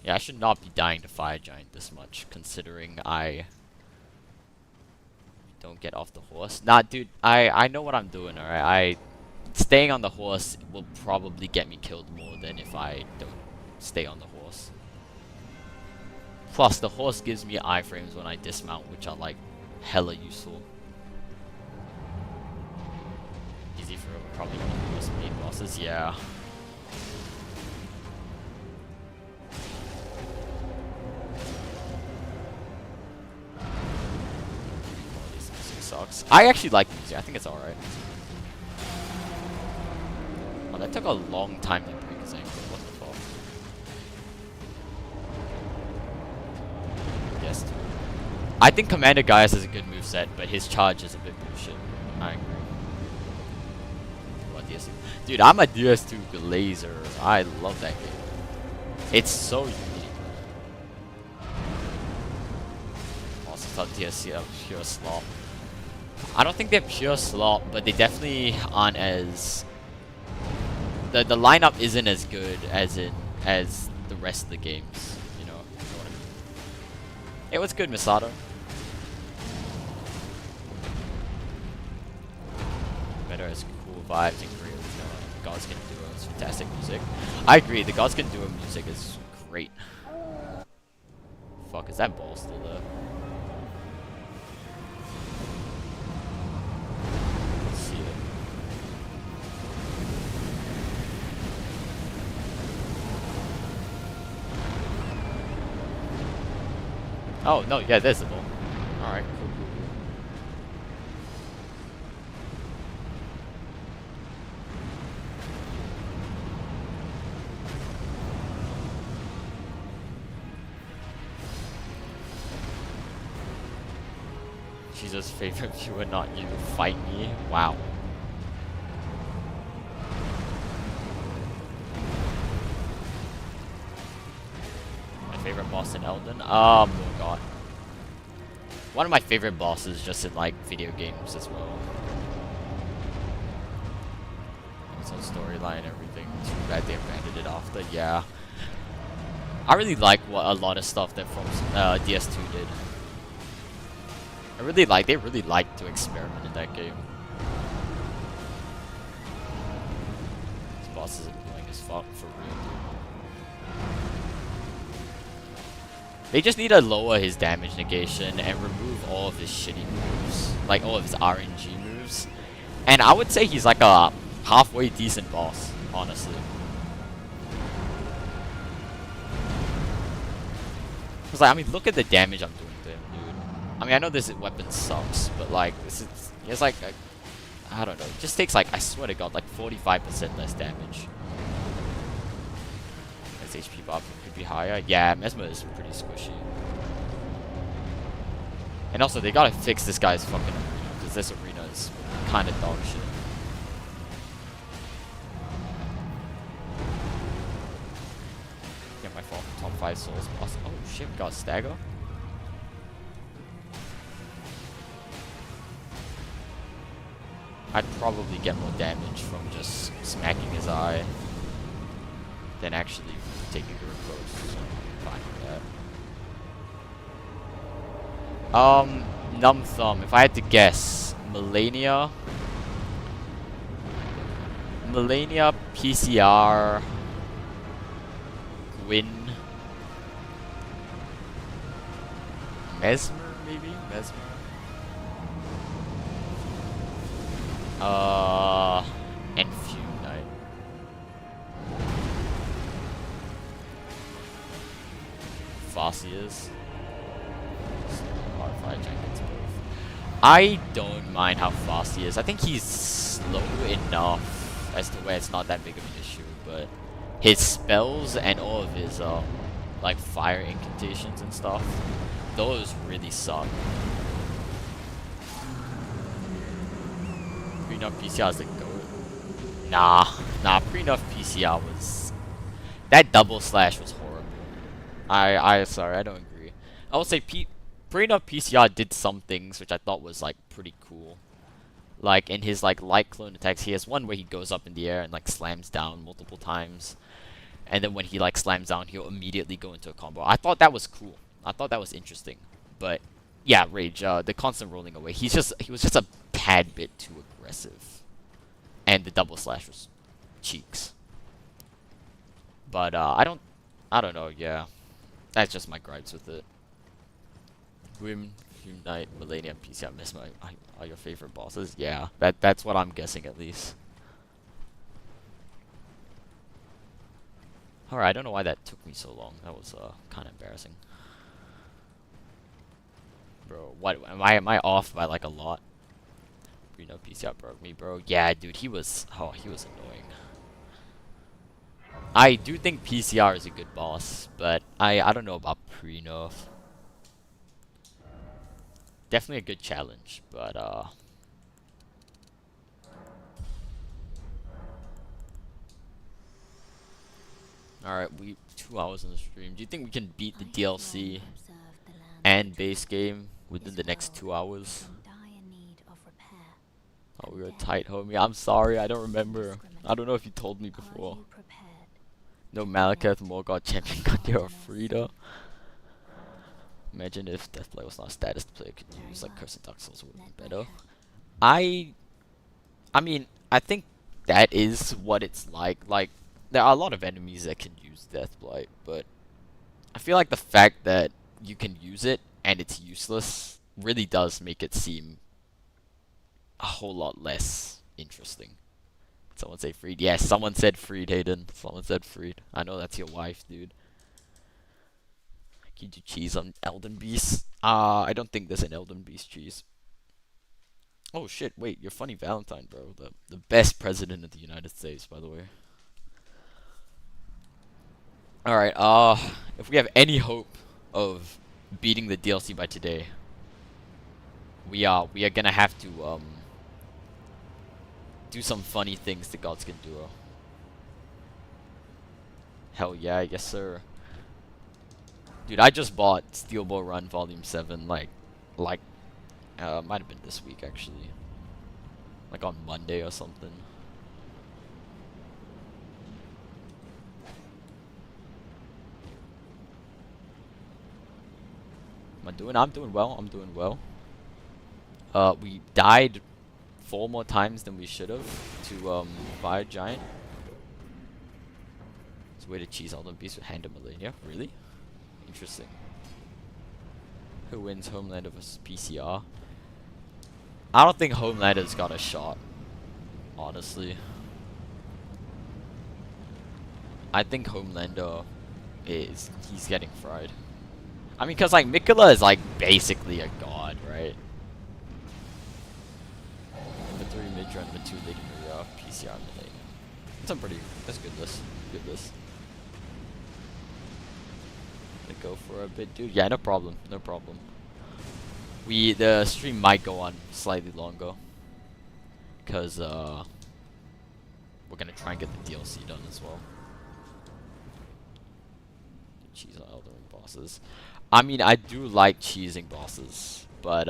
Yeah, I should not be dying to Fire Giant this much, considering I don't get off the horse. Nah, dude, I know what I'm doing, alright? Staying on the horse will probably get me killed more than if I don't stay on the horse. Plus, the horse gives me iframes when I dismount, which are like hella useful. Easy for probably one of the most main bosses, yeah. Sucks. I actually like the music. I think it's alright. Oh, that took a long time to break his ankle. What the fuck? Yes, dude. I think Commander Gaius is a good moveset, but his charge is a bit bullshit. I agree. What DS2? Dude, I'm a DS2 glazer. I love that game. It's so unique. Also thought DSC was pure slop. I don't think they're pure slop, but they definitely aren't as... The lineup isn't as good as the rest of the games, you know what I mean? Hey, what's good, Misato? Better has cool vibes and great, Gods Can Duo is fantastic music. I agree, the Gods Can Duo music is great. Fuck, is that ball still there? Oh, no, yeah, there's the ball. Alright, cool, cool, cool. Jesus' favorite viewer, not you. Fight me? Wow. favorite boss in Elden? Oh god. One of my favorite bosses just in like video games as well. It's a storyline and everything. Too bad they abandoned it after. Yeah. I really like what a lot of stuff that from DS2 did. They really liked to experiment in that game. This boss is annoying as fuck for real, dude. They just need to lower his damage negation and remove all of his shitty moves. Like all of his RNG moves. And I would say he's like a halfway decent boss, honestly. Cause like, I mean, look at the damage I'm doing to him, dude. I mean, I know this weapon sucks, but like, it's like, I don't know, it just takes like, I swear to god, like 45% less damage. His HP bar could be higher. Yeah, Mesmer is pretty squishy. And also, they gotta fix this guy's fucking arena, because this arena is kind of dog shit. Get my fault. Top 5 souls plus. Oh shit, we got a stagger. I'd probably get more damage from just smacking his eye than actually taking the approach. So I'm fine with that. Numb Thumb. If I had to guess, Melania, PCR, Gwyn, Mesmer, maybe? Mesmer? And Fume Knight. Fossias. Horrified Jenkins both. I don't mind how Fossy is. I think he's slow enough as to where it's not that big of an issue, but his spells and all of his like fire incantations and stuff, those really suck. Pre-nuff PCR is the GOAT. Nah, pre-nuff PCR was... That double slash was horrible. Sorry, I don't agree. I will say pre-nuff PCR did some things which I thought was like pretty cool. Like in his like light clone attacks, he has one where he goes up in the air and like slams down multiple times. And then when he like slams down, he'll immediately go into a combo. I thought that was cool. I thought that was interesting. But yeah, Rage, the constant rolling away. He was just a tad bit too aggressive. And the double slash was cheeks. But I don't know, yeah. That's just my gripes with it. Grim, Fume Knight, Melania, PC, Mesmer are your favorite bosses? Yeah, that's what I'm guessing at least. Alright, I don't know why that took me so long. That was kind of embarrassing. Bro, what am I off by like a lot? You know, PCR broke me, bro. Yeah, dude, he was annoying. I do think PCR is a good boss, but I don't know about pre-nerf. Definitely a good challenge, but alright, 2 hours on the stream. Do you think we can beat the DLC and base game within the next 2 hours? Oh, we were tight, homie. I'm sorry, I don't remember. I don't know if you told me before. No Malekith, Morgoth, Champion, Gandhi, or Frida. Imagine if Deathblade was not a status player could use like Curse and Dark Souls would be better. I mean, I think that is what it's like. Like, there are a lot of enemies that can use Deathblight, but I feel like the fact that you can use it and it's useless really does make it seem a whole lot less interesting. Someone say Freed. Yes, someone said Freed, Hayden. Someone said Freed. I know that's your wife, dude. Can you do cheese on Elden Beast? I don't think there's an Elden Beast cheese. Oh shit, wait, you're Funny Valentine, bro. The best president of the United States, by the way. Alright, if we have any hope of beating the DLC by today, we are gonna have to do some funny things the gods can do. Hell yeah, yes sir. Dude, I just bought Steel Ball Run Volume 7, like, might have been this week, actually. Like on Monday or something. I'm doing well, I'm doing well. We died 4 more times than we should have to, Fire Giant. It's a way to cheese all the beasts with Hand of Millennia. Really? Interesting. Who wins Homelander versus PCR? I don't think Homelander's got a shot. Honestly. I think Homelander he's getting fried. I mean, cause like Mikola is like basically a god, right? Number 3 mid-run, number 2 Lady Maria, PCR Millennia. That's good list. Good list. Go for a bit, dude. Yeah, no problem. No problem. The stream might go on slightly longer. Cause we're gonna try and get the DLC done as well. Cheese on Elden Ring bosses. I mean, I do like cheesing bosses, but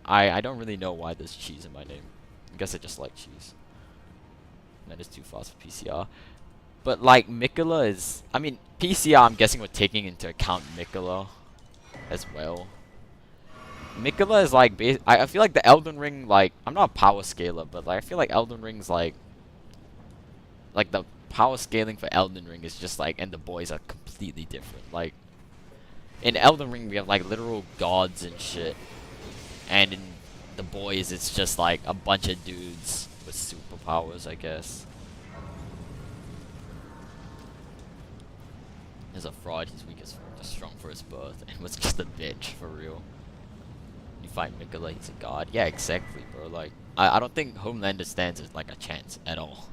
I don't really know why there's cheese in my name. I guess I just like cheese. That is too fast for PCR. But like Mikola is, I mean, PCR I'm guessing we're taking into account Mikola as well. Mikola is like, I feel like the Elden Ring, like, I'm not a power scaler, but like I feel like Elden Ring's like the power scaling for Elden Ring is just like, and the boys are completely different. Like, in Elden Ring we have like literal gods and shit, and in the boys it's just like a bunch of dudes with superpowers, I guess. He's a fraud, he's weak as fuck, just strong for his birth, and was just a bitch, for real. You fight Mikola, he's a god. Yeah, exactly, bro. Like, I don't think Homelander stands as like a chance at all.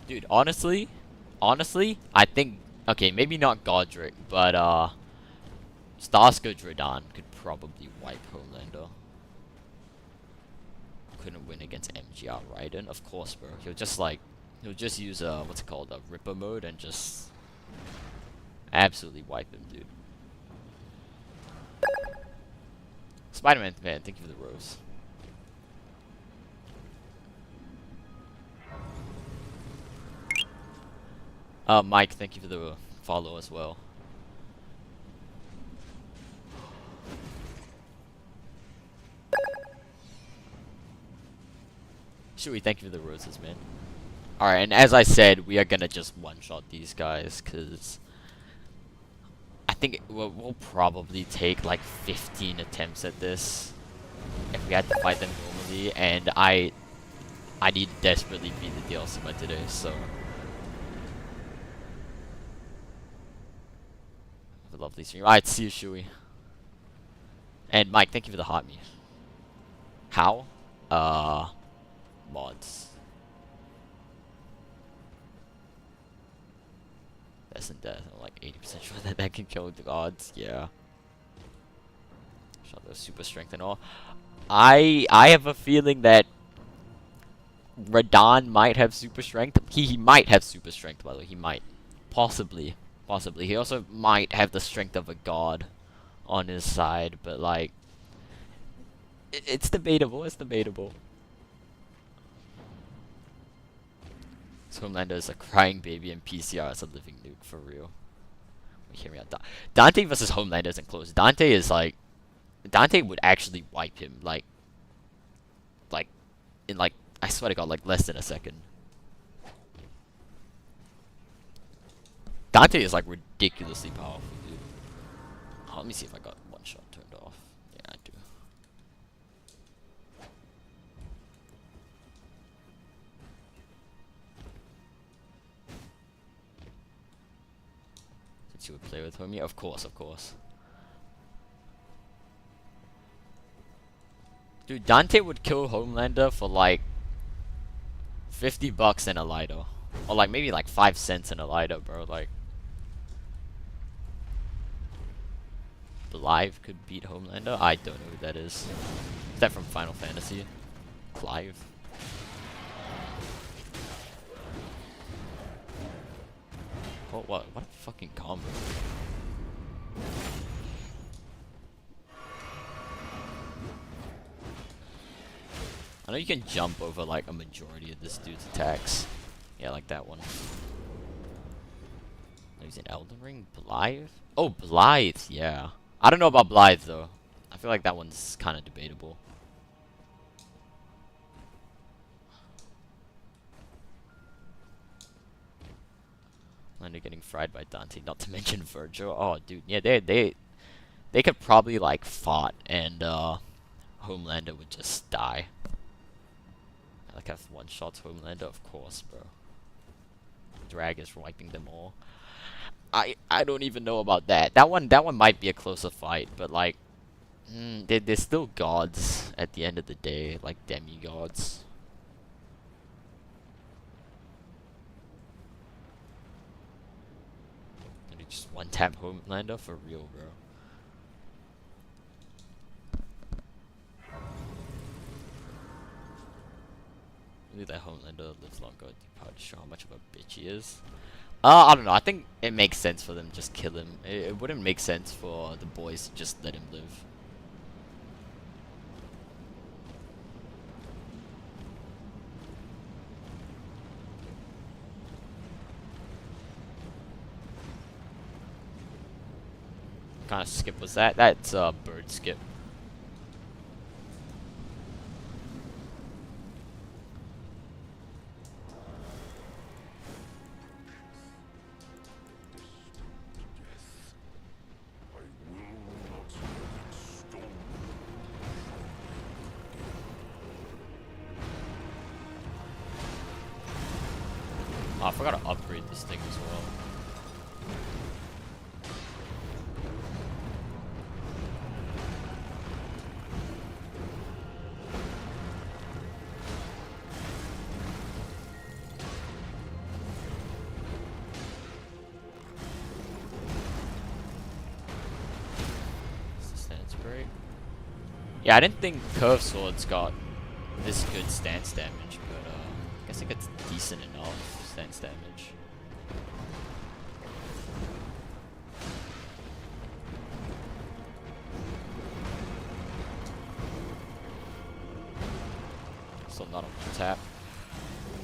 Dude, honestly, I think, okay, maybe not Godric, but Starscourge Radahn could probably wipe Homelander. Couldn't win against MGR Raiden, of course, bro. He'll just use what's it called, a Ripper mode, and just absolutely wipe him, dude. Spider-Man fan, thank you for the rose. Mike, thank you for the follow as well. Shui, thank you for the roses, man. Alright, and as I said, we are gonna just one-shot these guys, because I think we'll probably take like 15 attempts at this if we had to fight them normally, and I need to desperately beat the DLC by today, so have a lovely stream. Alright, see you, Shui. And Mike, thank you for the hot me. How? Mods. Less than death. I'm like 80% sure that can kill the gods. Yeah. Shot those super strength and all. I have a feeling that Radahn might have super strength. He might have super strength, by the way. He might. Possibly. Possibly. He also might have the strength of a god on his side, but like it's debatable. It's debatable. Homelander is a crying baby and PCR is a living nuke, for real. Hear me out. Dante versus Homelander isn't close. Dante is like, Dante would actually wipe him like in like, I swear to God, like less than a second. Dante is like ridiculously powerful, dude. Oh, let me see if I got one shot turned off. Yeah, I do. Since you would play with homie, of course, of course. Dude, Dante would kill Homelander for like $50 in a lighter. Or like maybe like 5 cents in a lighter, bro. Like, Clive could beat Homelander? I don't know who that is. Is that from Final Fantasy? Clive? What a fucking combo. I know you can jump over like a majority of this dude's attacks. Yeah, like that one. He's in Elden Ring? Blythe? Oh, Blythe, yeah. I don't know about Blythe though. I feel like that one's kind of debatable. And they're getting fried by Dante, not to mention Virgil. Oh, dude, yeah, they could probably like fought and Homelander would just die. Like have one shots Homelander, of course, bro. Drag is wiping them all. I don't even know about that. That one might be a closer fight, but like, they're still gods at the end of the day, like demigods. And you just one tap Homelander for real, bro. Maybe that Homelander lives longer. You probably show how much of a bitch he is. I don't know. I think it makes sense for them to just kill him. It wouldn't make sense for the boys to just let him live. What kind of skip was that? That's a bird skip. Oh, I forgot to upgrade this thing as well. Stance break. Yeah, I didn't think curve swords got this good stance damage, but I guess it gets decent enough stance damage. Still not on tap.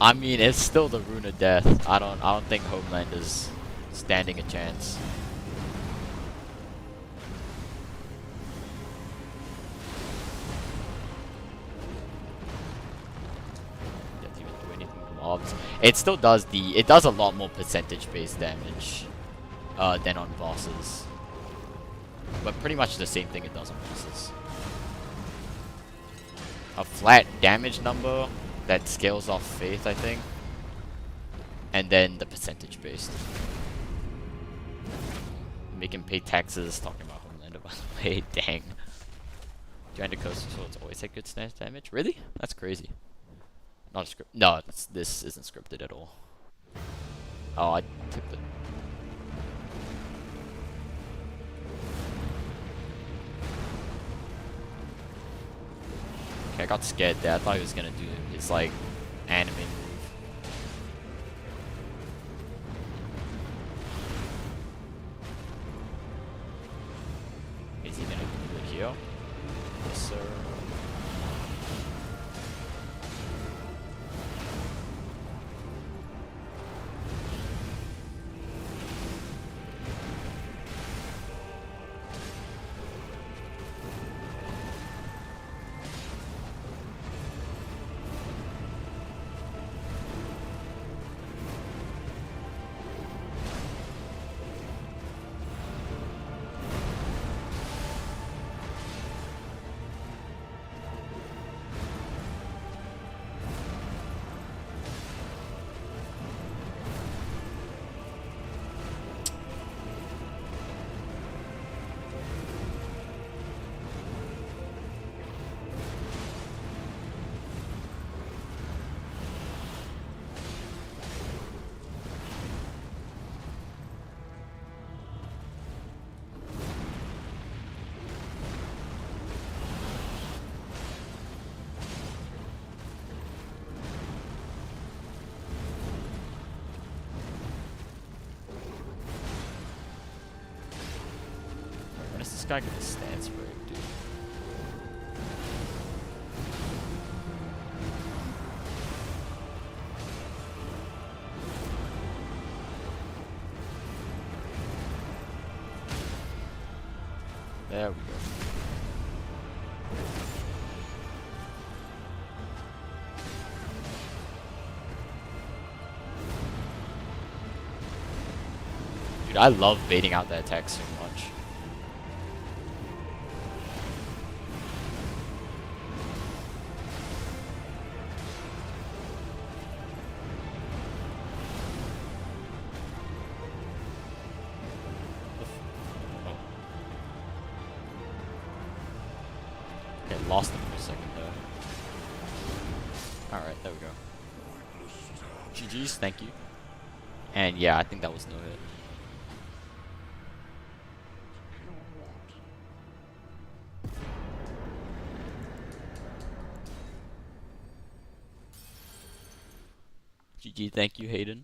I mean, it's still the Rune of Death. I don't think Homelander's standing a chance. It still does it does a lot more percentage based damage than on bosses, but pretty much the same thing it does on bosses. A flat damage number that scales off faith, I think, and then the percentage based. Make him pay taxes. Talking about Homelander, by the way. Dang. Giant Coastal Swords always had good stance damage. Really? That's crazy. Not a script. No, this isn't scripted at all. Oh, I took the. Okay, I got scared there. I thought he was gonna do his like anime move. Is he gonna do it here? Yes, sir. guy get a stance break, dude? There we go. Dude, I love baiting out that attack so much. Oh. Okay, lost him for a second there. Alright, there we go. GG's, thank you. And yeah, I think that was no hit. GG, thank you, Hayden.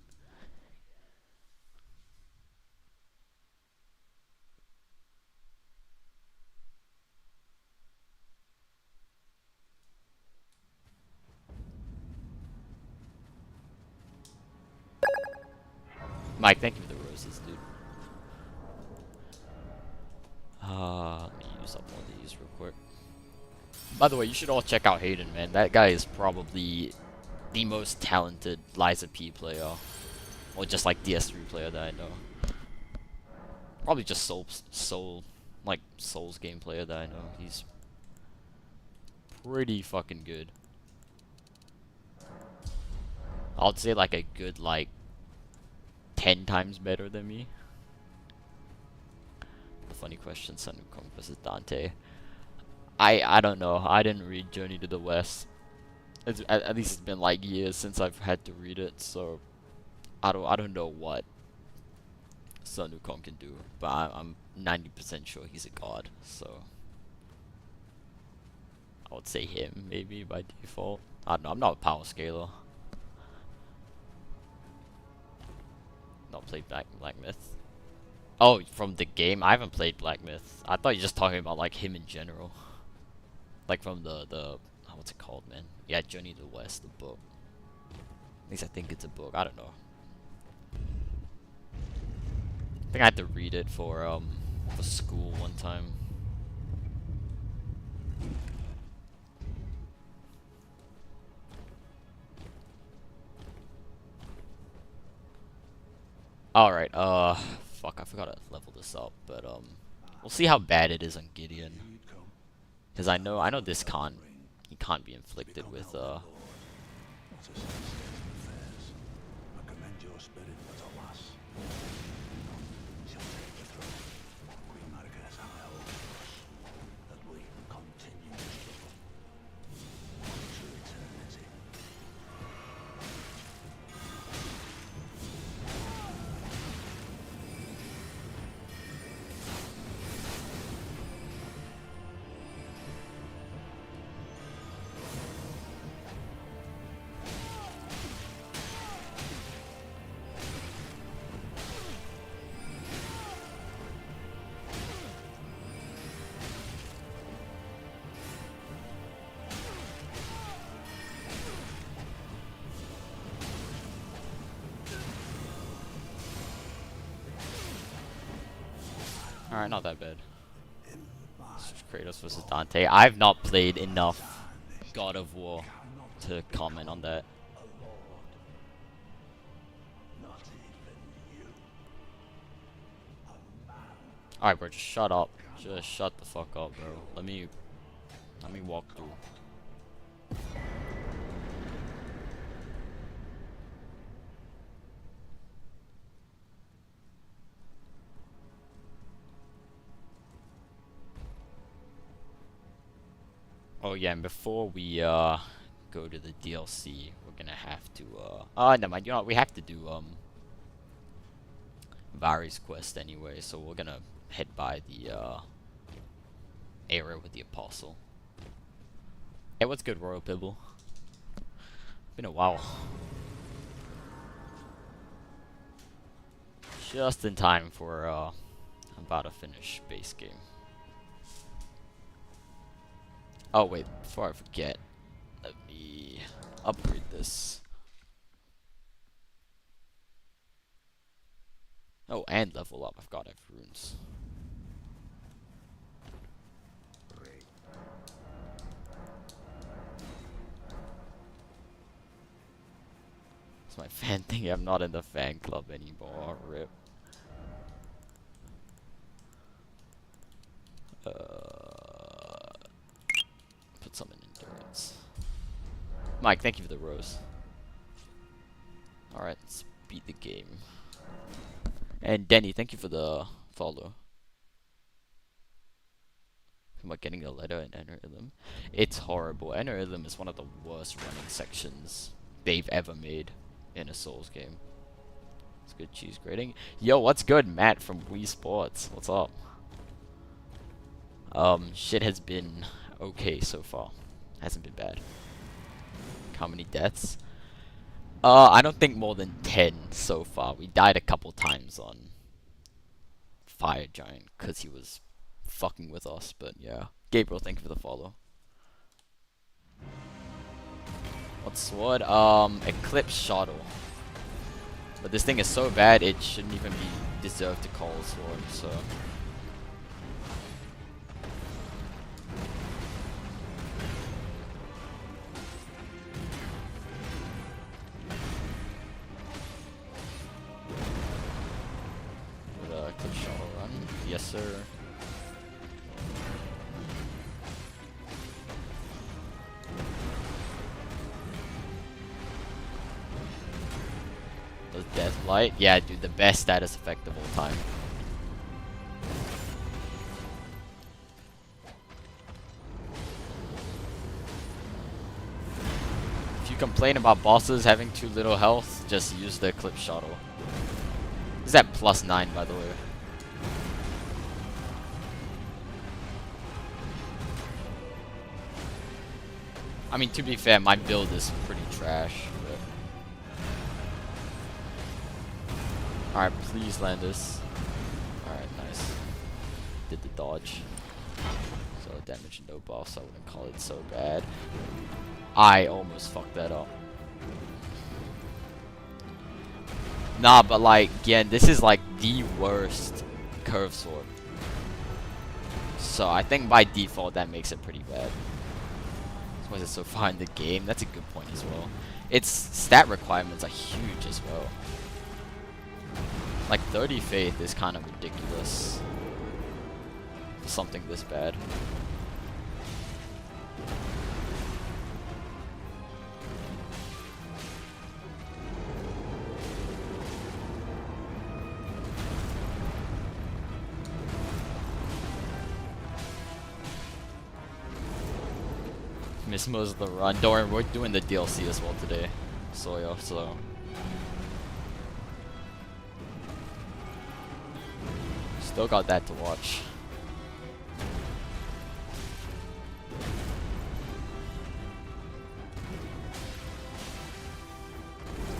Mike, thank you for the roses, dude. Let me use up one of these real quick. By the way, you should all check out Hayden, man. That guy is probably the most talented Liza P player. Or just like DS3 player that I know. Probably just Souls game player that I know. He's pretty fucking good. I'd say like a good like 10 times better than me. The funny question, Sun Wukong versus Dante. I don't know. I didn't read Journey to the West. At least it's been like years since I've had to read it, so I don't know what Sun Wukong can do, but I'm 90% sure he's a god, so I would say him maybe by default. I don't know. I'm not a power scaler. Not played Black Myth. Oh, from the game? I haven't played Black Myth. I thought you were just talking about like him in general. Like from the what's it called, man? Yeah, Journey to the West, the book. At least I think it's a book. I don't know. I think I had to read it for school one time. Alright, fuck, I forgot to level this up, but we'll see how bad it is on Gideon. Cause I know this he can't be inflicted with Alright, not that bad. Kratos versus Dante. I've not played enough God of War to comment on that. Alright, bro, just shut up. Just shut the fuck up, bro. Let me walk through. Oh yeah, and before we go to the DLC, we're gonna have to never mind. You know what? We have to do Vari's quest anyway, so we're gonna head by the area with the Apostle. Hey, what's good, Royal Pibble? Been a while. Just in time for I'm about to finish base game. Oh wait, before I forget, let me upgrade this. Oh, and level up. I've got to have runes. It's my fan thing. I'm not in the fan club anymore. Rip. Put some in endurance. Mike, thank you for the rose. Alright, let's beat the game. And Denny, thank you for the follow. Am I getting a letter in Enter Ilum? It's horrible. Enter Ilum is one of the worst running sections they've ever made in a Souls game. It's good cheese grating. Yo, what's good, Matt from Wii Sports? What's up? Shit has been okay so far. Hasn't been bad. How many deaths? I don't think more than 10 so far. We died a couple times on Fire Giant because he was fucking with us, but yeah. Gabriel, thank you for the follow. What sword? Eclipse Shotel. But this thing is so bad it shouldn't even be deserved to call a sword, so. Would Eclipse Shotel run? Yes, sir. Deathlight? Yeah, dude, the best status effect of all time. If you complain about bosses having too little health, just use the Eclipse Shotel. This is at +9, by the way. I mean, to be fair, my build is pretty trash. Alright, please land this. Alright, nice. Did the dodge. So damage no buffs, I wouldn't call it so bad. I almost fucked that up. Nah, but like, again, this is like the worst curve sword. So I think by default that makes it pretty bad. Why is it so far in the game? That's a good point as well. Its stat requirements are huge as well. Like 30 faith is kind of ridiculous for something this bad. Miss Mo's the run. Don't worry, we're doing the DLC as well today. So. Still got that to watch.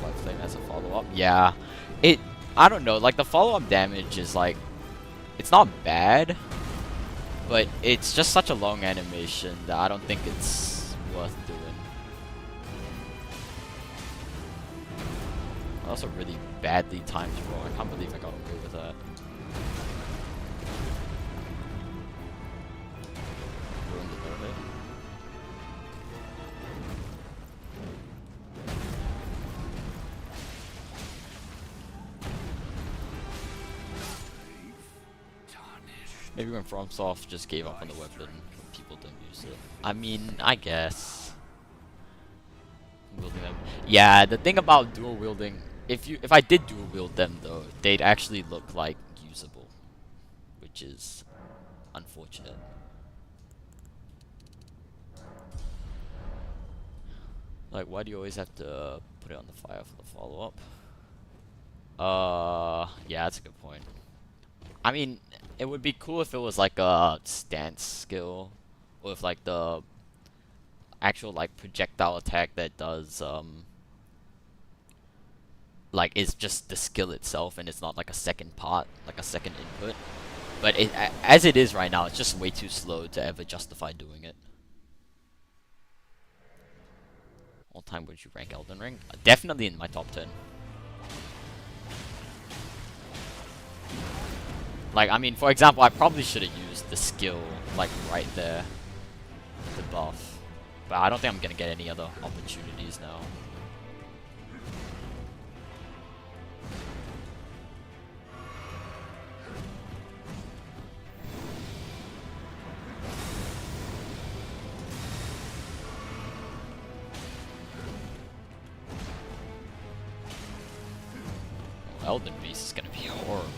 Light Flame as a follow-up. Yeah. I don't know, like the follow-up damage is like, it's not bad, but it's just such a long animation that I don't think it's worth doing. Also really badly timed roll. I can't believe I got away with that. Ruined the building. Maybe when FromSoft just gave up on the weapon when people didn't use it. I mean, I guess. Wielding them. Yeah, the thing about dual wielding, if I did dual wield them though, they'd actually look like usable, which is unfortunate. Like, why do you always have to put it on the fire for the follow-up? Yeah, that's a good point. I mean, it would be cool if it was like a stance skill, or if like the actual like projectile attack that does like is just the skill itself and it's not like a second part, like a second input. But as it is right now, it's just way too slow to ever justify doing it. time would you rank Elden Ring? Definitely in my top 10. Like, I mean, for example, I probably should have used the skill, like, right there. The buff. But I don't think I'm gonna get any other opportunities now. Elden Beast is gonna be horrible.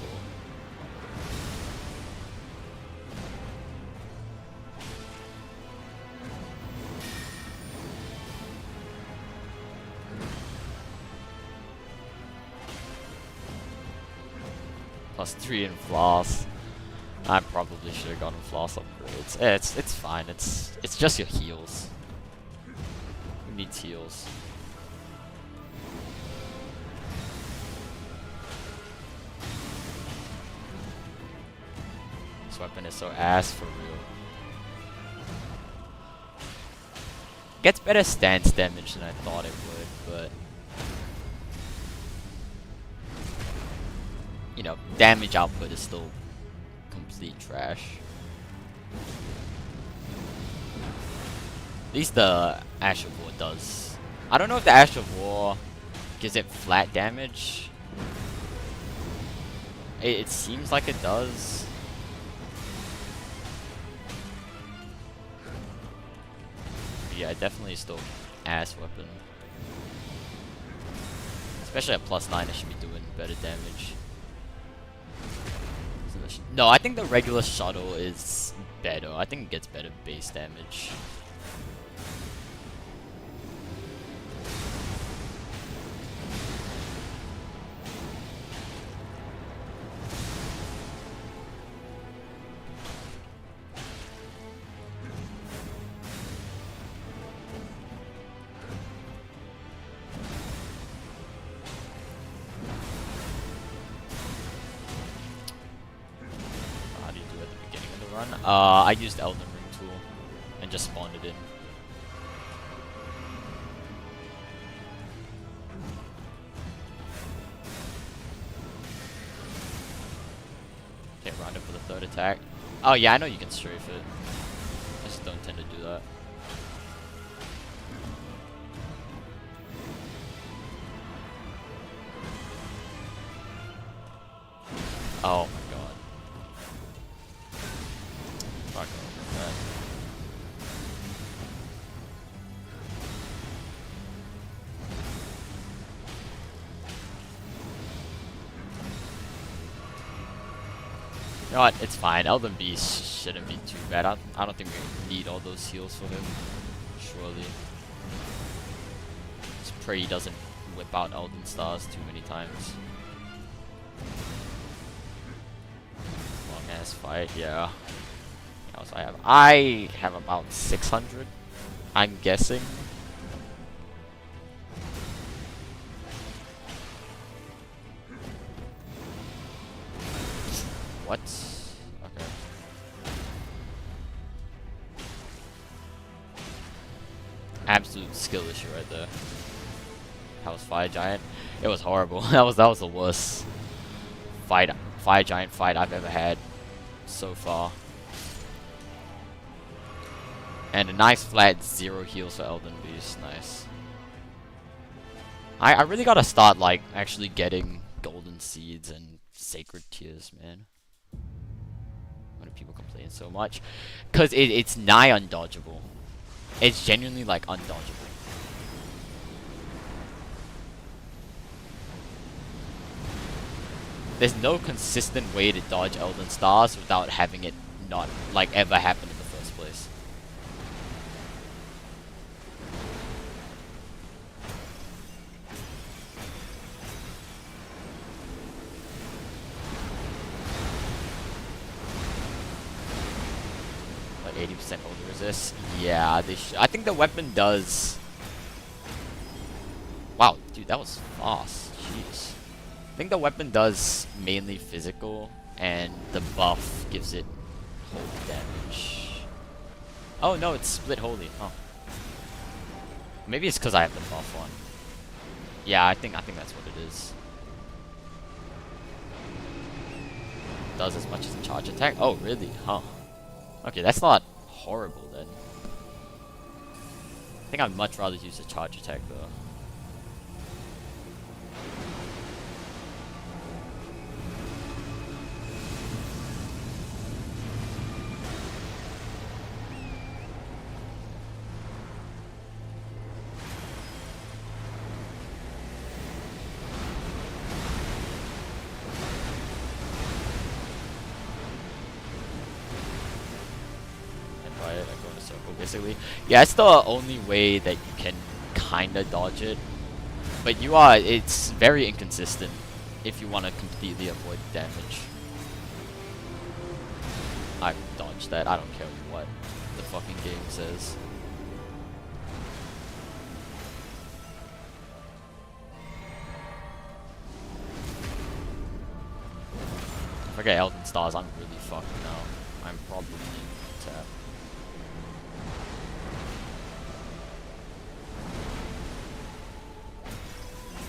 +3 in floss. I probably should have gotten floss upgrades. It's fine. It's just your heals. Who needs heals? This weapon is so ass for real. Gets better stance damage than I thought it would, but you know, damage output is still complete trash. At least the Ash of War does. I don't know if the Ash of War gives it flat damage. It seems like it does. Yeah, definitely still ass weapon. Especially at +9, it should be doing better damage. No, I think the regular shuttle is better. I think it gets better base damage. I used Elden Ring tool and just spawned it in. Okay, round up for the third attack. Oh yeah, I know you can strafe it. I just don't tend to do that. Oh my god. Fuck that. You know what? It's fine. Elden Beast shouldn't be too bad. I don't think we need all those heals for him. Surely. Just pray he doesn't whip out Elden Stars too many times. Long ass fight, yeah. What else I have? I have about 600, I'm guessing. What? Okay. Absolute skill issue right there. House Fire Giant. It was horrible. that was the worst Fire Giant fight I've ever had so far. And a nice flat 0 heals for Elden Beast. Nice. I really gotta start like actually getting golden seeds and sacred tears, man. Why do people complain so much? Cause it's nigh undodgeable. It's genuinely like undodgeable. There's no consistent way to dodge Elden Stars without having it not like ever happen in the first place. Like 80% hold resist. Yeah, I think the weapon does. Wow, dude, that was fast. Jeez. I think the weapon does mainly physical, and the buff gives it holy damage. Oh no, it's split holy. Oh. Maybe it's because I have the buff on. Yeah, I think that's what it is. Does as much as a charge attack? Oh, really? Huh. Okay, that's not horrible then. I think I'd much rather use a charge attack though. Right, I go in a circle basically. Yeah, it's the only way that you can kinda dodge it. But it's very inconsistent if you want to completely avoid damage. I dodged that, I don't care what the fucking game says. If I get Elden Stars, I'm really fucked now. I'm probably tap.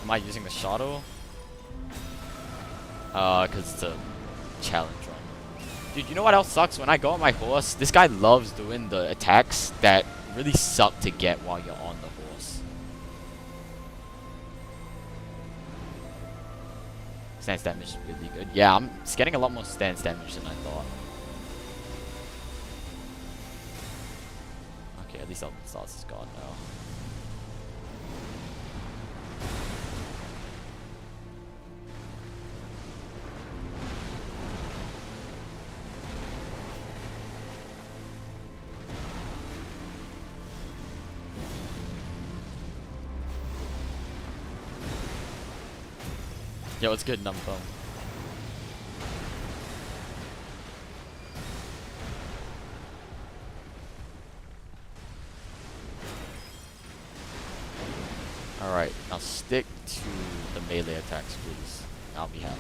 Am I using the Shotel? Cause it's a challenge run. Dude, you know what else sucks? When I go on my horse, this guy loves doing the attacks that really suck to get while you're on the horse. Stance damage is really good. Yeah, it's getting a lot more stance damage than I thought. Okay, at least Elden Stars is gone now. Yo, it's good, Numb Thumb. Alright, now stick to the melee attacks, please. I'll be happy.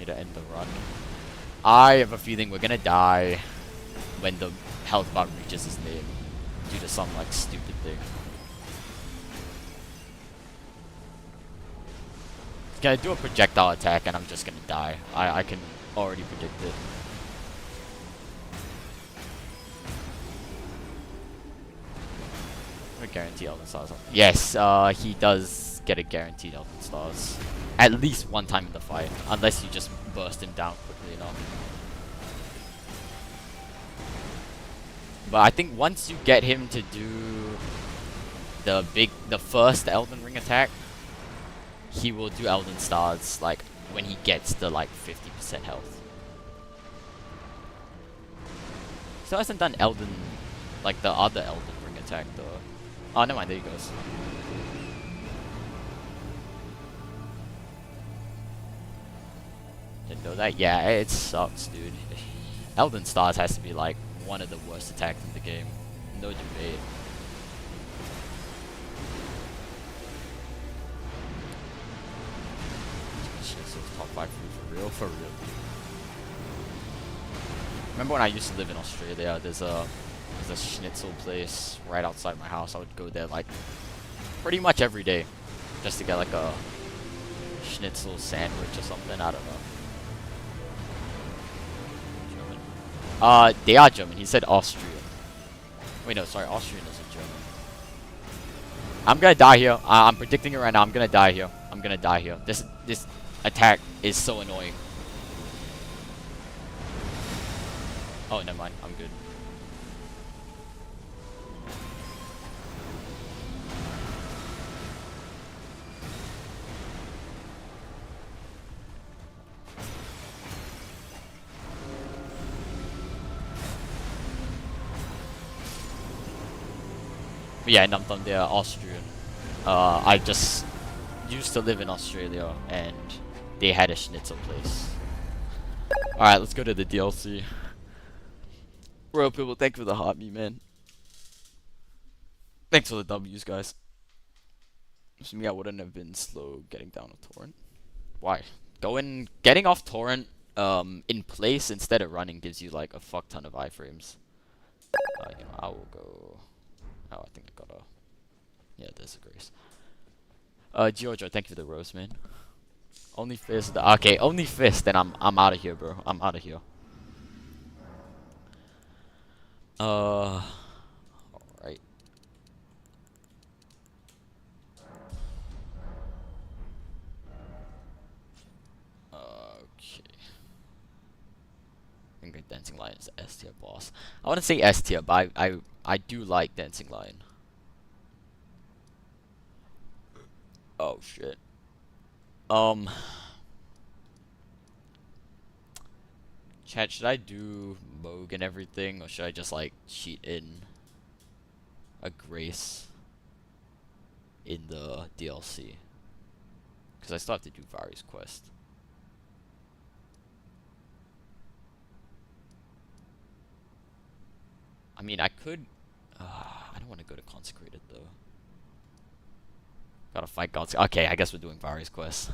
Need to end the run. I have a feeling we're gonna die when the health bar reaches his name due to some like stupid thing. He's gonna do a projectile attack and I'm just gonna die. I can already predict it. A guarantee Elden Stars. Yes, he does get a guaranteed Elden Stars. At least one time in the fight. Unless you just burst him down quickly enough. But I think once you get him to do the first Elden Ring attack, he will do Elden Stars like when he gets to like 50% health. Still hasn't done Elden, like the other Elden Ring attack though. Oh, never mind, there he goes. Didn't know that? Yeah, it sucks, dude. Elden Stars has to be like one of the worst attacks in the game. No debate. Shit, so it's top 5 food for real? For real. Remember when I used to live in Australia, there's a schnitzel place right outside my house. I would go there like pretty much every day just to get like a schnitzel sandwich or something. I don't know. German. They are German. He said Austrian. Wait, no, sorry. Austrian isn't German. I'm gonna die here. I'm predicting it right now. I'm gonna die here. I'm gonna die here. This attack is so annoying. Oh, never mind. I'm good. But yeah, Numb Thumb, they're Austrian. I just used to live in Australia, and they had a schnitzel place. Alright, let's go to the DLC. Royal people, thank you for the hot meat, man. Thanks for the W's, guys. Just me, I wouldn't have been slow getting down a torrent. Why? Getting off torrent in place instead of running gives you like a fuck ton of iframes. You know, I will go. Oh, I think I gotta Yeah, there's a Grace. Giorgio, thank you for the rose, man. Only fist. Okay, only fist. Then I'm out of here, bro. I'm out of here. All right. Okay. I think Dancing Lion is S tier boss. I want to say S tier, but I do like Dancing Lion. Oh shit. Um. Chat, should I do Moog and everything, or should I just like cheat in a Grace in the DLC? Because I still have to do Vari's quest. I mean, I could. I don't want to go to Consecrated though. Gotta fight gods. Okay, I guess we're doing Vari's quest.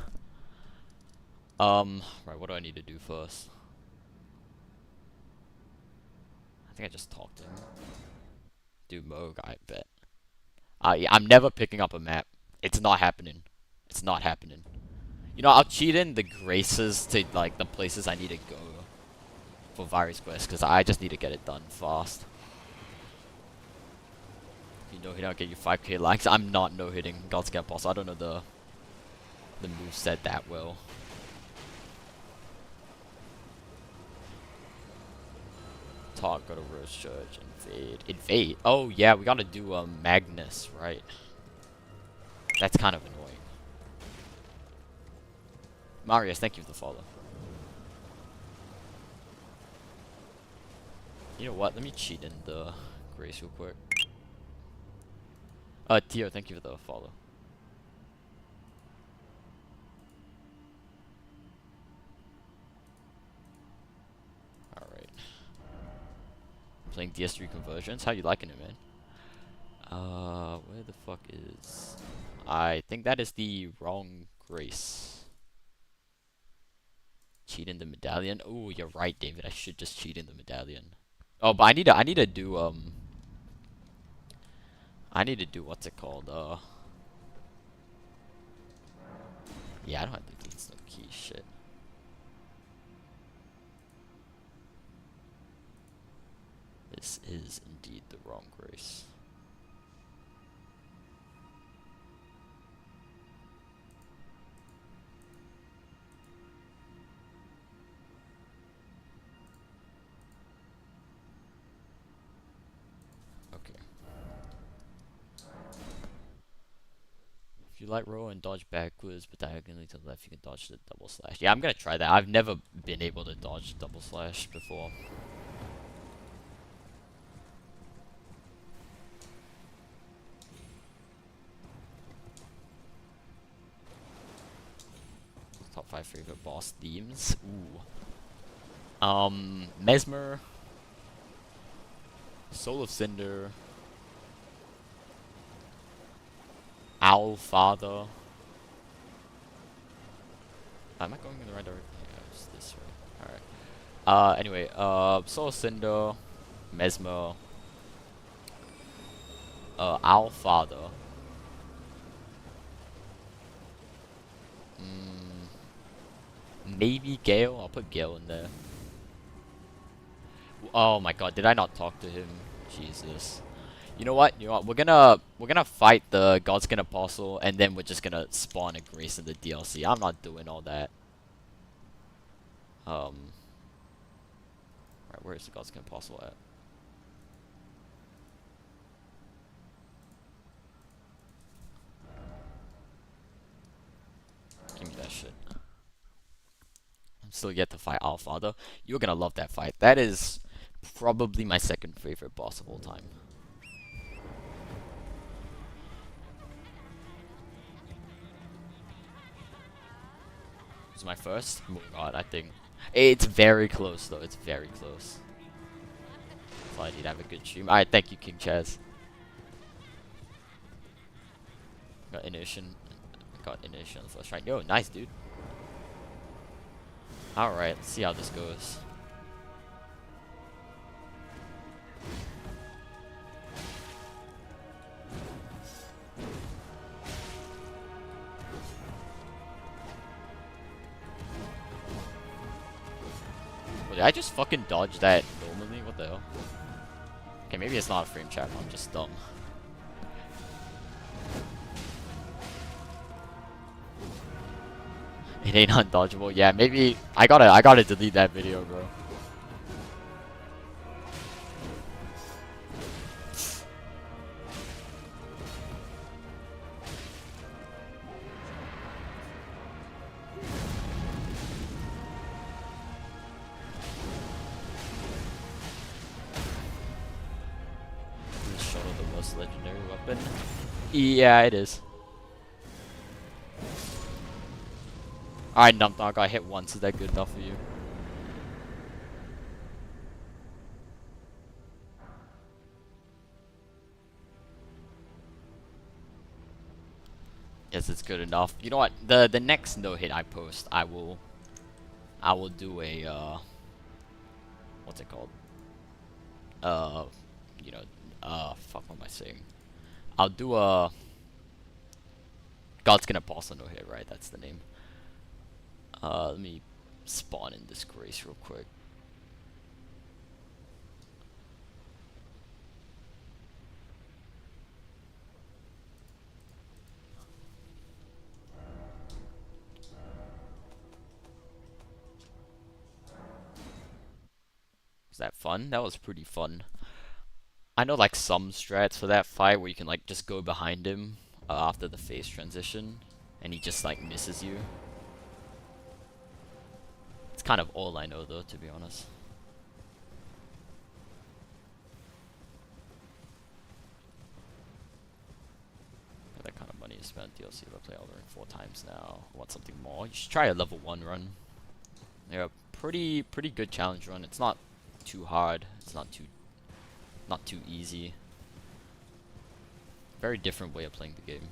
Right, what do I need to do first? I think I just talked to him. Do Moog, I bet. Yeah, I'm never picking up a map. It's not happening. It's not happening. You know, I'll cheat in the Graces to, like, the places I need to go for Vari's quest, because I just need to get it done fast. You know, he don't get you 5k likes. I'm not no-hitting God's Camp boss. I don't know the moveset that well. Talk, go to Rose Church, invade. Invade? Oh, yeah, we gotta do Magnus, right? That's kind of annoying. Marius, thank you for the follow. You know what? Let me cheat in the Grace real quick. Tio, thank you for the follow. Alright. Playing DS3 conversions. How you liking it, man? Where the fuck is... I think that is the wrong Grace. Cheat in the medallion? Oh, you're right, David. I should just cheat in the medallion. Oh, but I need to do, I need to do, what's it called, yeah, I don't have to do some key shit. This is indeed the wrong Grace. Okay. If you like roll and dodge backwards, but diagonally to the left, you can dodge the double slash. Yeah, I'm gonna try that. I've never been able to dodge double slash before. Top 5 favorite boss themes. Ooh. Mesmer. Soul of Cinder. Owl Father. Am I going in the right direction? Yeah, it's this way. Alright. Anyway, Soul of Cinder. Mesmer. Owl Father. Maybe Gale. I'll put Gale in there. Oh my god, did I not talk to him? Jesus. You know what? You know what? We're gonna fight the Godskin Apostle, and then we're just gonna spawn a Grace in the DLC. I'm not doing all that. Right, where's the Godskin Apostle at? Give me that shit. I'm still yet to fight Alfather. You're gonna love that fight. That is probably my second favorite boss of all time. It's my first? Oh god, I think. It's very close though, it's very close. So I need to have a good stream. Alright, thank you, King Chaz. Got initiation. Got initiation on the first right. Yo, nice, dude. Alright, let's see how this goes. Well, did I just fucking dodge that normally? What the hell? Okay, maybe it's not a frame trap. I'm just dumb. It ain't undodgeable. Yeah, maybe I gotta delete that video, bro. Is Shotel the most legendary weapon? Yeah, it is. Alright, Numpdog, I hit once. Is that good enough for you? Yes, it's good enough. You know what? The next no hit I post, I will do a what's it called? You know, fuck, what am I saying? I'll do a God's gonna pause a no hit, right? That's the name. Let me spawn in Disgrace real quick. Was that fun? That was pretty fun. I know like some strats for that fight where you can like just go behind him after the phase transition, and he just like misses you. It's kind of all I know though, to be honest. Got that kind of money to spend DLC if I play Elden 4 times now. Want something more? You should try a level 1 run. Yeah, pretty good challenge run. It's not too hard. It's not too easy. Very different way of playing the game.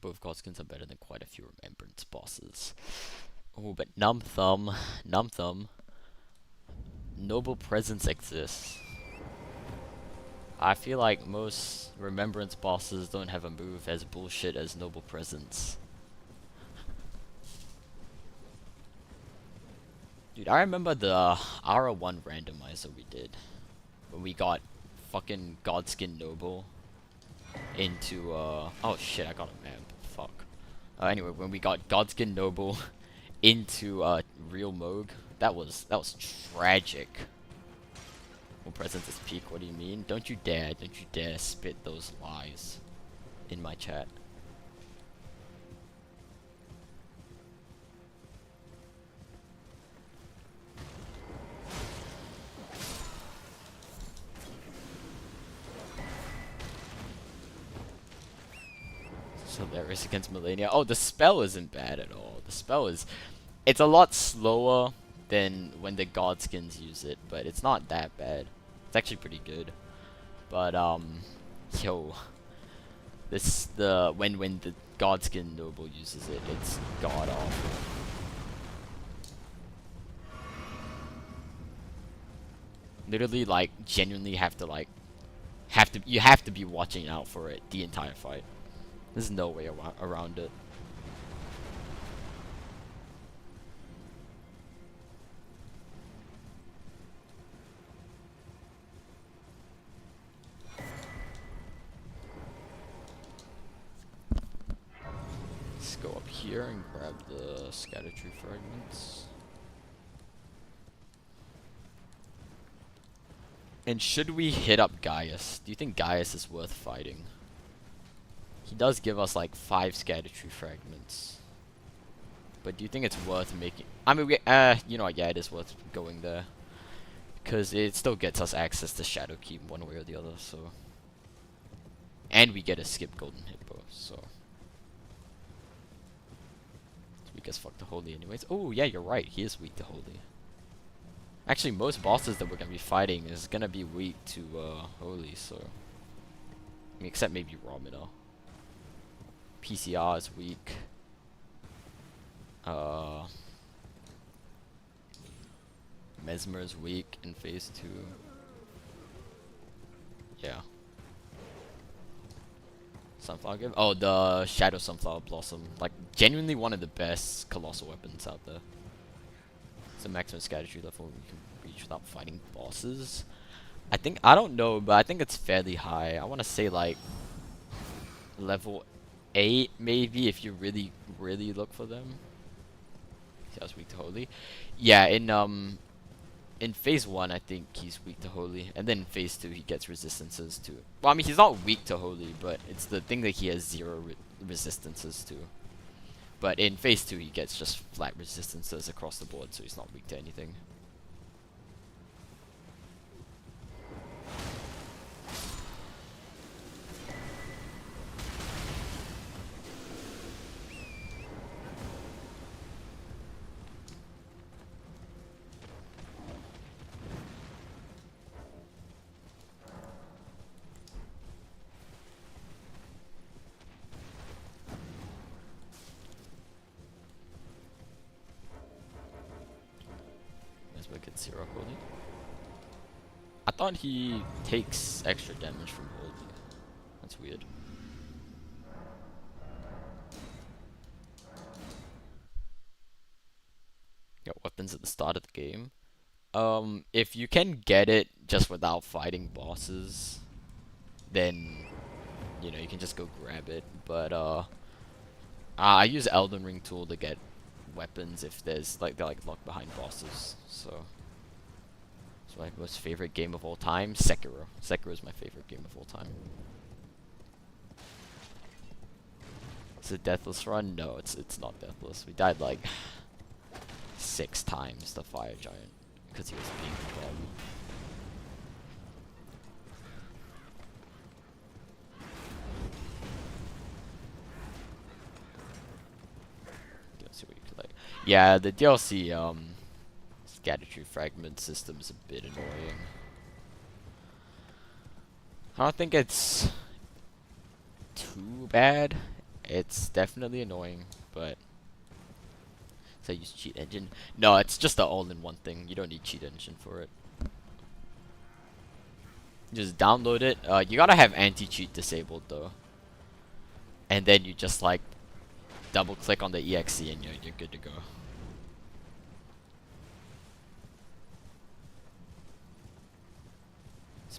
Both Godskins are better than quite a few Remembrance bosses. Oh, but Numb Thumb, Noble Presence exists. I feel like most Remembrance bosses don't have a move as bullshit as Noble Presence. Dude, I remember the R1 randomizer we did. When we got fucking Godskin Noble into, oh shit, I got a map. Fuck. Anyway, when we got Godskin Noble into, Real Moog, that was tragic. Well, presence is peak, what do you mean? Don't you dare spit those lies in my chat. So there is against Millennia. Oh, the spell isn't bad at all. The spell is, it's a lot slower than when the Godskins use it, but it's not that bad. It's actually pretty good. But yo, when the Godskin Noble uses it, it's god awful. Literally, like, genuinely you have to be watching out for it the entire fight. There's no way around it. Let's go up here and grab the scatter tree fragments. And should we hit up Gaius? Do you think Gaius is worth fighting? He does give us like 5 scatter tree fragments. But do you think it's worth making? I mean, you know what? Yeah, it is worth going there. Because it still gets us access to Shadowkeep one way or the other, so. And we get a skip Golden Hippo, so. It's weak as fuck to Holy anyways. Oh, yeah, you're right. He is weak to Holy. Actually, most bosses that we're going to be fighting is going to be weak to Holy, so. I mean, except maybe Romina. PCR is weak. Mesmer is weak in phase 2. Yeah. Sunflower Gift? Oh, the Shadow Sunflower Blossom. Like, genuinely one of the best colossal weapons out there. It's a maximum scatter level you can reach without fighting bosses. I don't know, but I think it's fairly high. I want to say like level 8 maybe if you really, really look for them. See, I was weak to Holy. Yeah, in phase 1 I think he's weak to Holy, and then in phase 2 he gets resistances to. Well, I mean he's not weak to Holy, but it's the thing that he has 0 resistances to. But in phase 2 he gets just flat resistances across the board, so he's not weak to anything. Gets 0 Holy. I thought he takes extra damage from Holy. That's weird. Got weapons at the start of the game. If you can get it just without fighting bosses, then you know you can just go grab it. But I use Elden Ring tool to get weapons if there's like they're like locked behind bosses. So it's my most favorite game of all time. Sekiro. Sekiro is my favorite game of all time. Is it deathless run? No, it's not deathless. We died like 6 times to Fire Giant because he was being a problem. Let's see what you collect. Yeah, the DLC Scatter Fragment system is a bit annoying. I don't think it's too bad. It's definitely annoying, but so I use cheat engine. No, it's just the all-in-one thing. You don't need cheat engine for it. Just download it. You gotta have anti-cheat disabled though, and then you just like double-click on the exe and you're good to go.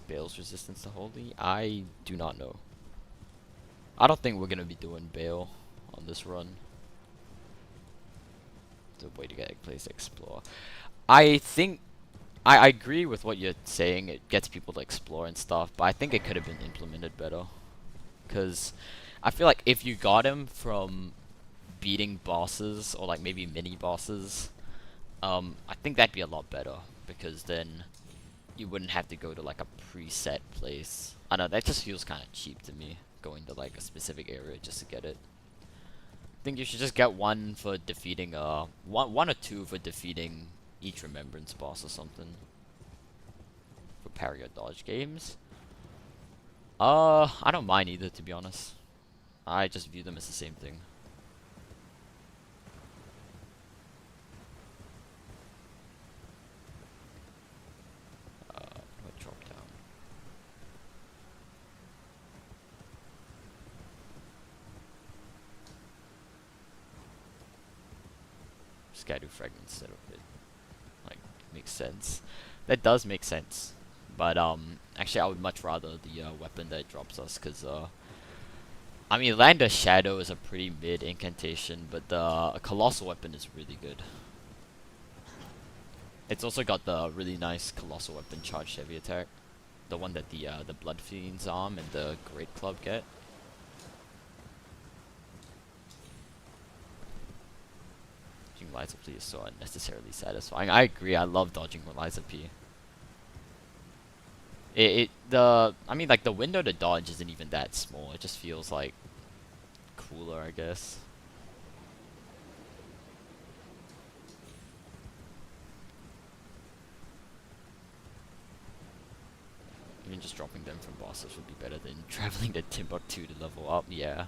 Bale's resistance to Holy? I do not know. I don't think we're gonna be doing Bale on this run. The way to get a place to explore. I think I agree with what you're saying. It gets people to explore and stuff, but I think it could have been implemented better. Cause I feel like if you got him from beating bosses or like maybe mini bosses, I think that'd be a lot better because then you wouldn't have to go to like a preset place. I know that just feels kind of cheap to me, going to like a specific area just to get it. I think you should just get one for defeating one or two for defeating each remembrance boss or something. For parry or dodge games. I don't mind either, to be honest. I just view them as the same thing. What drop down? Just gotta do fragments instead of it. Like, it makes sense. That does make sense. But actually I would much rather the weapon that drops us, cause I mean Land of Shadow is a pretty mid incantation, but the colossal weapon is really good. It's also got the really nice colossal weapon charged heavy attack, the one that the Blood Fiend's arm and the Great Club get. Dodging Liza P is so unnecessarily satisfying. I agree. I love dodging Liza P. I mean like the window to dodge isn't even that small. It just feels like cooler, I guess. Even just dropping them from bosses would be better than traveling to Timbuktu to level up. Yeah.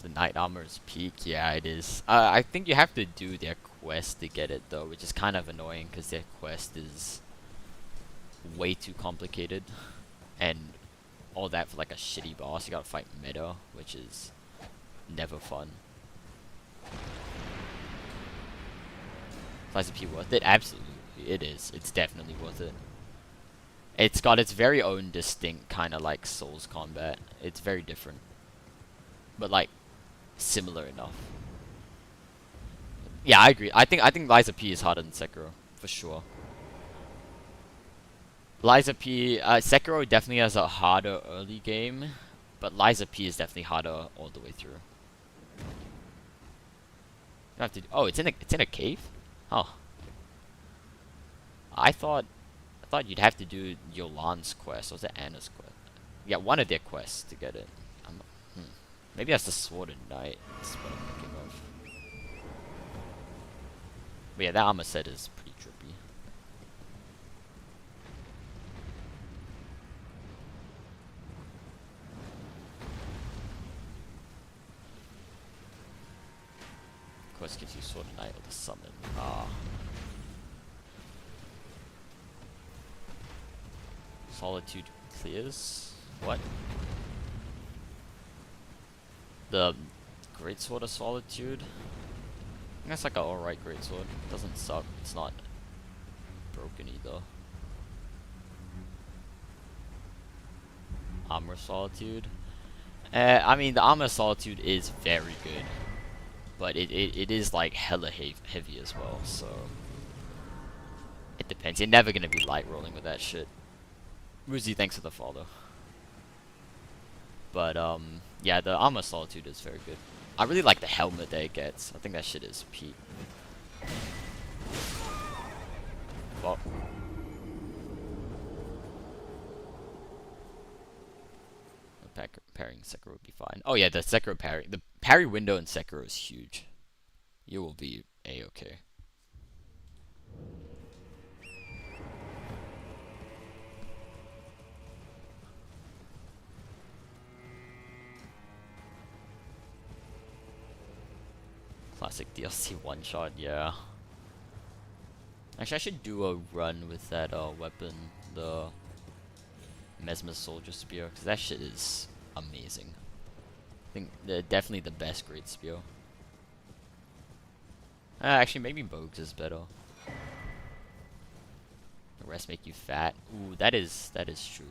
The Knight Armor's peak, yeah, it is. I think you have to do their quest to get it though, which is kind of annoying because their quest is way too complicated, and all that for like a shitty boss. You gotta fight meta, which is never fun. Lies of P worth it? Absolutely, it is. It's definitely worth it. It's got its very own distinct kind of like Souls combat. It's very different, but like similar enough. Yeah, I agree. I think Lies of P is harder than Sekiro for sure. Lies of P, Sekiro definitely has a harder early game, but Lies of P is definitely harder all the way through. You have to. Oh, it's in a cave. Oh, I thought you'd have to do Yolan's quest, or was it Anna's quest? Yeah, one of their quests to get it. Hmm. Maybe that's the Sword of Night. That's what I'm thinking of. But yeah, that armor set is pretty trippy. Quest gives you Sword of Night or the summon. Ah. Solitude clears? What? The Great Sword of Solitude? That's like an alright Great Sword. Doesn't suck. It's not broken either. Armor Solitude? I mean, the Armor Solitude is very good. But it is like hella heavy as well, so... It depends. You're never gonna be light rolling with that shit. Ruzi, thanks for the follow. But, yeah, the Armor Solitude is very good. I really like the helmet that it gets. I think that shit is peak. Well. Parrying Sekiro would be fine. Oh yeah, the Sekiro parry. The parry window in Sekiro is huge. You will be a-okay. Classic DLC one-shot, yeah. Actually, I should do a run with that weapon, the Mesmer Soldier Spear, because that shit is amazing. I think definitely the best Great Spear. Actually, maybe Bogues is better. The rest make you fat. Ooh, that is true.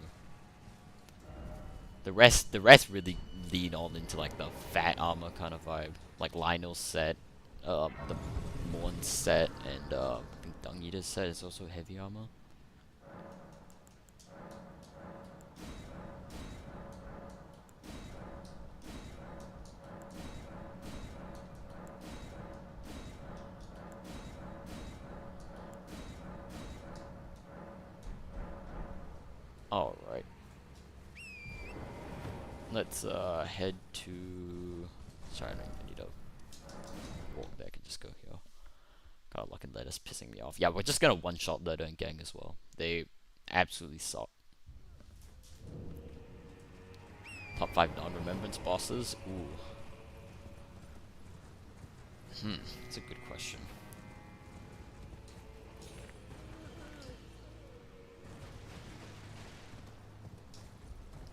The rest really lean all into like the fat armor kind of vibe, like Lionel's set, the Morn set, and I think Dung Eater's set is also heavy armor. All right. Let's head to. Sorry, I need to walk back and just go here. God, Luck and Lettuce pissing me off. Yeah, we're just gonna one-shot Letter and Gang as well. They absolutely suck. Top 5 non-remembrance bosses? Ooh. That's a good question.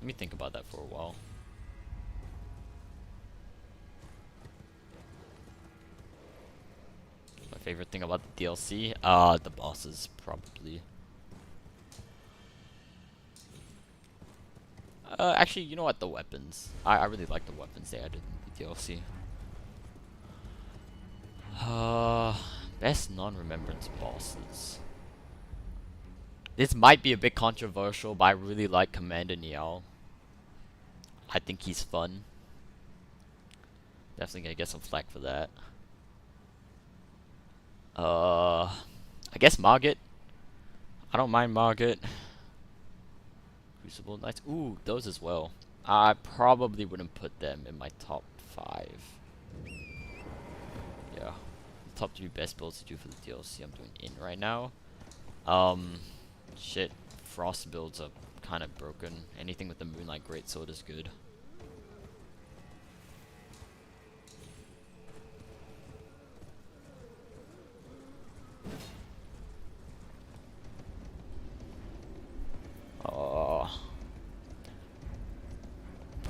Let me think about that for a while. My favorite thing about the DLC? The bosses, probably. Actually, you know what? The weapons. I really like the weapons they added in the DLC. Best non-remembrance bosses. This might be a bit controversial, but I really like Commander Niall. I think he's fun. Definitely gonna get some flack for that. I guess Margit. I don't mind Margit. Crucible Knights. Ooh, those as well. I probably wouldn't put them in my top 5. Yeah. Top 3 best builds to do for the DLC I'm doing in right now. Shit. Frost builds are kind of broken. Anything with the Moonlight Greatsword is good.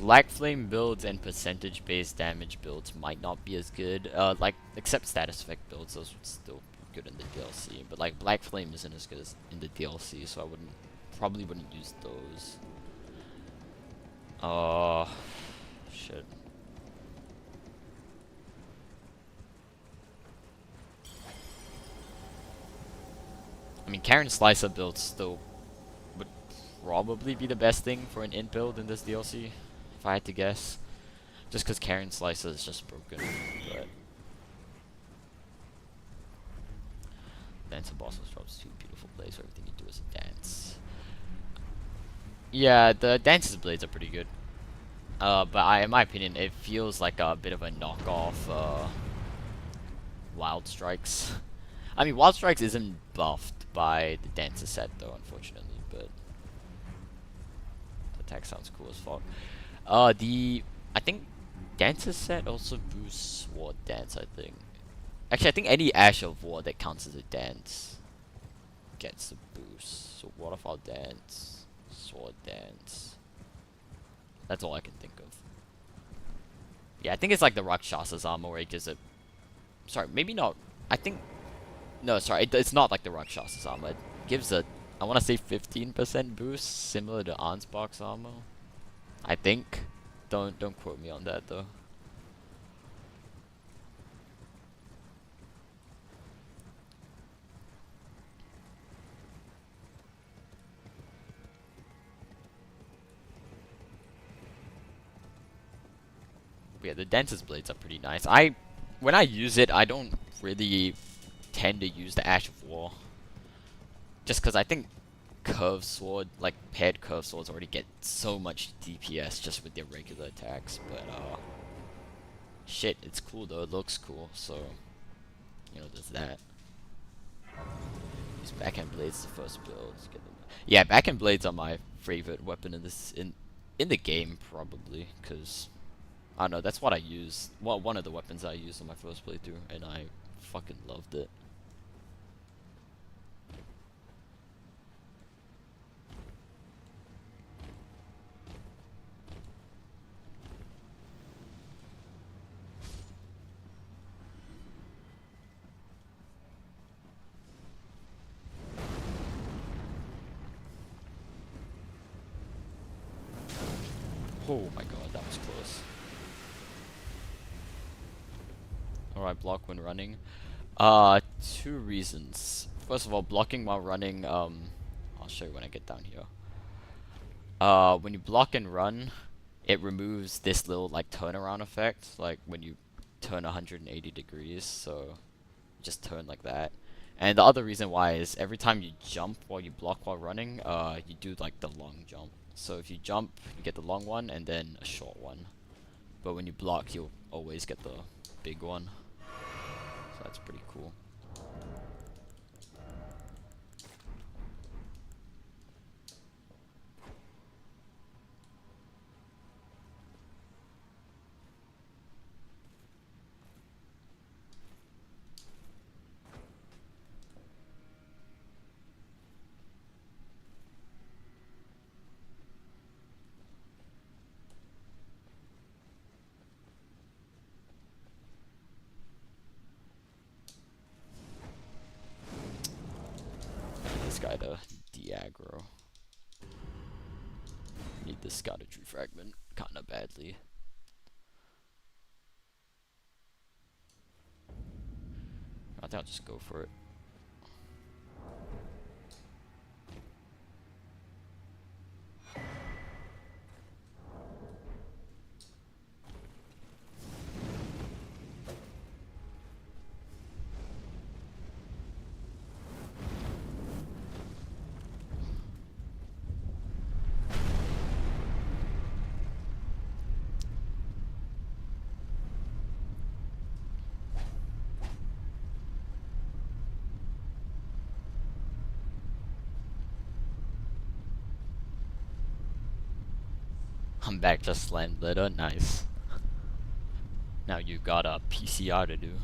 Black Flame builds and percentage-based damage builds might not be as good. Like, except status effect builds, those would still be good in the DLC. But like, Black Flame isn't as good as in the DLC, so I probably wouldn't use those. Oh, shit. I mean, Karen Slicer builds still would probably be the best thing for an int build in this DLC, if I had to guess. Just because Karen Slicer is just broken, but... Dancer Bosses drops 2 beautiful blades, so everything you do is a dance. Yeah, the Dancer's blades are pretty good. But in my opinion, it feels like a bit of a knockoff, Wild Strikes. I mean, Wild Strikes isn't buffed by the Dancer set, though, unfortunately, but... The attack sounds cool as fuck. I think Dancer set also boosts Sword Dance, I think. Actually, I think any Ash of War that counts as a dance gets a boost. So Waterfall Dance, Sword Dance. That's all I can think of. Yeah, I think it's like the Rakshasa's armor where it gives it... Sorry, maybe not. I think... No, sorry, it's not like the Rakshasa's armor. It gives a... I want to say 15% boost, similar to Ansbach's armor. I think. Don't quote me on that, though. Yeah, the Dancer's blades are pretty nice. When I use it, I don't really tend to use the Ash of War. Just because I think curved sword, like paired curved swords already get so much DPS just with their regular attacks, but shit, it's cool though, it looks cool, so you know, there's that. Use backhand blades the first build. Get them. Yeah, backhand blades are my favorite weapon in this in the game probably, because I don't know, that's what I use. Well, one of the weapons I used on my first playthrough, and I fucking loved it. Oh my god, that was close. Alright, block when running. 2 reasons. First of all, blocking while running, I'll show you when I get down here. When you block and run, it removes this little, like, turnaround effect, like, when you turn 180 degrees, so just turn like that. And the other reason why is every time you jump while you block while running, you do, like, the long jump. So if you jump, you get the long one, and then a short one. But when you block, you'll always get the big one. So that's pretty cool. This guy to de-aggro. Need this Scoutry fragment kinda badly. I think I'll just go for it. I'm back, just slammed litter, nice. Now you got a PCR to do.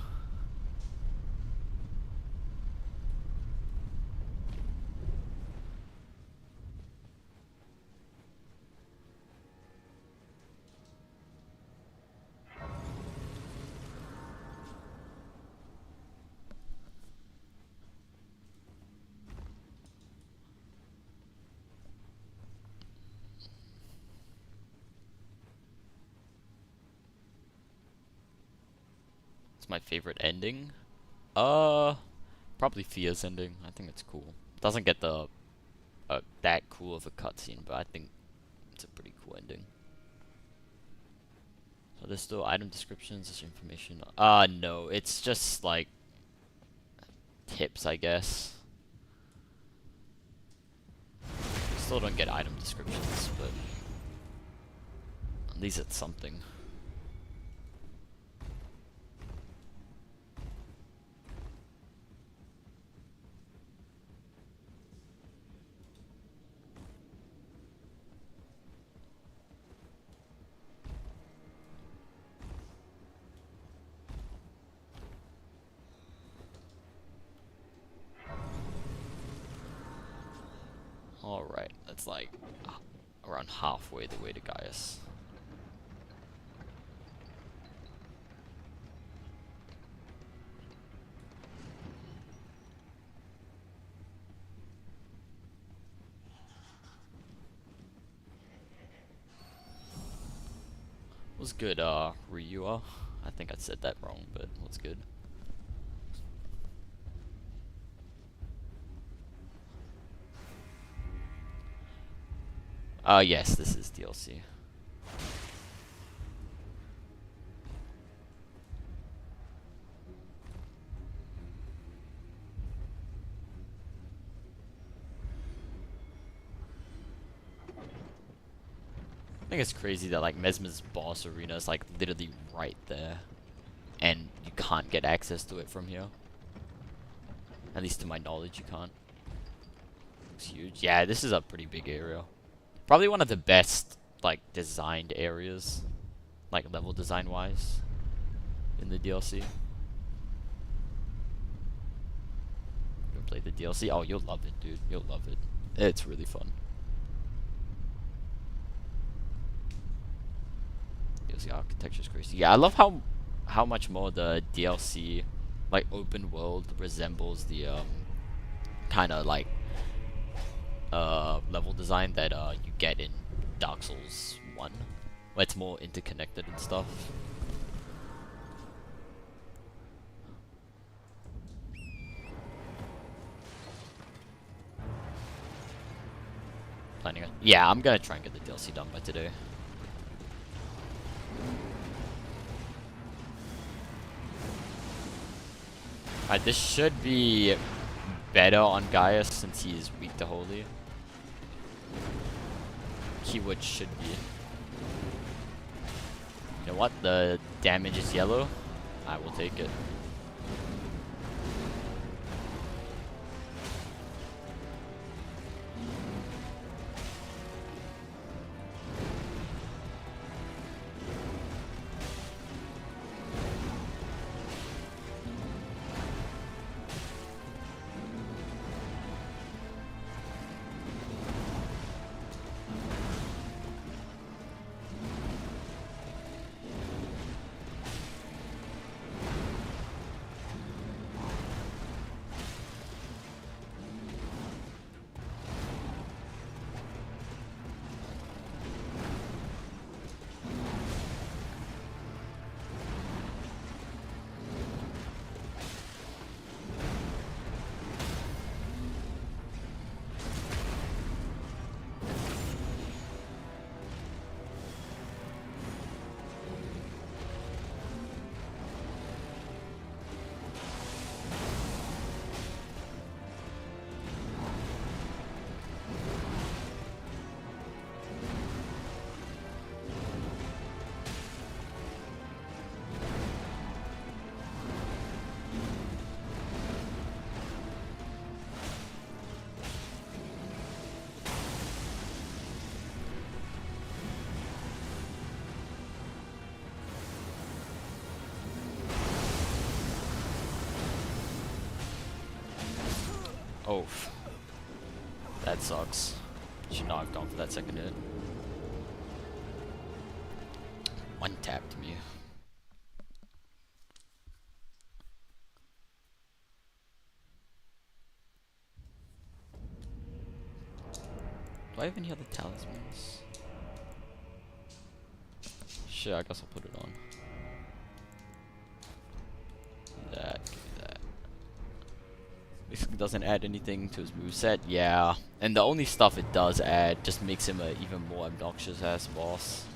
my favorite ending? Probably Fia's ending. I think it's cool. Doesn't get the that cool of a cutscene, but I think it's a pretty cool ending. So there's still item descriptions, there's information. No, it's just like tips, I guess. Still don't get item descriptions, but at least it's something. Alright, that's like around halfway the way to Gaius. Was good, Ryua. I think I said that wrong, but was good. Yes, this is DLC. I think it's crazy that like Mesmer's boss arena is like literally right there, and you can't get access to it from here. At least to my knowledge, you can't. It's huge. Yeah, this is a pretty big area. Probably one of the best like designed areas, like level design wise, in the DLC. You play the DLC? Oh, you'll love it, dude. You'll love it. It's really fun. DLC architecture is crazy. Yeah, I love how much more the DLC, like open world, resembles the kind of like level design that you get in Dark Souls 1, where it's more interconnected and stuff. Planning on, yeah, I'm gonna try and get the DLC done by today. Alright, this should be better on Gaius since he is weak to Holy. Keyword should be. You know what? The damage is yellow. I will take it. Oh, that sucks. Should not have gone for that second hit. One tapped me. Do I even hear the talismans? Shit, I guess I'll put it on. Basically doesn't add anything to his moveset. Yeah. And the only stuff it does add just makes him a even more obnoxious ass boss.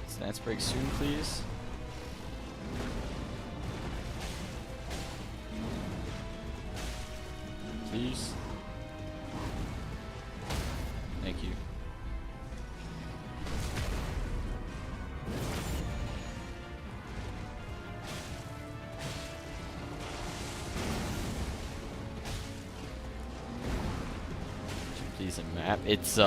Stance break soon, please. Please. Thank you. Please, a map. It's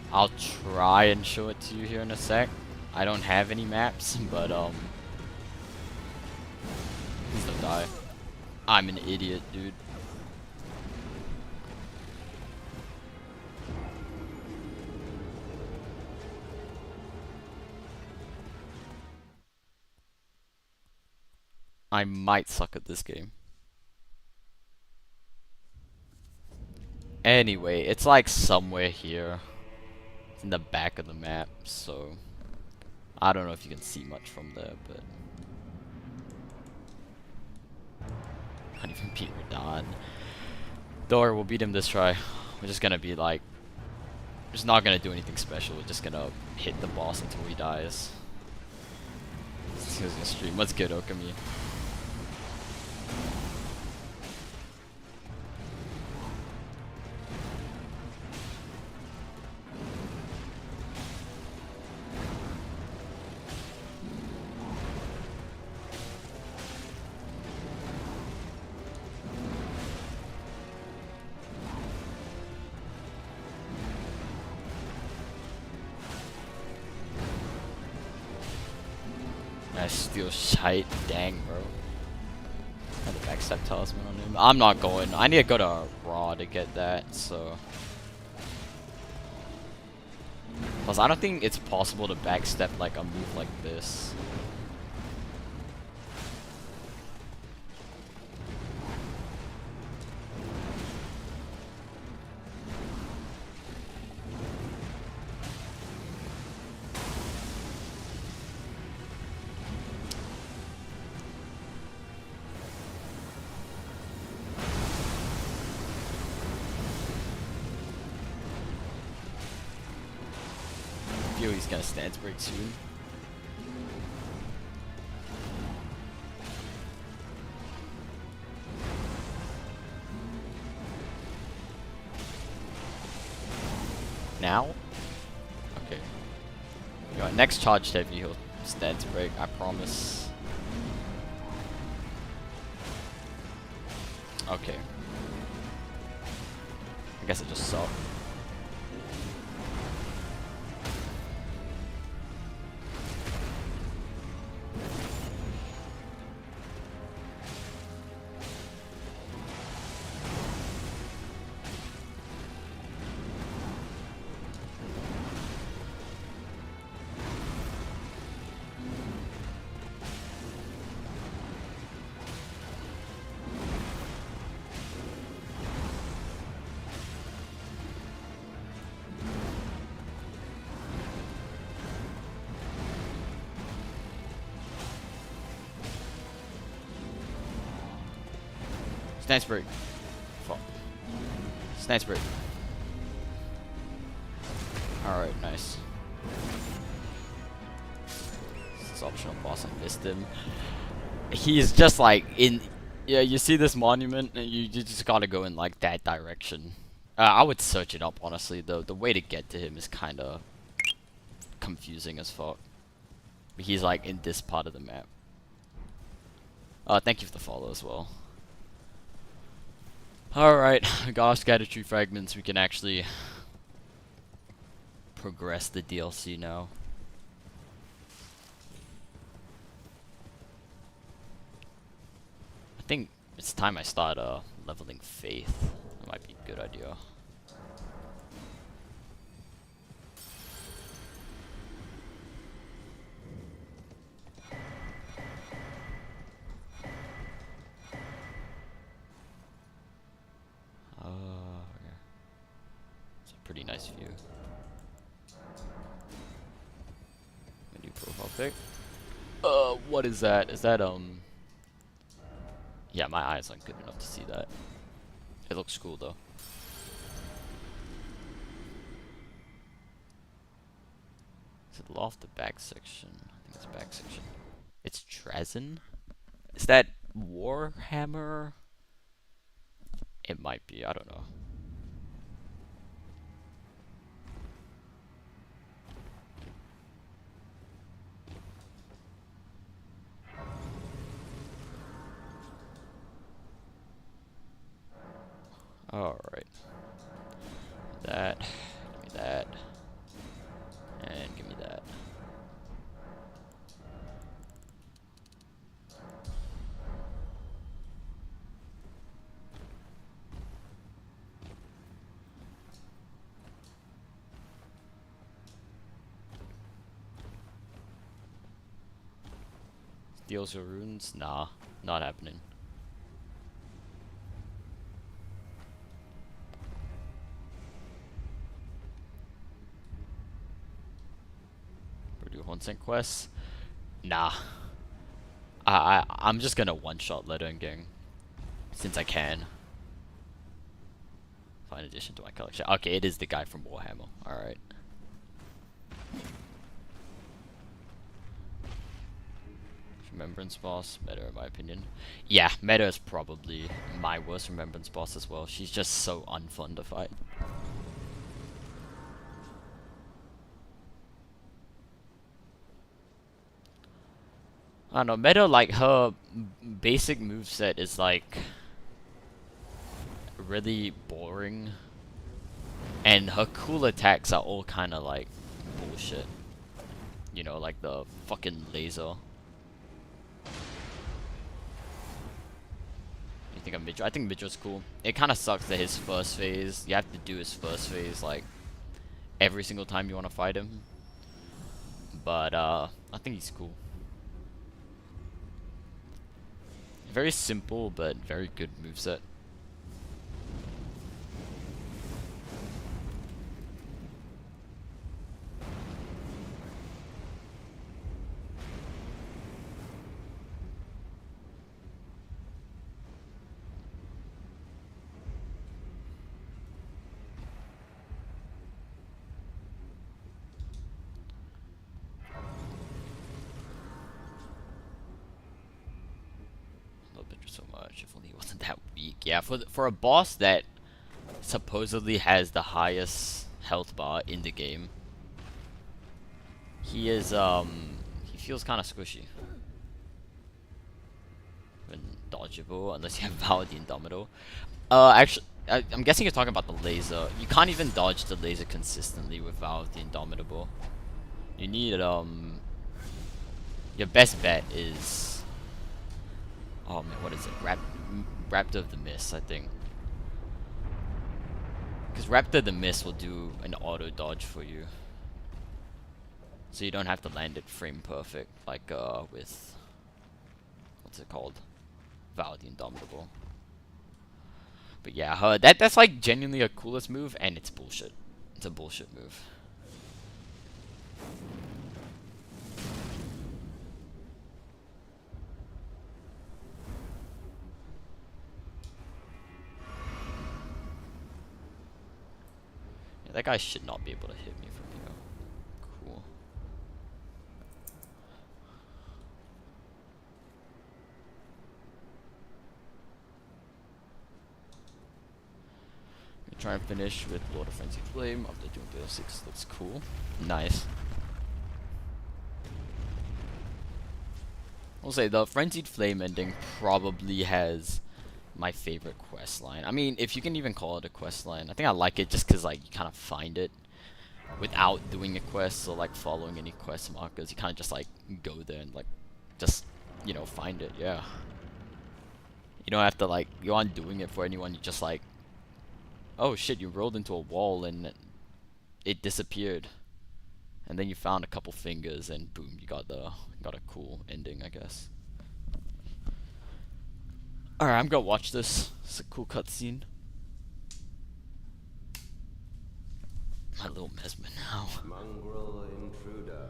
I'll try and show it to you here in a sec. I don't have any maps, but please don't die. I'm an idiot, dude. I might suck at this game. Anyway, it's like somewhere here. It's in the back of the map, so I don't know if you can see much from there, but not even beat Radon. Don't worry, we'll beat him this try. We're just gonna be like, just not gonna do anything special. We're just gonna hit the boss until he dies. This is gonna stream. What's good, Okami? I steal shite, dang bro. I had the backstab talisman on him. I'm not going. I need to go to Raw to get that, so. Plus, I don't think it's possible to backstep like a move like this. I feel he's gonna stance break soon. Now? Okay. Yo, next charge heavy, he'll stance break, I promise. Okay. I guess it just sucked. Stance break. Fuck. Stance break. Alright, nice. This optional boss, I missed him. He's just like in. Yeah, you see this monument, and you just gotta go in like that direction. I would search it up, honestly. The way to get to him is kind of confusing as fuck. He's like in this part of the map. Thank you for the follow as well. Alright, got our scatter tree fragments. We can actually progress the DLC now. I think it's time I start leveling faith. That might be a good idea. Okay. It's a pretty nice view. A new profile pic. What is that? Is that Yeah, my eyes aren't good enough to see that. It looks cool though. Is it loft the back section? I think it's back section. It's Trazen? Is that Warhammer? It might be, I don't know. Alright. That. Give me that. And give me that. Steals your runes? Nah, not happening. Purdue Honsen quests? Nah. I'm just gonna one-shot Lettering Gang. Since I can. Find addition to my collection. Okay, it is the guy from Warhammer. Alright. Remembrance boss, Meta in my opinion. Yeah, Meta is probably my worst Remembrance boss as well. She's just so unfun to fight. I don't know, Meta, like, her basic moveset is like really boring. And her cool attacks are all kinda like bullshit. You know, like the fucking laser. You think of Midra? I think Midra's cool. It kinda sucks that his first phase, you have to do his first phase like every single time you wanna fight him. But I think he's cool. Very simple but very good moveset. So much. If only he wasn't that weak. Yeah, for a boss that supposedly has the highest health bar in the game, he is he feels kind of squishy. And dodgeable unless you have Vow of the Indomitable. Actually, I'm guessing you're talking about the laser. You can't even dodge the laser consistently with Vow of the Indomitable. You need your best bet is. Oh man, what is it? Raptor of the Mist, I think. Because Raptor of the Mist will do an auto dodge for you. So you don't have to land it frame perfect, like with what's it called? Vow of the Indomitable. But yeah, that's like genuinely a coolest move, and it's bullshit. It's a bullshit move. That guy should not be able to hit me from here. Cool. Try and finish with Lord of Frenzied Flame after doing the 6. That's cool. Nice. I'll say the Frenzied Flame ending probably has my favorite quest line. I mean, if you can even call it a quest line. I think I like it just because like you kind of find it without doing a quest or like following any quest markers. You kind of just like go there and like just, you know, find it. Yeah. You don't have to like go on doing it for anyone. You just like, oh shit, you rolled into a wall and it disappeared. And then you found a couple fingers and boom, you got a cool ending, I guess. Alright, I'm gonna watch this. It's a cool cutscene. My little mesmer now. Mongrel intruder.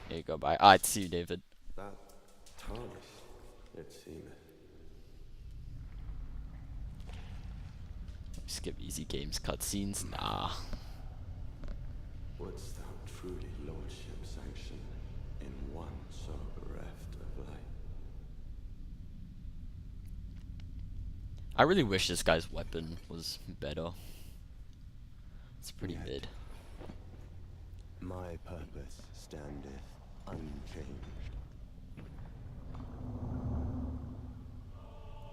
There you go, bye. Alright, see you, David. That tarnished, it seemeth. Skip easy games cutscenes? Nah. Wouldst thou truly lordship sanction in one so bereft of light? I really wish this guy's weapon was better. It's pretty Yet mid. my purpose standeth unchanged.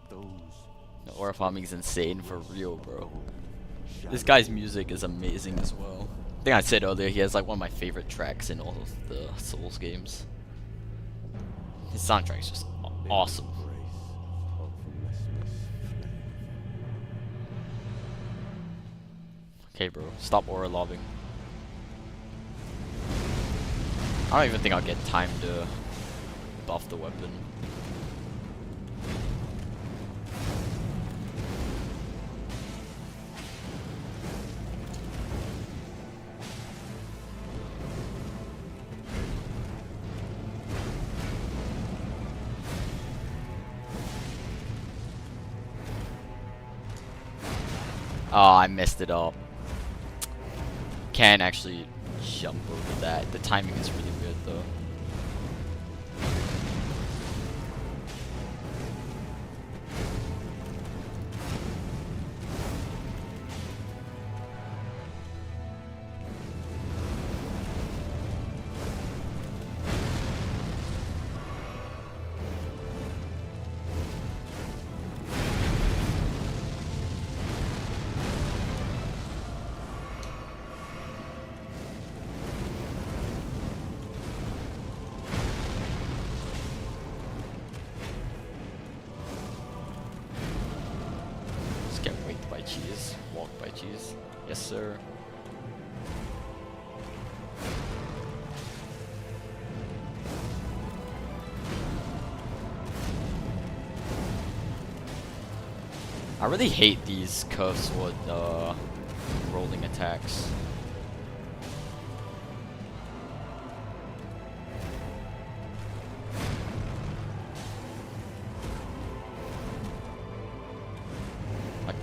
Those The aura farming is insane for real, bro. This guy's music is amazing as well. I think I said earlier, he has like one of my favorite tracks in all of the Souls games. His soundtrack is just awesome. Okay, bro, stop aura lobbing. I don't even think I'll get time to buff the weapon. Oh, I messed it up. Can't actually jump over that. The timing is really weird though. Cheese. Walk by cheese. Yes, sir. I really hate these curve sword rolling attacks.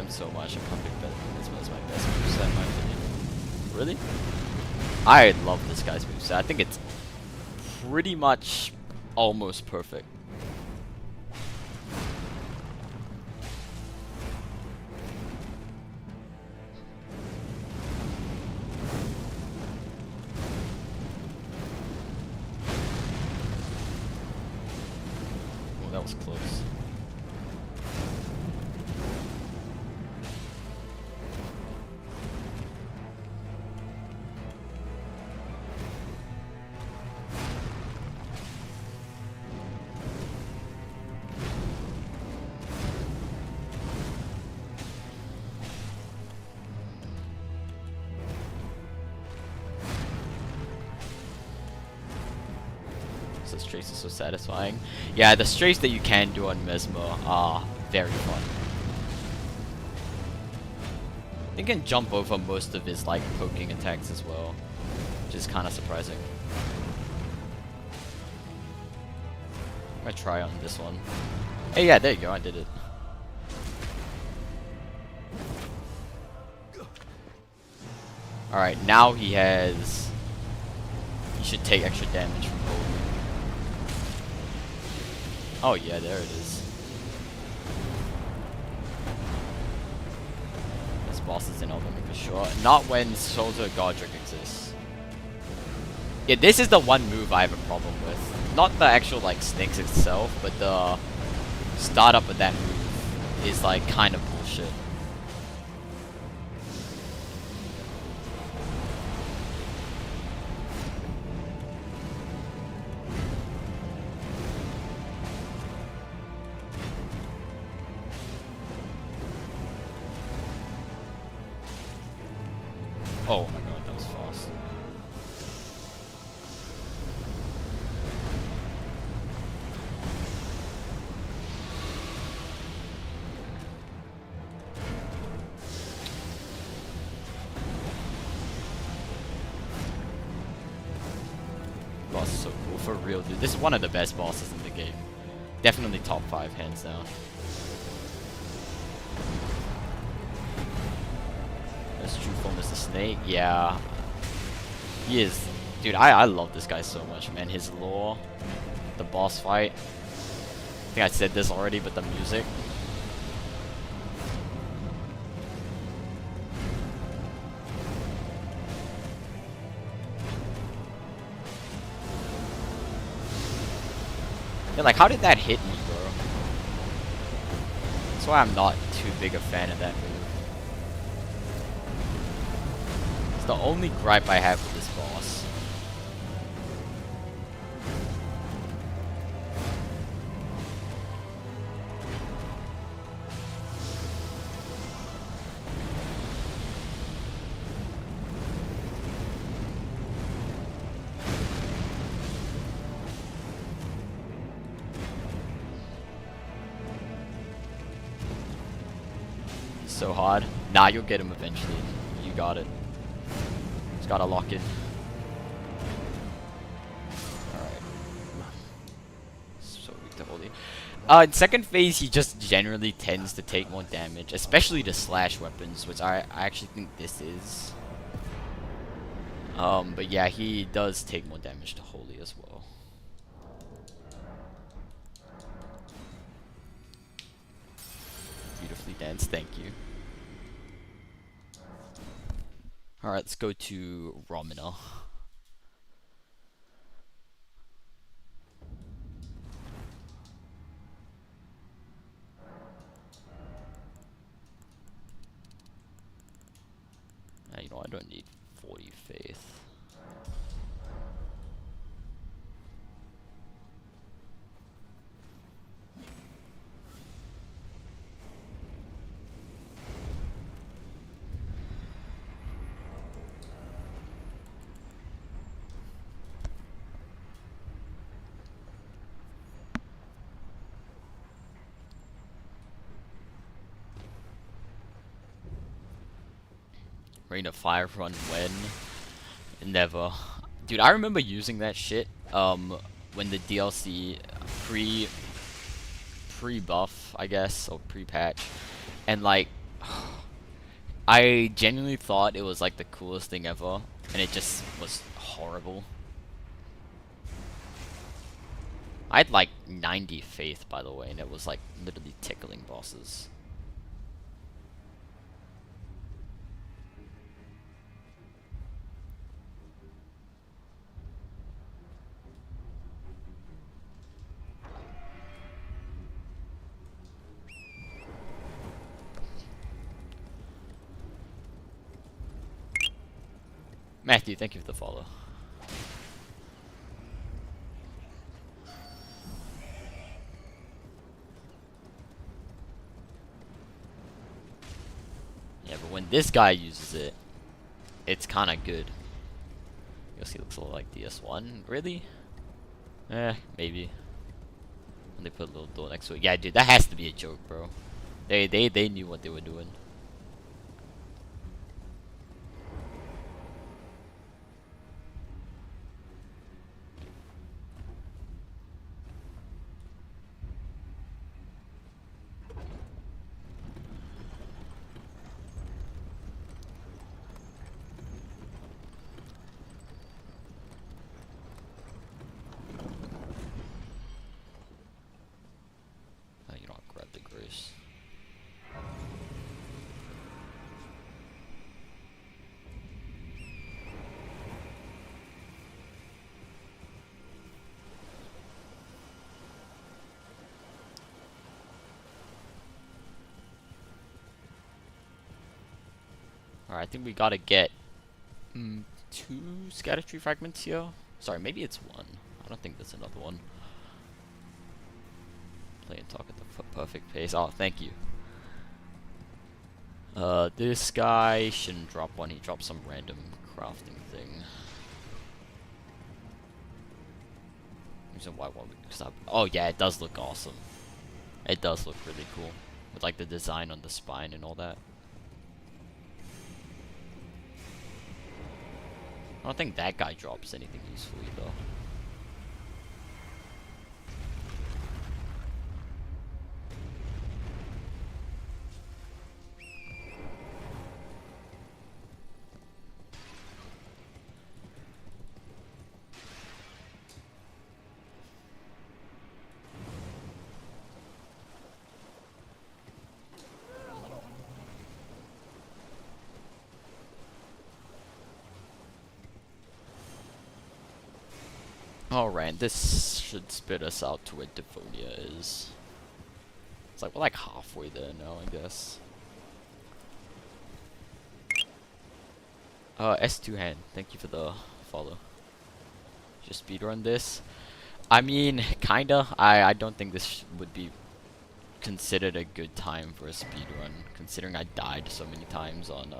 So much. I can't pick better. This was my best moveset in my opinion. Really? I love this guy's moveset. I think it's pretty much almost perfect. Oh, that was close. The strays are so satisfying. Yeah, the strays that you can do on Mesmer are very fun. You can jump over most of his like poking attacks as well, which is kind of surprising. I'm gonna try on this one. Hey, yeah, there you go, I did it. Alright, now he has... He should take extra damage from Holy. Oh yeah, there it is. This boss is in Elden for sure. Not when Shotel Godric exists. Yeah, this is the one move I have a problem with. Not the actual like snakes itself, but the startup of that move is like kind of bullshit. Oh my god, that was fast. Boss is so cool, for real, dude. This is one of the best bosses in the game. Definitely top 5, hands down. That's true form is the snake, yeah. He is. Dude, I love this guy so much, man. His lore, the boss fight. I think I said this already, but the music. Yeah, like, how did that hit me, bro? That's why I'm not too big a fan of that move. It's the only gripe I have with this boss. So hard. Nah, you'll get him eventually. You got it. Just gotta lock in. Alright. So weak to Holy. In second phase, he just generally tends to take more damage, especially the slash weapons, which I actually think this is. But yeah, he does take more damage to Holy as well. Beautifully danced, thank you. Alright, let's go to Romina. You know, I don't need 40 faith. Rain of Fire run when? Never. Dude, I remember using that shit when the DLC pre-buff, I guess, or pre-patch. And like I genuinely thought it was like the coolest thing ever, and it just was horrible. I had like 90 faith, by the way, and it was like literally tickling bosses. Matthew, thank you for the follow. Yeah, but when this guy uses it, it's kind of good. Guess he looks a little like DS1. Really? Maybe. When they put a little door next to it. Yeah, dude, that has to be a joke, bro. They knew what they were doing. Alright, I think we gotta get 2 scatter tree fragments here. Sorry, maybe it's 1. I don't think there's another one. Play and talk at the perfect pace. Oh, thank you. This guy shouldn't drop one. He dropped some random crafting thing. Reason why one? Because oh yeah, it does look awesome. It does look really cool with like the design on the spine and all that. I don't think that guy drops anything useful either. Alright, this should spit us out to where Devonia is. It's like, we're like halfway there now, I guess. S2 hand, thank you for the follow. Just speedrun this. I mean, kinda. I don't think this would be considered a good time for a speedrun, considering I died so many times on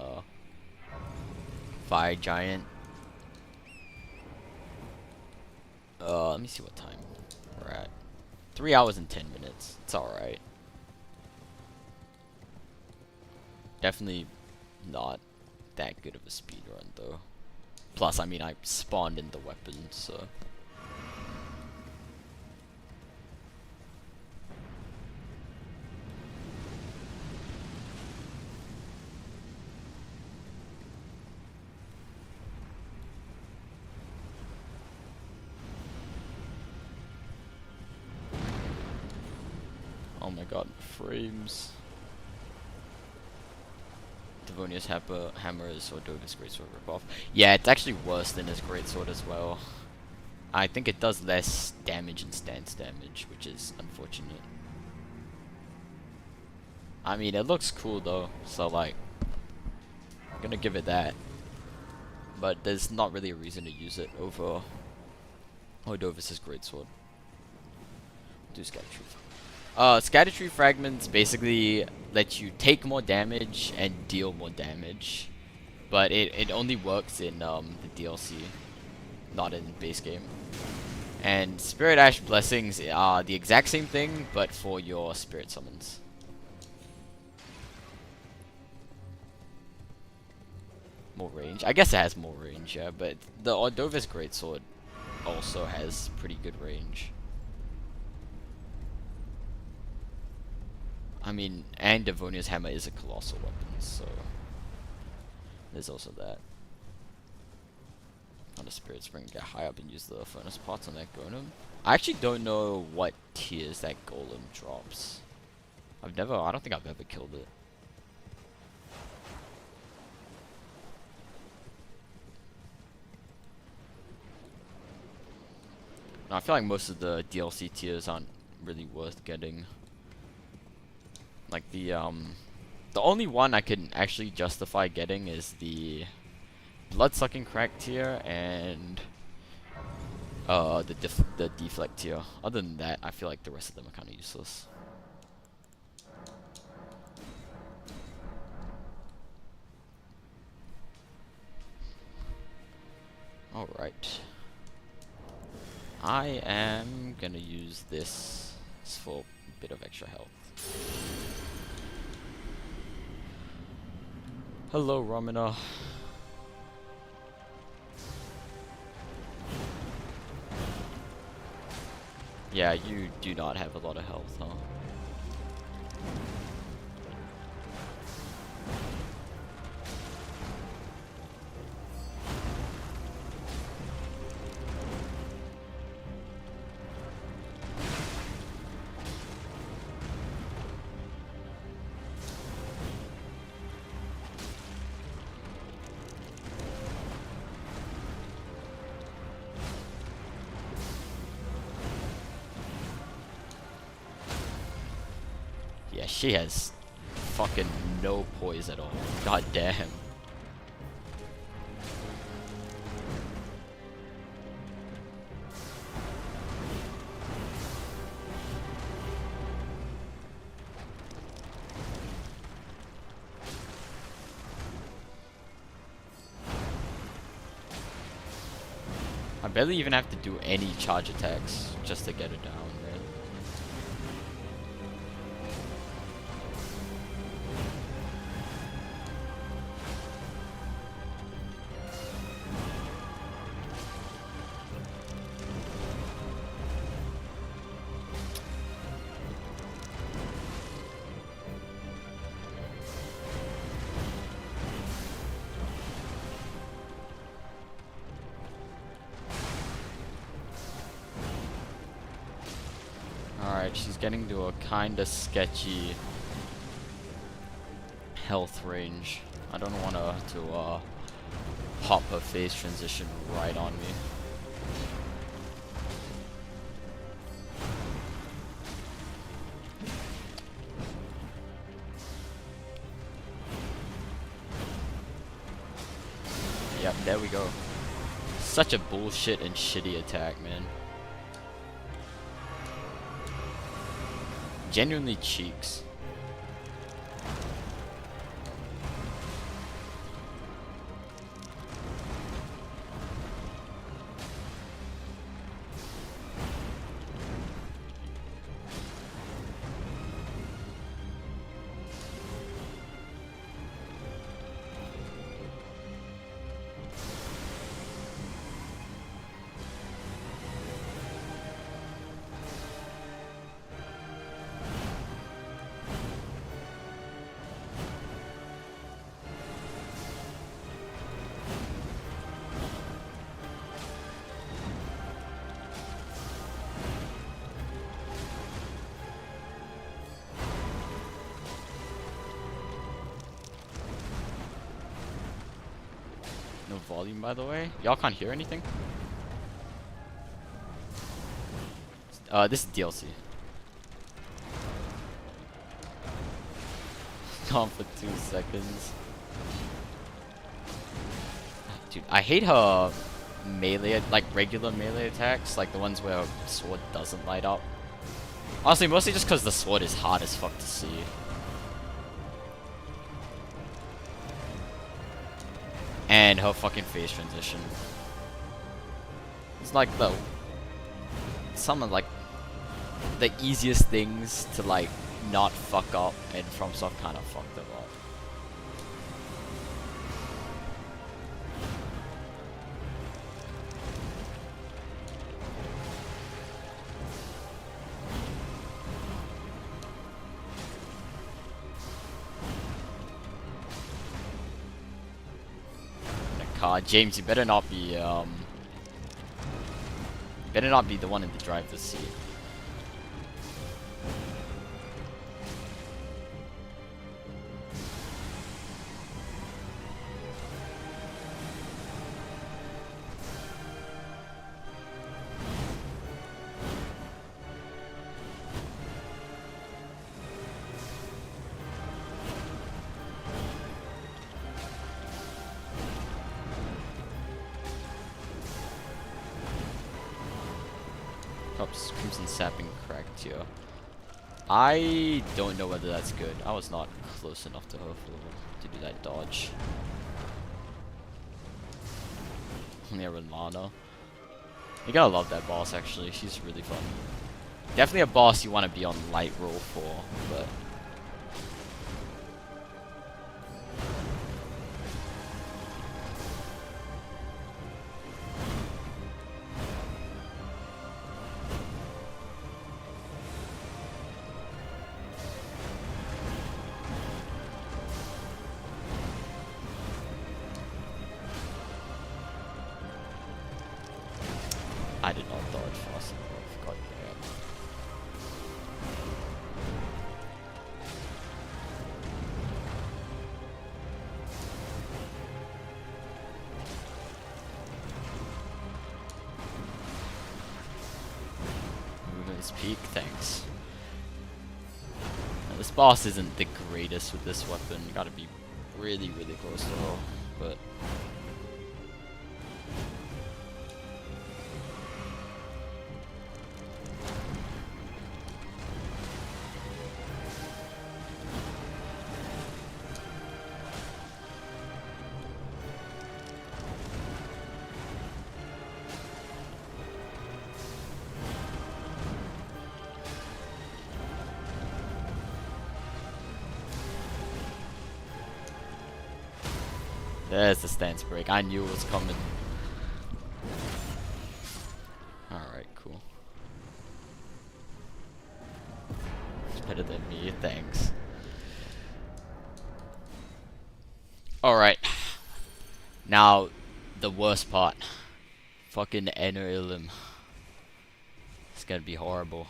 Fire Giant. Let me see what time we're at. 3 hours and 10 minutes. It's alright. Definitely not that good of a speed run though. Plus, I mean, I spawned in the weapon, so. Oh my god, frames. Devonia's hammer is Ordova's greatsword ripoff. Yeah, it's actually worse than his greatsword as well. I think it does less damage and stance damage, which is unfortunate. I mean, it looks cool though, so like, I'm gonna give it that. But there's not really a reason to use it over Ordova's greatsword. Do scatter tree. Scatter tree fragments basically let you take more damage and deal more damage, but it only works in the DLC, not in base game. And Spirit Ash Blessings are the exact same thing, but for your spirit summons. More range. I guess it has more range, yeah, but the Ordova's greatsword also has pretty good range. I mean, and Devonia's hammer is a colossal weapon, so there's also that. On the Spirit Spring, get high up and use the furnace pots on that golem. I actually don't know what tiers that golem drops. I don't think I've ever killed it. No, I feel like most of the DLC tiers aren't really worth getting. Like the only one I can actually justify getting is the Blood-Sucking Crack tier and the Deflect tier. Other than that, I feel like the rest of them are kind of useless. Alright. I am gonna use this for a bit of extra health. Hello, Romina. Yeah, you do not have a lot of health, huh? Yeah, she has fucking no poise at all. God damn. barely even have to do any charge attacks just to get it down, right? Alright, she's getting to a kinda sketchy health range. I don't want her to pop her phase transition right on me. Yep, there we go. Such a bullshit and shitty attack, man. Genuinely cheeks. No volume, by the way. Y'all can't hear anything? This is DLC. Gone for 2 seconds. Dude, I hate her melee, like regular melee attacks, like the ones where her sword doesn't light up. Honestly, mostly just because the sword is hard as fuck to see. And her fucking phase transition. It's like some of like the easiest things to like not fuck up, and FromSoft kind of fucked them up. James, you better not be the one in the driver's seat. Oops, Crimson Sapping cracked here. I don't know whether that's good. I was not close enough to her to do that dodge. Near Lana. You gotta love that boss, actually. She's really fun. Definitely a boss you want to be on light roll for, but... I did not dodge fast enough. God damn. Movement is peak, thanks. Now, this boss isn't the greatest with this weapon. You gotta be really, really close to her, but... There's the stance break. I knew it was coming. Alright, cool. It's better than me, thanks. Alright. Now, the worst part. Fucking Enter Illim. It's gonna be horrible.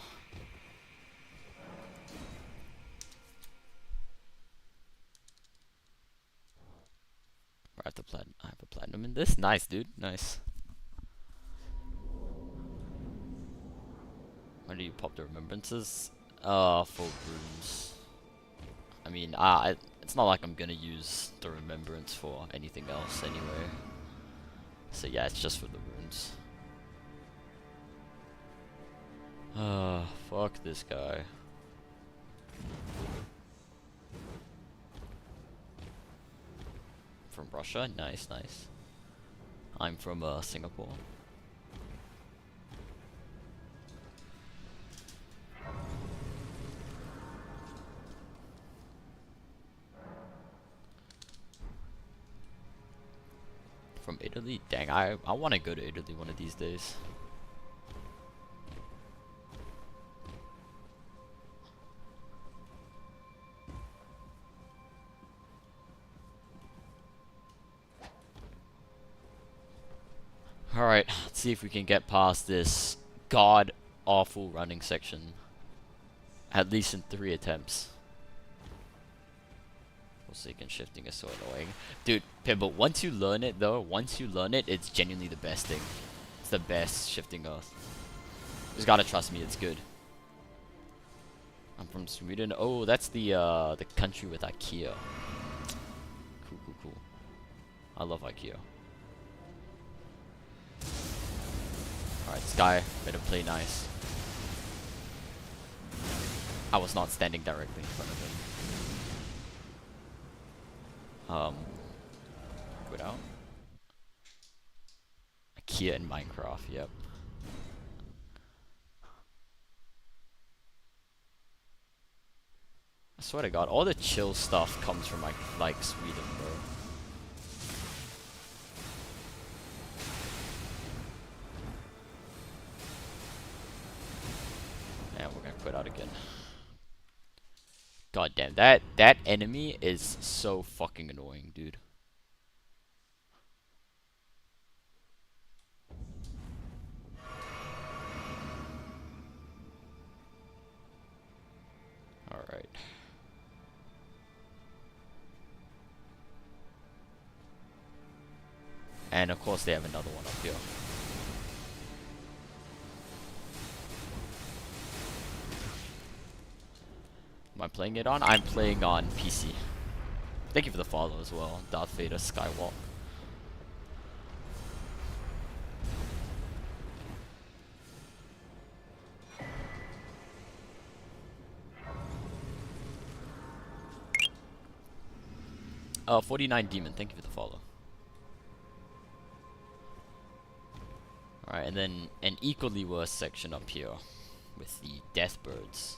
I have a platinum in this? Nice, dude. Nice. When do you pop the remembrances? For runes. I mean, it's not like I'm gonna use the remembrance for anything else anyway. So yeah, it's just for the runes. Fuck this guy. From Russia? Nice, nice. I'm from Singapore. From Italy? Dang, I want to go to Italy one of these days. Alright, let's see if we can get past this god-awful running section. At least in 3 attempts. Forsaken shifting is so annoying. Dude, Pimble, once you learn it though, it's genuinely the best thing. It's the best shifting earth. You just gotta trust me, it's good. I'm from Sweden. Oh, that's the country with IKEA. Cool, cool, cool. I love IKEA. Alright, this guy better play nice. I was not standing directly in front of him. Quit out. IKEA in Minecraft, yep. I swear to God, all the chill stuff comes from like Sweden, bro. And we're gonna quit out again. God damn, that enemy is so fucking annoying, dude. Alright. And of course they have another one up here. Am I playing it on? I'm playing on PC. Thank you for the follow as well, Darth Vader Skywalk. Oh, 49 Demon, thank you for the follow. Alright, and then an equally worse section up here with the Death Birds.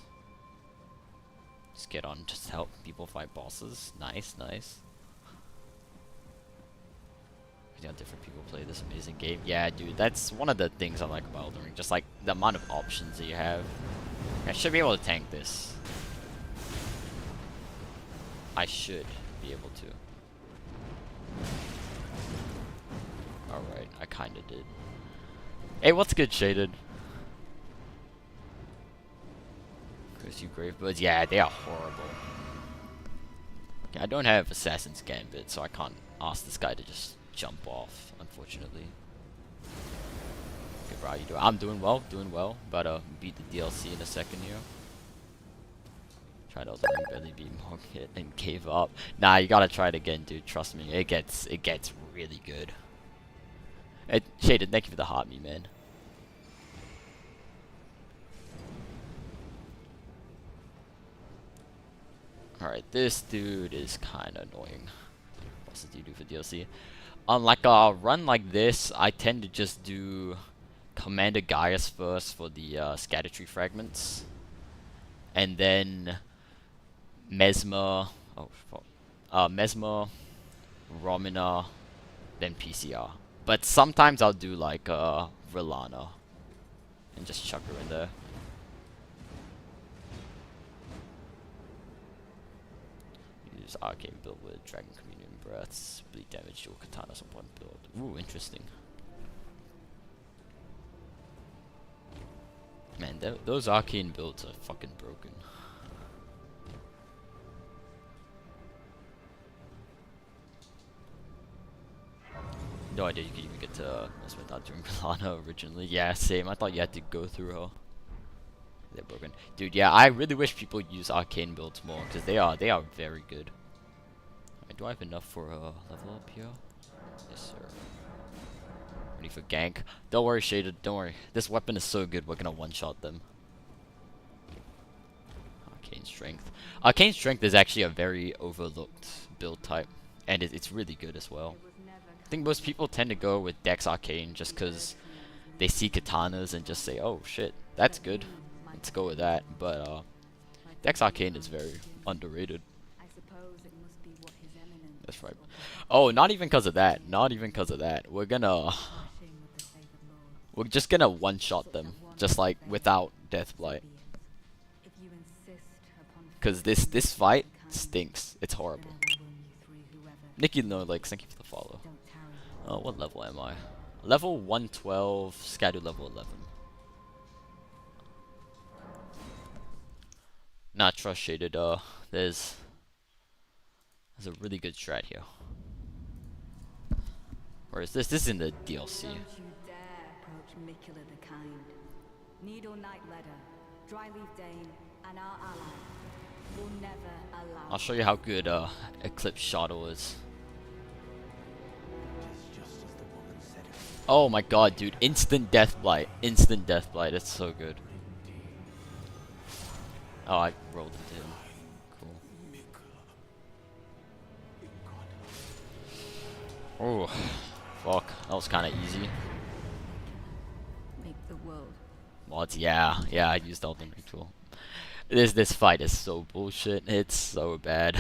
Just get on, just help people fight bosses. Nice, nice. See how different people play this amazing game. Yeah, dude, that's one of the things I like about Elden Ring. Just like the amount of options that you have. I should be able to tank this. I should be able to. Alright, I kinda did. Hey, what's good, Shaded? Chris, you Gravebirds? Yeah, they are horrible. Okay, I don't have Assassin's Gambit, so I can't ask this guy to just jump off, unfortunately. Okay, bro, how you doing? I'm doing well, but beat the DLC in a second here. Try to Elden Ring, barely beat Market and gave up. Nah, you gotta try it again, dude. Trust me, it gets really good. Shaded, thank you for the heart me, man. Alright, this dude is kinda annoying. What else do you do for DLC? On like a run like this, I tend to just do Commander Gaius first for the Scattertree Fragments. And then Mesmer, Mesmer, Romina, than PCR. But sometimes I'll do like Rilana and just chuck her in there. Use arcane build with Dragon Communion Breaths, bleed damage to katanas on one build. Ooh, interesting. Man, those arcane builds are fucking broken. No idea you could even get to Mesmerta during Milana originally. Yeah, same. I thought you had to go through her. They're broken. Dude, yeah, I really wish people use arcane builds more, because they are very good. Do I have enough for a level up here? Yes, sir. Ready for gank. Don't worry, Shaded. Don't worry. This weapon is so good, we're gonna one-shot them. Arcane Strength. Arcane Strength is actually a very overlooked build type, and it's really good as well. I think most people tend to go with Dex Arcane just because they see katanas and just say, oh shit, that's good. Let's go with that. But Dex Arcane is very underrated. That's right. Oh, not even because of that. Not even because of that. We're just gonna one-shot them, just like without Deathblight. Because this fight stinks. It's horrible. Nikki, no, like, thank you for the follow. What level am I? Level 112, Scadu level 11. Not trust Shaded, there's a really good strat here. Where is this? This is in the DLC. Don't you dare approach Mikula the Kind. Needle Knight Ledder, Dryleaf Dane, and our ally will never allow. I'll show you how good Eclipse Shotel is. Oh my god, dude. Instant Deathblight. Instant Deathblight. It's so good. Oh, I rolled into him. Cool. Oh, fuck. That was kind of easy. Make the world. Mods, yeah. Yeah, I used Elden tool. This fight is so bullshit. It's so bad.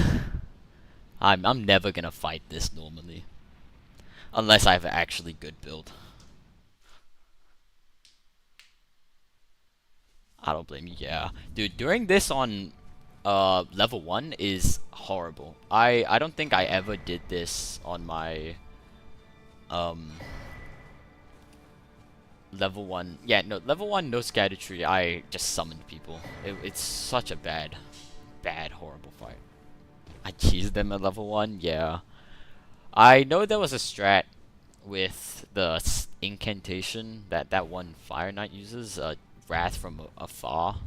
I'm never gonna fight this normally. Unless I have an actually good build. I don't blame you, yeah. Dude, doing this on level 1 is horrible. I don't think I ever did this on my level 1. Yeah, no, level 1 no scatter tree. I just summoned people. It's such a bad, horrible fight. I cheesed them at level 1, yeah. I know there was a strat with the incantation that one Fire Knight uses, Wrath from Afar.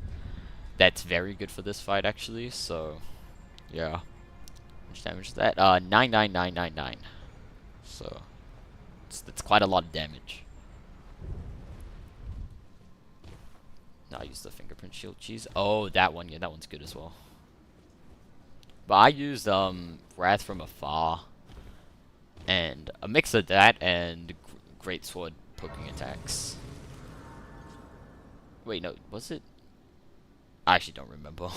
That's very good for this fight, actually, so, yeah. How much damage is that? 99999. So, it's quite a lot of damage. Now I use the Fingerprint Shield cheese. Oh, that one, yeah, that one's good as well. But I used, Wrath from Afar. And a mix of that and Great Sword poking attacks. Wait, no, was it? I actually don't remember.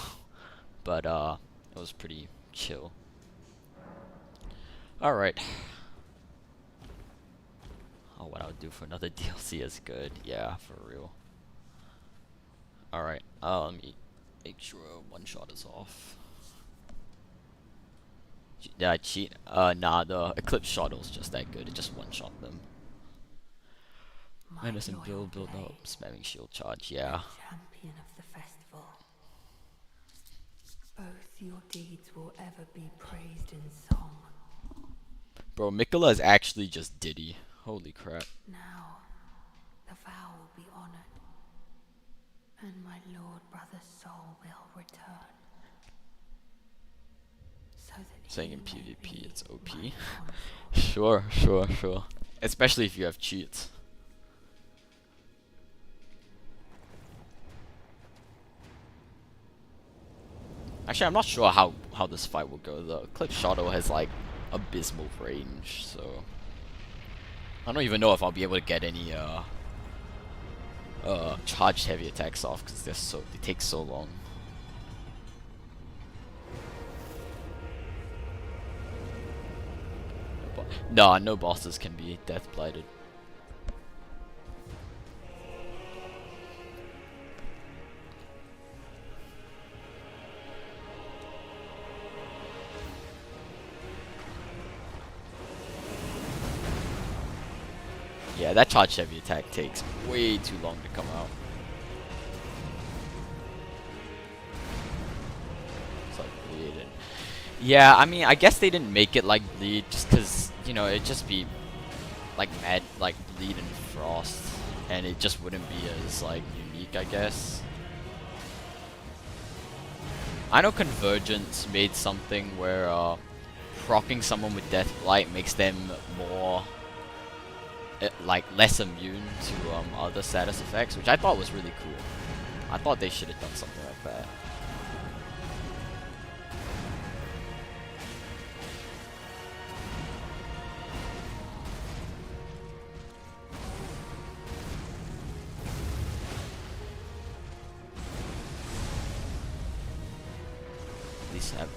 But, it was pretty chill. Alright. Oh, what I would do for another DLC is good. Yeah, for real. Alright, let me make sure one shot is off. Did I cheat? Nah, the Eclipse Shotel's just that good. It just one-shot them. Medicine build up, spamming shield charge, yeah. Champion of the festival. Both your deeds will ever be praised in song. Bro, Mikula is actually just Diddy. Holy crap. Now, the vow will be honored. And my lord brother's soul will return. So that Saying in he may PvP be it's OP. my Sure. Especially if you have cheats. Actually, I'm not sure how this fight will go. The Eclipse Shotel has like abysmal range, so I don't even know if I'll be able to get any charged heavy attacks off because they take so long. No, no bosses can be death blighted. Yeah, that charge heavy attack takes way too long to come out. It's like bleeding. Yeah, I mean, I guess they didn't make it like bleed just because, you know, it'd just be like mad, like bleed and frost, and it just wouldn't be as like unique, I guess. I know Convergence made something where proccing someone with Death Blight makes them more like less immune to other status effects, which I thought was really cool. I thought they should have done something like that.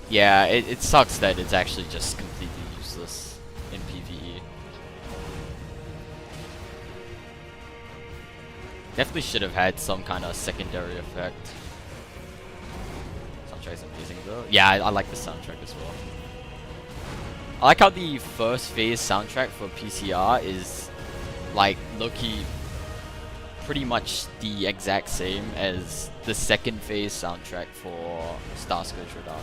Yeah, it sucks that it's actually just completely useless in PvE. Definitely should have had some kind of secondary effect. Soundtrack's amazing though. Yeah, I like the soundtrack as well. I like how the first phase soundtrack for PCR is like low-key pretty much the exact same as the second phase soundtrack for Star Scourge Radar.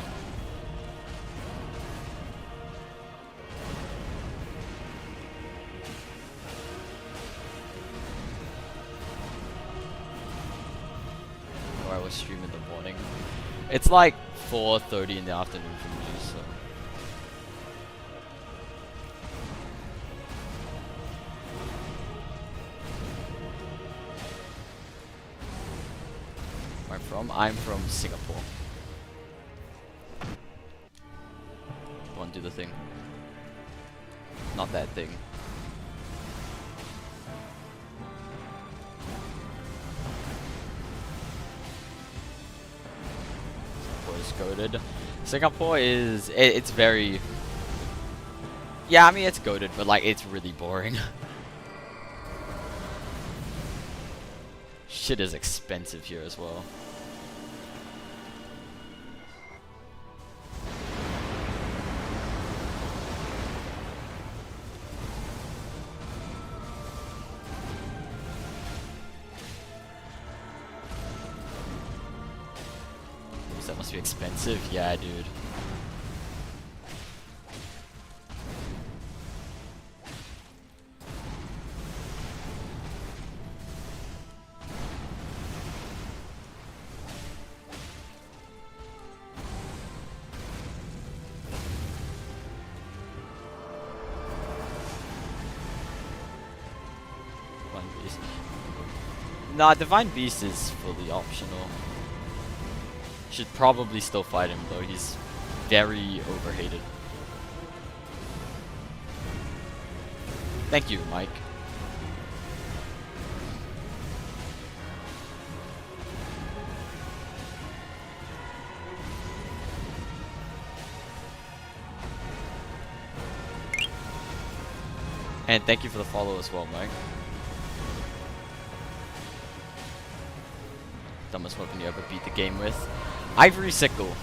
Or I was streaming in the morning. It's like 4:30 in the afternoon for me, so. Where I'm from? I'm from Singapore. Go on, do the thing. Not that thing. Goated. Singapore is it's very, yeah, I mean it's goated, but like it's really boring. Shit is expensive here as well. That must be expensive. Yeah, dude. Divine Beast. Nah, Divine Beast is fully optional. Should probably still fight him though, he's very overhated. Thank you, Mike. And thank you for the follow as well, Mike. Dumbest weapon you ever beat the game with? Ivory Sickle.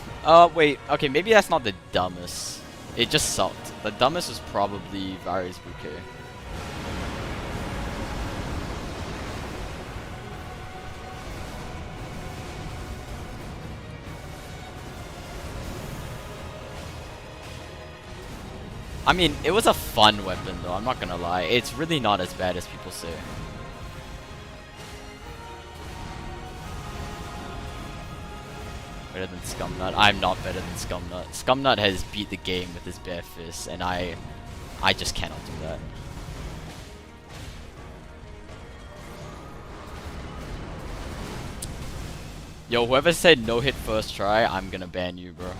Wait, okay, maybe that's not the dumbest. It just sucked. The dumbest was probably Vari's Bouquet. I mean, it was a fun weapon though, I'm not gonna lie. It's really not as bad as people say. Better than Scumnut? I'm not better than Scumnut. Scumnut has beat the game with his bare fists, and I just cannot do that. Yo, whoever said no hit first try, I'm gonna ban you, bro.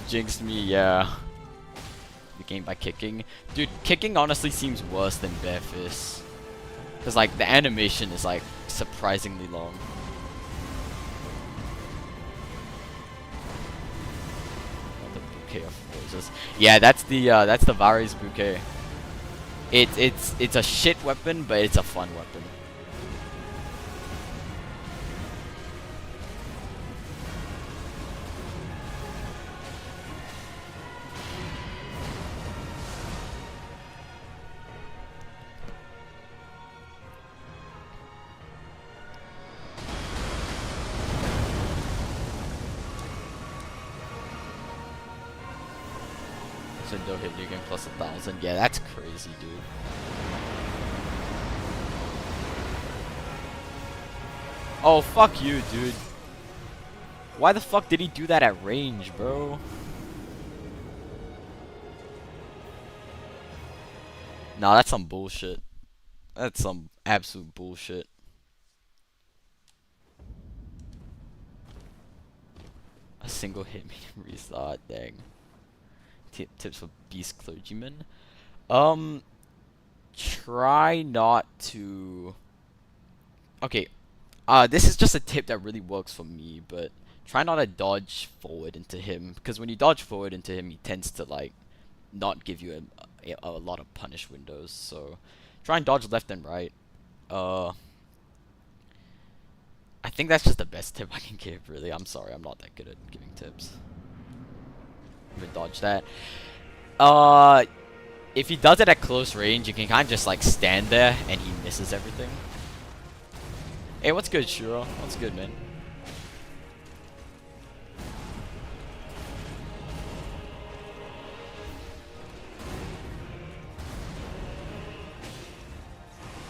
Jinxed me, yeah. The game by kicking. Dude, kicking honestly seems worse than bare fists. Cause like the animation is like surprisingly long. bouquet of roses. Yeah, that's the Vari's bouquet. It's a shit weapon, but it's a fun weapon. So no hit you gain plus 1,000. Yeah, that's crazy, dude. Oh, fuck you, dude. Why the fuck did he do that at range, bro? Nah, that's some bullshit. That's some absolute bullshit. A single hit me restart, dang. Tips for beast clergyman. Try not to... Okay, this is just a tip that really works for me, but try not to dodge forward into him, because when you dodge forward into him, he tends to, like, not give you a lot of punish windows, so try and dodge left and right. I think that's just the best tip I can give, really. I'm sorry, I'm not that good at giving tips. But dodge that. If he does it at close range, you can kind of just, like, stand there, and he misses everything. Hey, what's good, Shuro? What's good, man?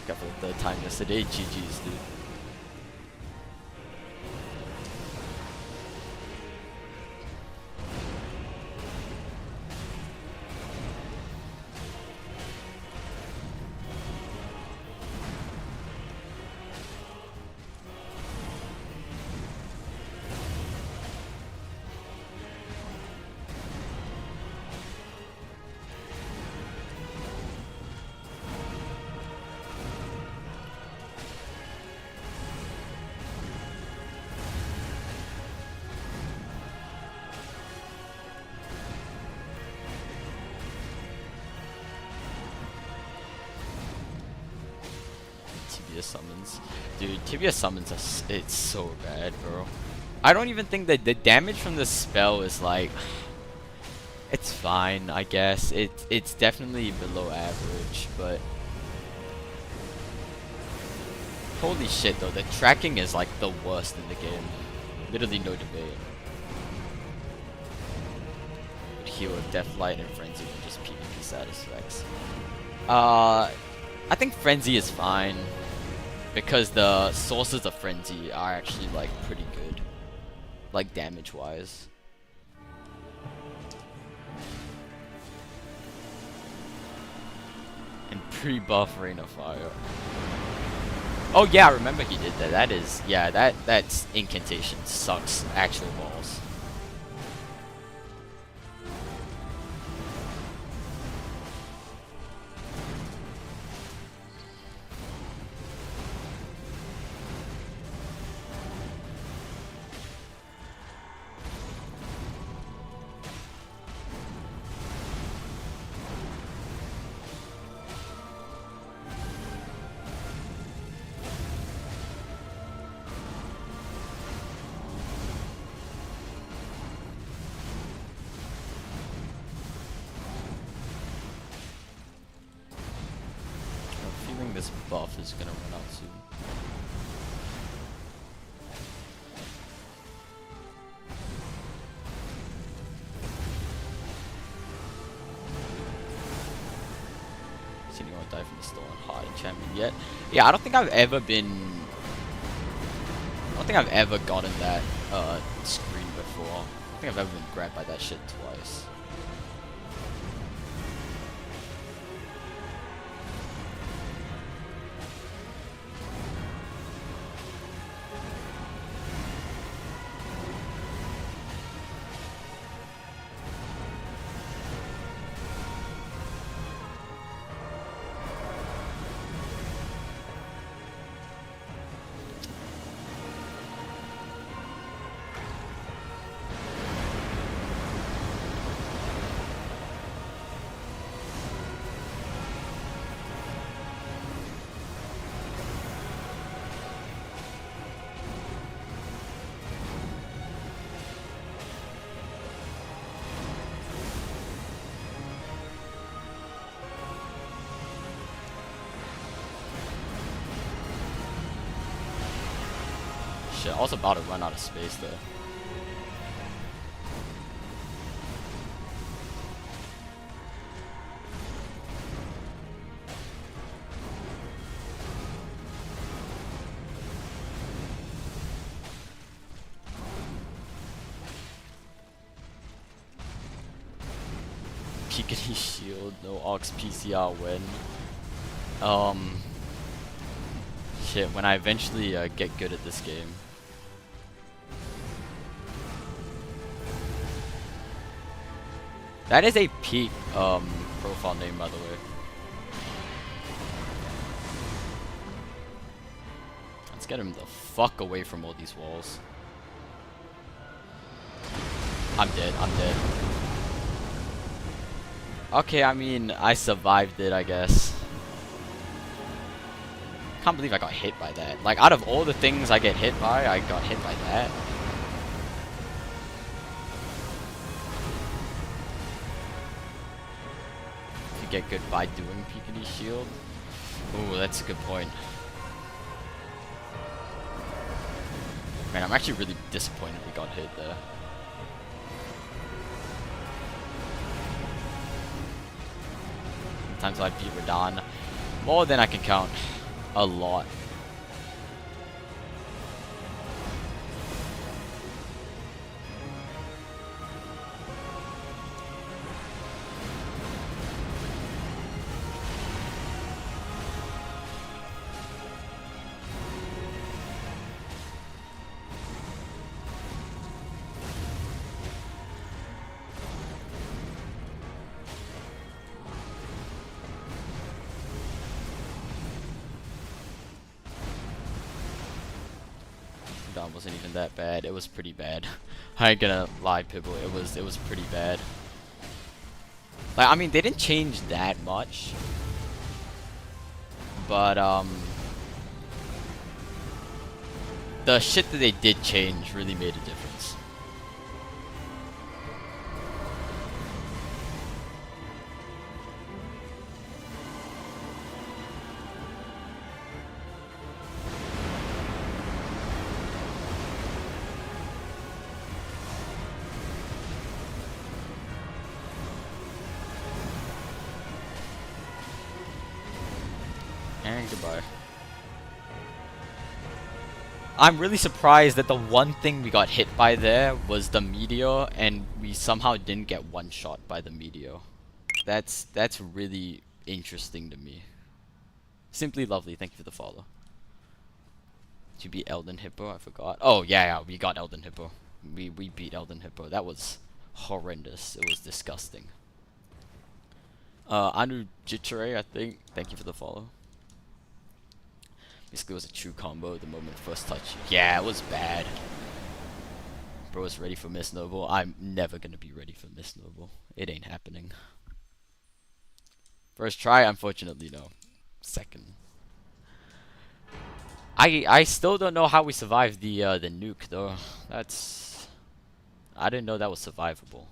Got for the third time yesterday. GG's, dude. Tibia summons. Dude, Tibia summons us. It's so bad, bro. I don't even think that the damage from the spell is like... It's fine, I guess. It's definitely below average, but... Holy shit, though. The tracking is like the worst in the game. Literally no debate. Heal with Deathlight and Frenzy and just PvP satisfacts. I think Frenzy is fine. Because the sources of Frenzy are actually, like, pretty good. Like, damage-wise. And pre-buff Rain of Fire. Oh, yeah, I remember he did that. That is... Yeah, that's incantation sucks. Actual balls. This buff is gonna run out soon. Seen anyone die from the stolen heart enchantment yet? Yeah, I don't think I've ever gotten that screen before. I don't think I've ever been grabbed by that shit twice. shit. I was about to run out of space there. Peekity shield, no aux PCR win. Shit, when I eventually get good at this game. That is a peak profile name, by the way. Let's get him the fuck away from all these walls. I'm dead, I'm dead. Okay, I mean, I survived it, I guess. Can't believe I got hit by that. Like, out of all the things I get hit by, I got hit by that. If you get good by doing Peekity Shield. Ooh, that's a good point. Man, I'm actually really disappointed we got hit there. Times I beat Radahn more than I can count. A lot. That wasn't even that bad. It was pretty bad. I ain't gonna lie, Pibble. It was pretty bad. Like, I mean, they didn't change that much, but the shit that they did change really made a difference. And goodbye. I'm really surprised that the one thing we got hit by there was the meteor, and we somehow didn't get one shot by the meteor. That's really interesting to me. Simply lovely, thank you for the follow. Did you beat Elden Hippo? I forgot. Oh yeah, we got Elden Hippo. We beat Elden Hippo. That was horrendous. It was disgusting. Anu Jiture, I think. Thank you for the follow. Basically, it was a true combo the moment first touch. Yeah, it was bad. Bro was ready for Miss Noble. I'm never gonna be ready for Miss Noble. It ain't happening. First try, unfortunately, no. Second. I still don't know how we survived the nuke though. That's, I didn't know that was survivable.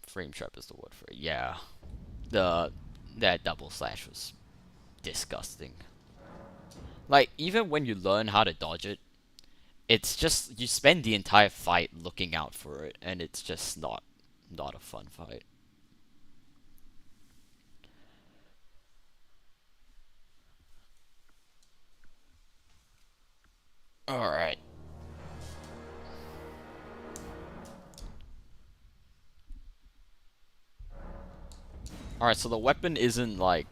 Frame trap is the word for it. Yeah. That double slash was disgusting. Like, even when you learn how to dodge it, it's just, you spend the entire fight looking out for it, and it's just not a fun fight. Alright. Alright, so the weapon isn't like,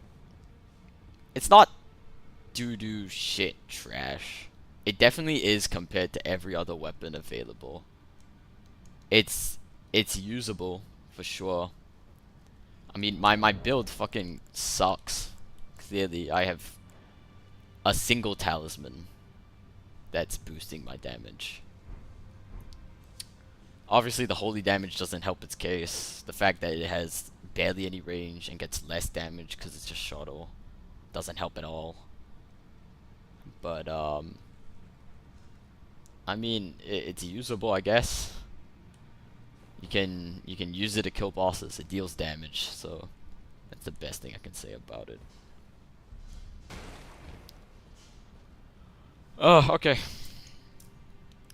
it's not doo-doo shit trash. It definitely is compared to every other weapon available. It's usable for sure. I mean, my build fucking sucks. Clearly, I have a single talisman that's boosting my damage. Obviously, the holy damage doesn't help its case. The fact that it has barely any range and gets less damage because it's just Shotel doesn't help at all. But I mean, it's usable, I guess. You can use it to kill bosses. It deals damage, so That's the best thing I can say about it. Oh, okay.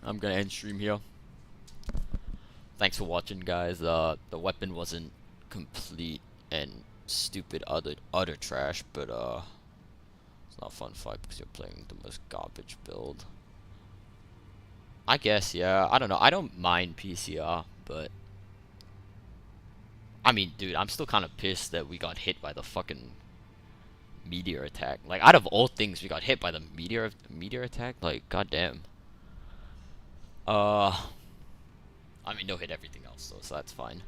I'm gonna end stream here. Thanks for watching, guys. The weapon wasn't complete and stupid utter trash, but it's not a fun fight because you're playing the most garbage build. I guess, yeah. I don't know. I don't mind PCR, but I mean, dude, I'm still kind of pissed that we got hit by the fucking meteor attack. Like, out of all things, we got hit by the meteor attack. Like, goddamn. I mean, no hit everything else, though, so that's fine.